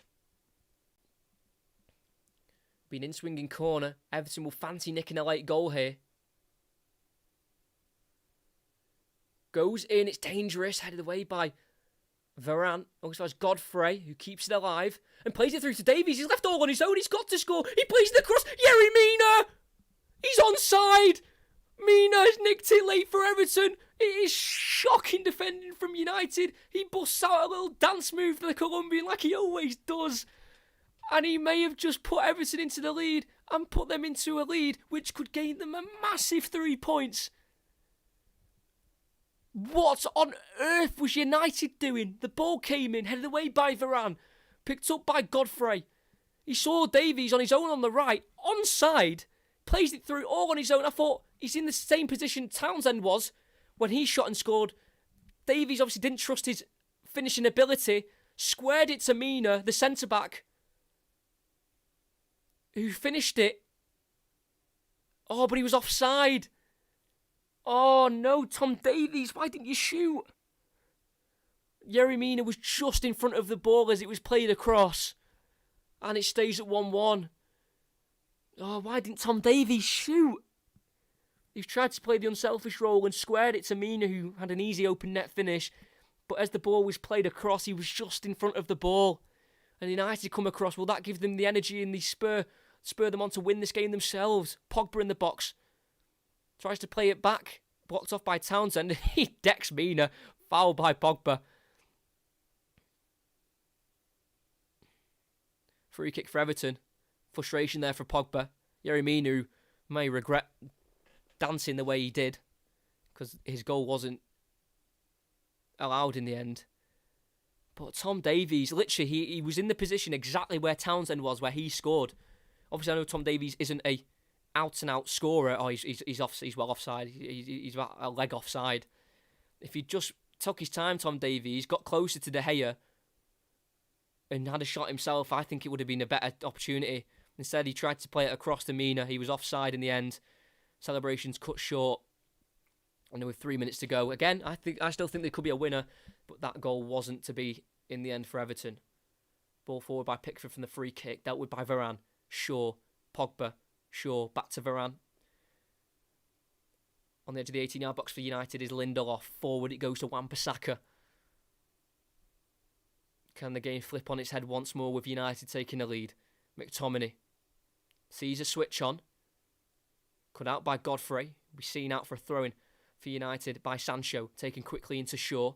be an in-swinging corner. Everton will fancy nicking a late goal here. Goes in, it's dangerous, headed away by Varane. Also has Godfrey, who keeps it alive, and plays it through to Davies. He's left all on his own, he's got to score. He plays it across. Yerry Mina! He's onside! Mina has nicked it late for Everton. It is shocking defending from United. He busts out a little dance move for the Colombian like he always does. And he may have just put Everton into the lead and put them into a lead which could gain them a massive 3 points. What on earth was United doing? The ball came in, headed away by Varane, picked up by Godfrey. He saw Davies on his own on the right, onside, plays it through all on his own. I thought he's in the same position Townsend was when he shot and scored. Davies obviously didn't trust his finishing ability, squared it to Mina, the centre-back, who finished it. Oh, but he was offside. Oh no, Tom Davies, why didn't you shoot? Yerry Mina was just in front of the ball as it was played across. And it stays at 1-1. Oh, why didn't Tom Davies shoot? He tried to play the unselfish role and squared it to Mina, who had an easy open net finish. But as the ball was played across, he was just in front of the ball. And United come across. Will that give them the energy and the spur them on to win this game themselves? Pogba in the box. Tries to play it back. Blocked off by Townsend. He decks Mina. Foul by Pogba. Free kick for Everton. Frustration there for Pogba. Yerry Mina, who may regret dancing the way he did, because his goal wasn't allowed in the end. But Tom Davies, literally, he was in the position exactly where Townsend was, where he scored. Obviously, I know Tom Davies isn't a out-and-out scorer. Oh, he's well offside. He's about a leg offside. If he just took his time, Tom Davies, got closer to De Gea and had a shot himself, I think it would have been a better opportunity. Instead, he tried to play it across to Mina. He was offside in the end. Celebrations cut short. And there were 3 minutes to go. Again, I still think there could be a winner, but that goal wasn't to be in the end for Everton. Ball forward by Pickford from the free kick. Dealt with by Varane. Shaw. Pogba. Shaw. Back to Varane. On the edge of the 18-yard box for United is Lindelof. Forward it goes to Wan-Bissaka. Can the game flip on its head once more with United taking the lead? McTominay sees a switch on. Cut out by Godfrey. We're seen out for a throw-in for United by Sancho. Taken quickly into Shaw.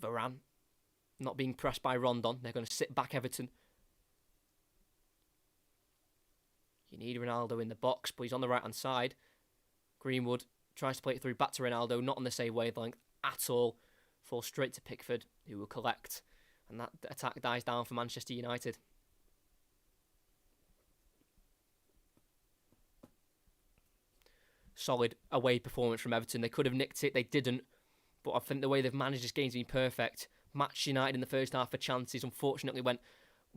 Varane not being pressed by Rondon. They're going to sit back Everton. You need Ronaldo in the box, but he's on the right-hand side. Greenwood tries to play it through back to Ronaldo. Not on the same wavelength at all. Falls straight to Pickford, who will collect. And that attack dies down for Manchester United. Solid away performance from Everton. They could have nicked it, they didn't. But I think the way they've managed this game's been perfect. Matched United in the first half for chances. Unfortunately went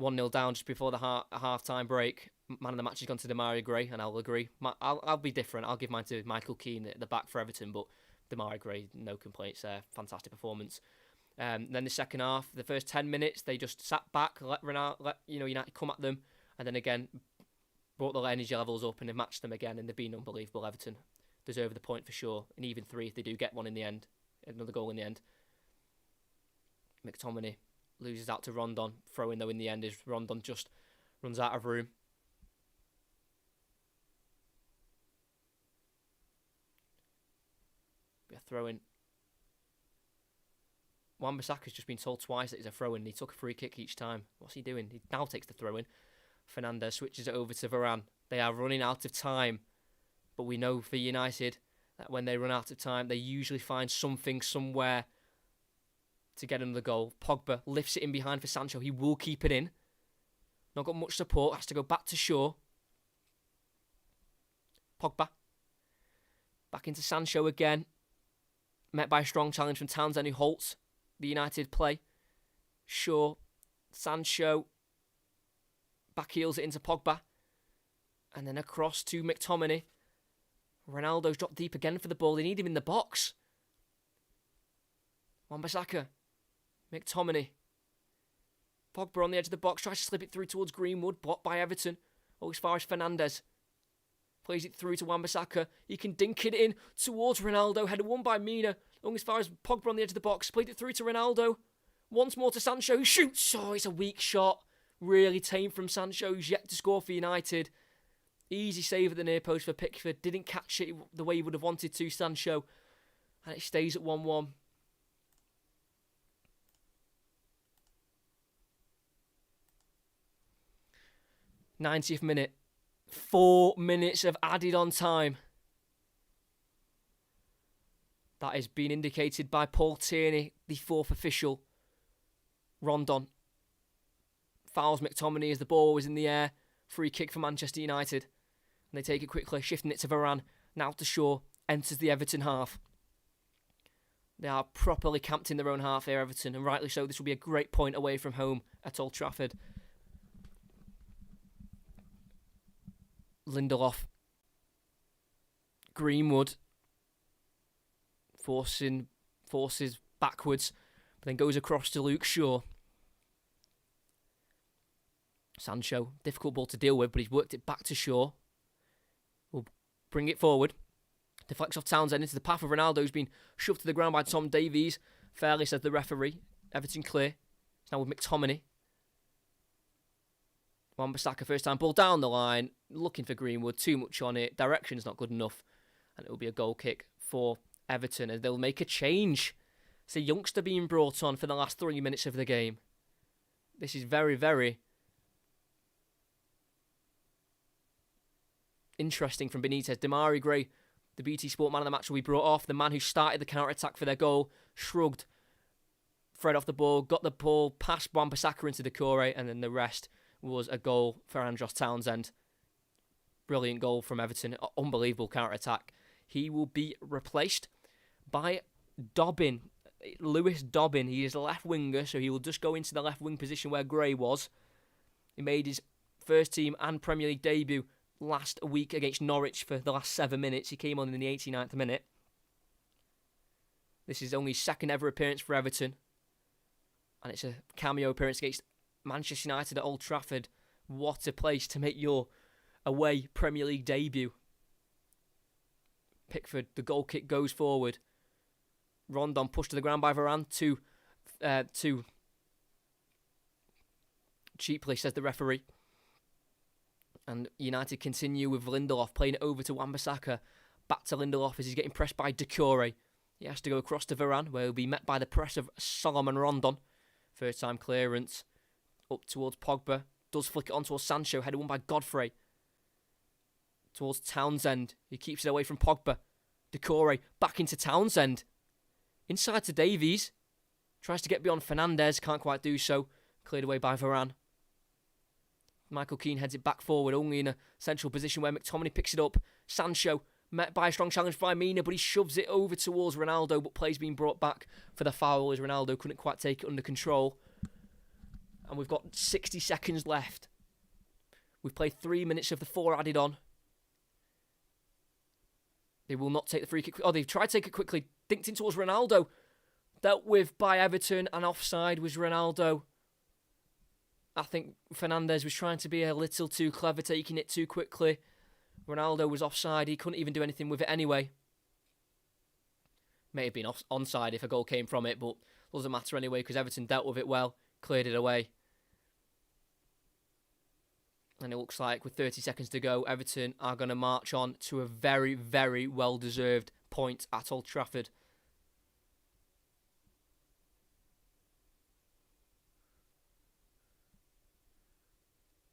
1-0 down just before the half-time break. Man of the match has gone to Demarai Gray, and I'll agree. I'll be different. I'll give mine to Michael Keane at the back for Everton, but Demarai Gray, no complaints there. Fantastic performance. Then the second half, the first 10 minutes, they just sat back, let United come at them, and then again brought the energy levels up and they matched them again, and they've been unbelievable. Everton deserve the point for sure, and even 3 if they do get one in the end, another goal in the end. McTominay loses out to Rondon. Throw in though in the end is Rondon just runs out of room. Be a throw in. Wan-Bissaka's just been told twice that he's a throw-in. He took a free kick each time. What's he doing? He now takes the throw-in. Fernandes switches it over to Varane. They are running out of time. But we know for United that when they run out of time, they usually find something somewhere to get another goal. Pogba lifts it in behind for Sancho. He will keep it in. Not got much support. Has to go back to Shaw. Pogba. Back into Sancho again. Met by a strong challenge from Townsend, who halts the United play. Shaw, Sancho, back heels it into Pogba, and then across to McTominay. Ronaldo's dropped deep again for the ball. They need him in the box. Wan-Bissaka, McTominay, Pogba on the edge of the box, tries to slip it through towards Greenwood, blocked by Everton. As far as Fernandes. Plays it through to Wan-Bissaka. He can dink it in towards Ronaldo. Header won by Mina. As far as Pogba on the edge of the box. Played it through to Ronaldo. Once more to Sancho, who shoots. Oh, it's a weak shot. Really tame from Sancho, who's yet to score for United. Easy save at the near post for Pickford. Didn't catch it the way he would have wanted to, Sancho. And it stays at 1-1. '90th minute. 4 minutes of added on time. That is being indicated by Paul Tierney, the fourth official. Rondon fouls McTominay as the ball was in the air. Free kick for Manchester United. And they take it quickly, shifting it to Varane. Now to Shaw. Enters the Everton half. They are properly camped in their own half here, Everton. And rightly so. This will be a great point away from home at Old Trafford. Lindelof. Greenwood. Forces backwards. But then goes across to Luke Shaw. Sancho. Difficult ball to deal with, but he's worked it back to Shaw. Will bring it forward. Deflects off Townsend into the path of Ronaldo, who's been shoved to the ground by Tom Davies. Fairly, says the referee. Everton clear. It's now with McTominay. Wan-Bissaka, first time ball down the line. Looking for Greenwood. Too much on it. Direction's not good enough. And it will be a goal kick for Everton as they'll make a change. It's a youngster being brought on for the last 3 minutes of the game. This is very, very interesting from Benitez. Damari Gray, the BT Sport man of the match, will be brought off. The man who started the counter-attack for their goal, shrugged Fred off the ball, got the ball past Wan-Bissaka into Decore, and then the rest was a goal for Andros Townsend. Brilliant goal from Everton. Unbelievable counter-attack. He will be replaced by Dobbin. Lewis Dobbin. He is a left winger, so he will just go into the left wing position where Gray was. He made his first team and Premier League debut last week against Norwich for the last 7 minutes. He came on in the 89th minute. This is only his second ever appearance for Everton. And it's a cameo appearance against Manchester United at Old Trafford. What a place to make your away Premier League debut. Pickford, the goal kick goes forward. Rondon pushed to the ground by Varane. Too cheaply, says the referee. And United continue with Lindelof playing it over to Wan-Bissaka. Back to Lindelof as he's getting pressed by Decore. He has to go across to Varane, where he'll be met by the press of Solomon Rondon. First time clearance up towards Pogba. Does flick it on towards Sancho, headed won by Godfrey. Towards Townsend. He keeps it away from Pogba. Decore back into Townsend. Inside to Davies. Tries to get beyond Fernandes. Can't quite do so. Cleared away by Varane. Michael Keane heads it back forward, only in a central position where McTominay picks it up. Sancho met by a strong challenge by Mina, but he shoves it over towards Ronaldo, but play's being brought back for the foul as Ronaldo couldn't quite take it under control. And we've got 60 seconds left. We've played 3 minutes of the 4 added on. They will not take the free kick. Oh, they've tried to take it quickly. Dinked in towards Ronaldo. Dealt with by Everton, and offside was Ronaldo. I think Fernandes was trying to be a little too clever, taking it too quickly. Ronaldo was offside. He couldn't even do anything with it anyway. May have been onside if a goal came from it, but doesn't matter anyway because Everton dealt with it well, cleared it away. And it looks like with 30 seconds to go, Everton are going to march on to a very, very well-deserved point at Old Trafford.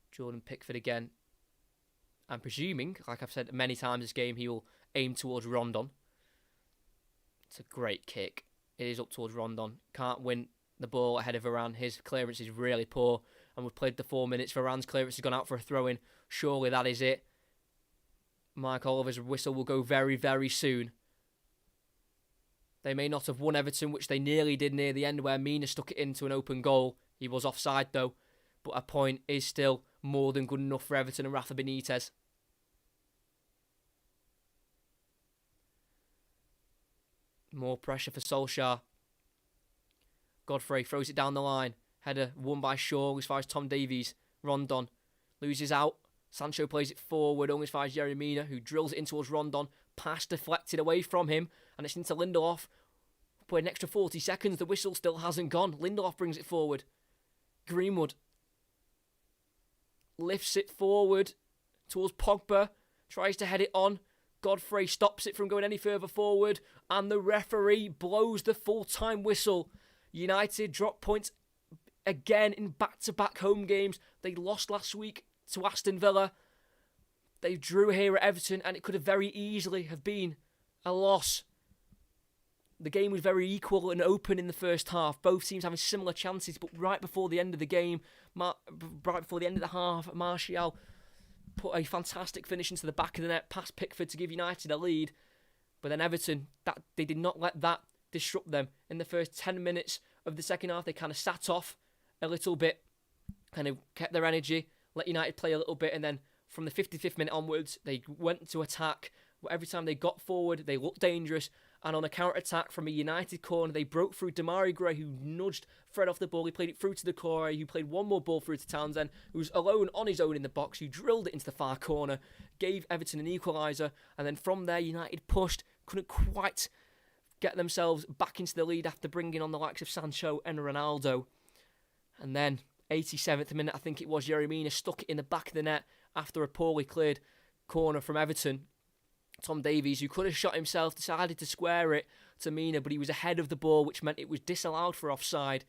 Jordan Pickford again. I'm presuming, like I've said many times this game, he will aim towards Rondon. It's a great kick. It is up towards Rondon. Can't win the ball ahead of Varane. His clearance is really poor. And we've played the 4 minutes. Varane's clearance has gone out for a throw-in. Surely that is it. Mike Oliver's whistle will go very, very soon. They may not have won Everton, which they nearly did near the end where Mina stuck it into an open goal. He was offside though. But a point is still more than good enough for Everton and Rafa Benitez. More pressure for Solskjaer. Godfrey throws it down the line. Header won by Shaw as far as Tom Davies. Rondon loses out. Sancho plays it forward only as far as Yerry Mina, who drills it in towards Rondon. Pass deflected away from him, and it's into Lindelof. Put an extra 40 seconds. The whistle still hasn't gone. Lindelof brings it forward. Greenwood lifts it forward towards Pogba. Tries to head it on. Godfrey stops it from going any further forward. And the referee blows the full-time whistle. United drop points again in back-to-back home games. They lost last week to Aston Villa. They drew here at Everton, and it could have very easily have been a loss. The game was very equal and open in the first half. Both teams having similar chances, but right before the end of the game, right before the end of the half, Martial put a fantastic finish into the back of the net past Pickford to give United a lead. But then Everton, they did not let that disrupt them. In the first 10 minutes of the second half, they kind of sat off a little bit, kind of kept their energy, let United play a little bit, and then from the 55th minute onwards, they went to attack. Every time they got forward, they looked dangerous. And on a counter-attack from a United corner, they broke through Demarai Gray, who nudged Fred off the ball. He played it through to Decore, who played one more ball through to Townsend, who was alone on his own in the box, who drilled it into the far corner, gave Everton an equaliser. And then from there, United pushed, couldn't quite get themselves back into the lead after bringing on the likes of Sancho and Ronaldo. And then, 87th minute, I think it was, Yerry Mina stuck it in the back of the net after a poorly cleared corner from Everton. Tom Davies, who could have shot himself, decided to square it to Mina, but he was ahead of the ball, which meant it was disallowed for offside.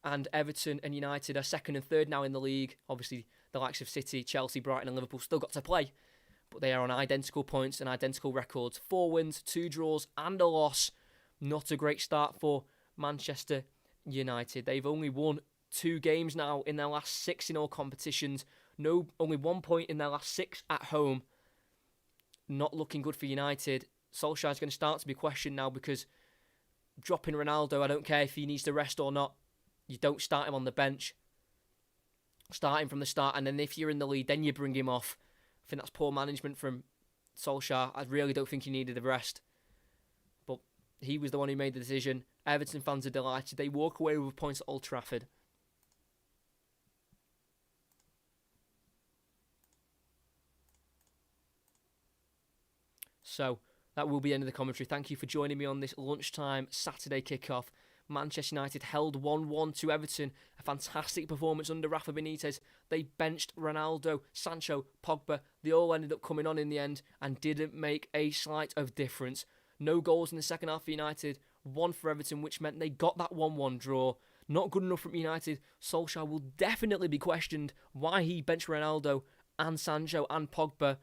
And Everton and United are second and third now in the league. Obviously, the likes of City, Chelsea, Brighton and Liverpool still got to play, but they are on identical points and identical records. 4 wins, 2 draws and a loss. Not a great start for Manchester United. They've only won 2 games now in their last 6 in all competitions. Only 1 point in their last 6 at home. Not looking good for United. Solskjaer's going to start to be questioned now, because dropping Ronaldo, I don't care if he needs to rest or not. You don't start him on the bench. Start him from the start, and then if you're in the lead, then you bring him off. I think that's poor management from Solskjaer. I really don't think he needed the rest. But he was the one who made the decision. Everton fans are delighted. They walk away with points at Old Trafford. So, that will be the end of the commentary. Thank you for joining me on this lunchtime Saturday kickoff. Manchester United held 1-1 to Everton. A fantastic performance under Rafa Benitez. They benched Ronaldo, Sancho, Pogba. They all ended up coming on in the end and didn't make a slight of difference. No goals in the second half for United. 1 for Everton, which meant they got that 1-1 draw. Not good enough from United. Solskjaer will definitely be questioned why he benched Ronaldo and Sancho and Pogba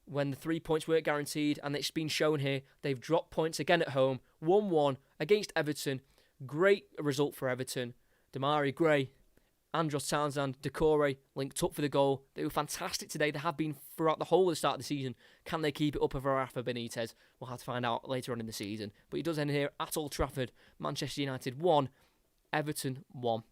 when the 3 points weren't guaranteed, and it's been shown here. They've dropped points again at home. 1-1 against Everton. Great result for Everton. Demarai Gray, Andros Townsend, Decore linked up for the goal. They were fantastic today. They have been throughout the whole of the start of the season. Can they keep it up over Rafa Benitez? We'll have to find out later on in the season. But it does end here at Old Trafford. Manchester United 1, Everton 1.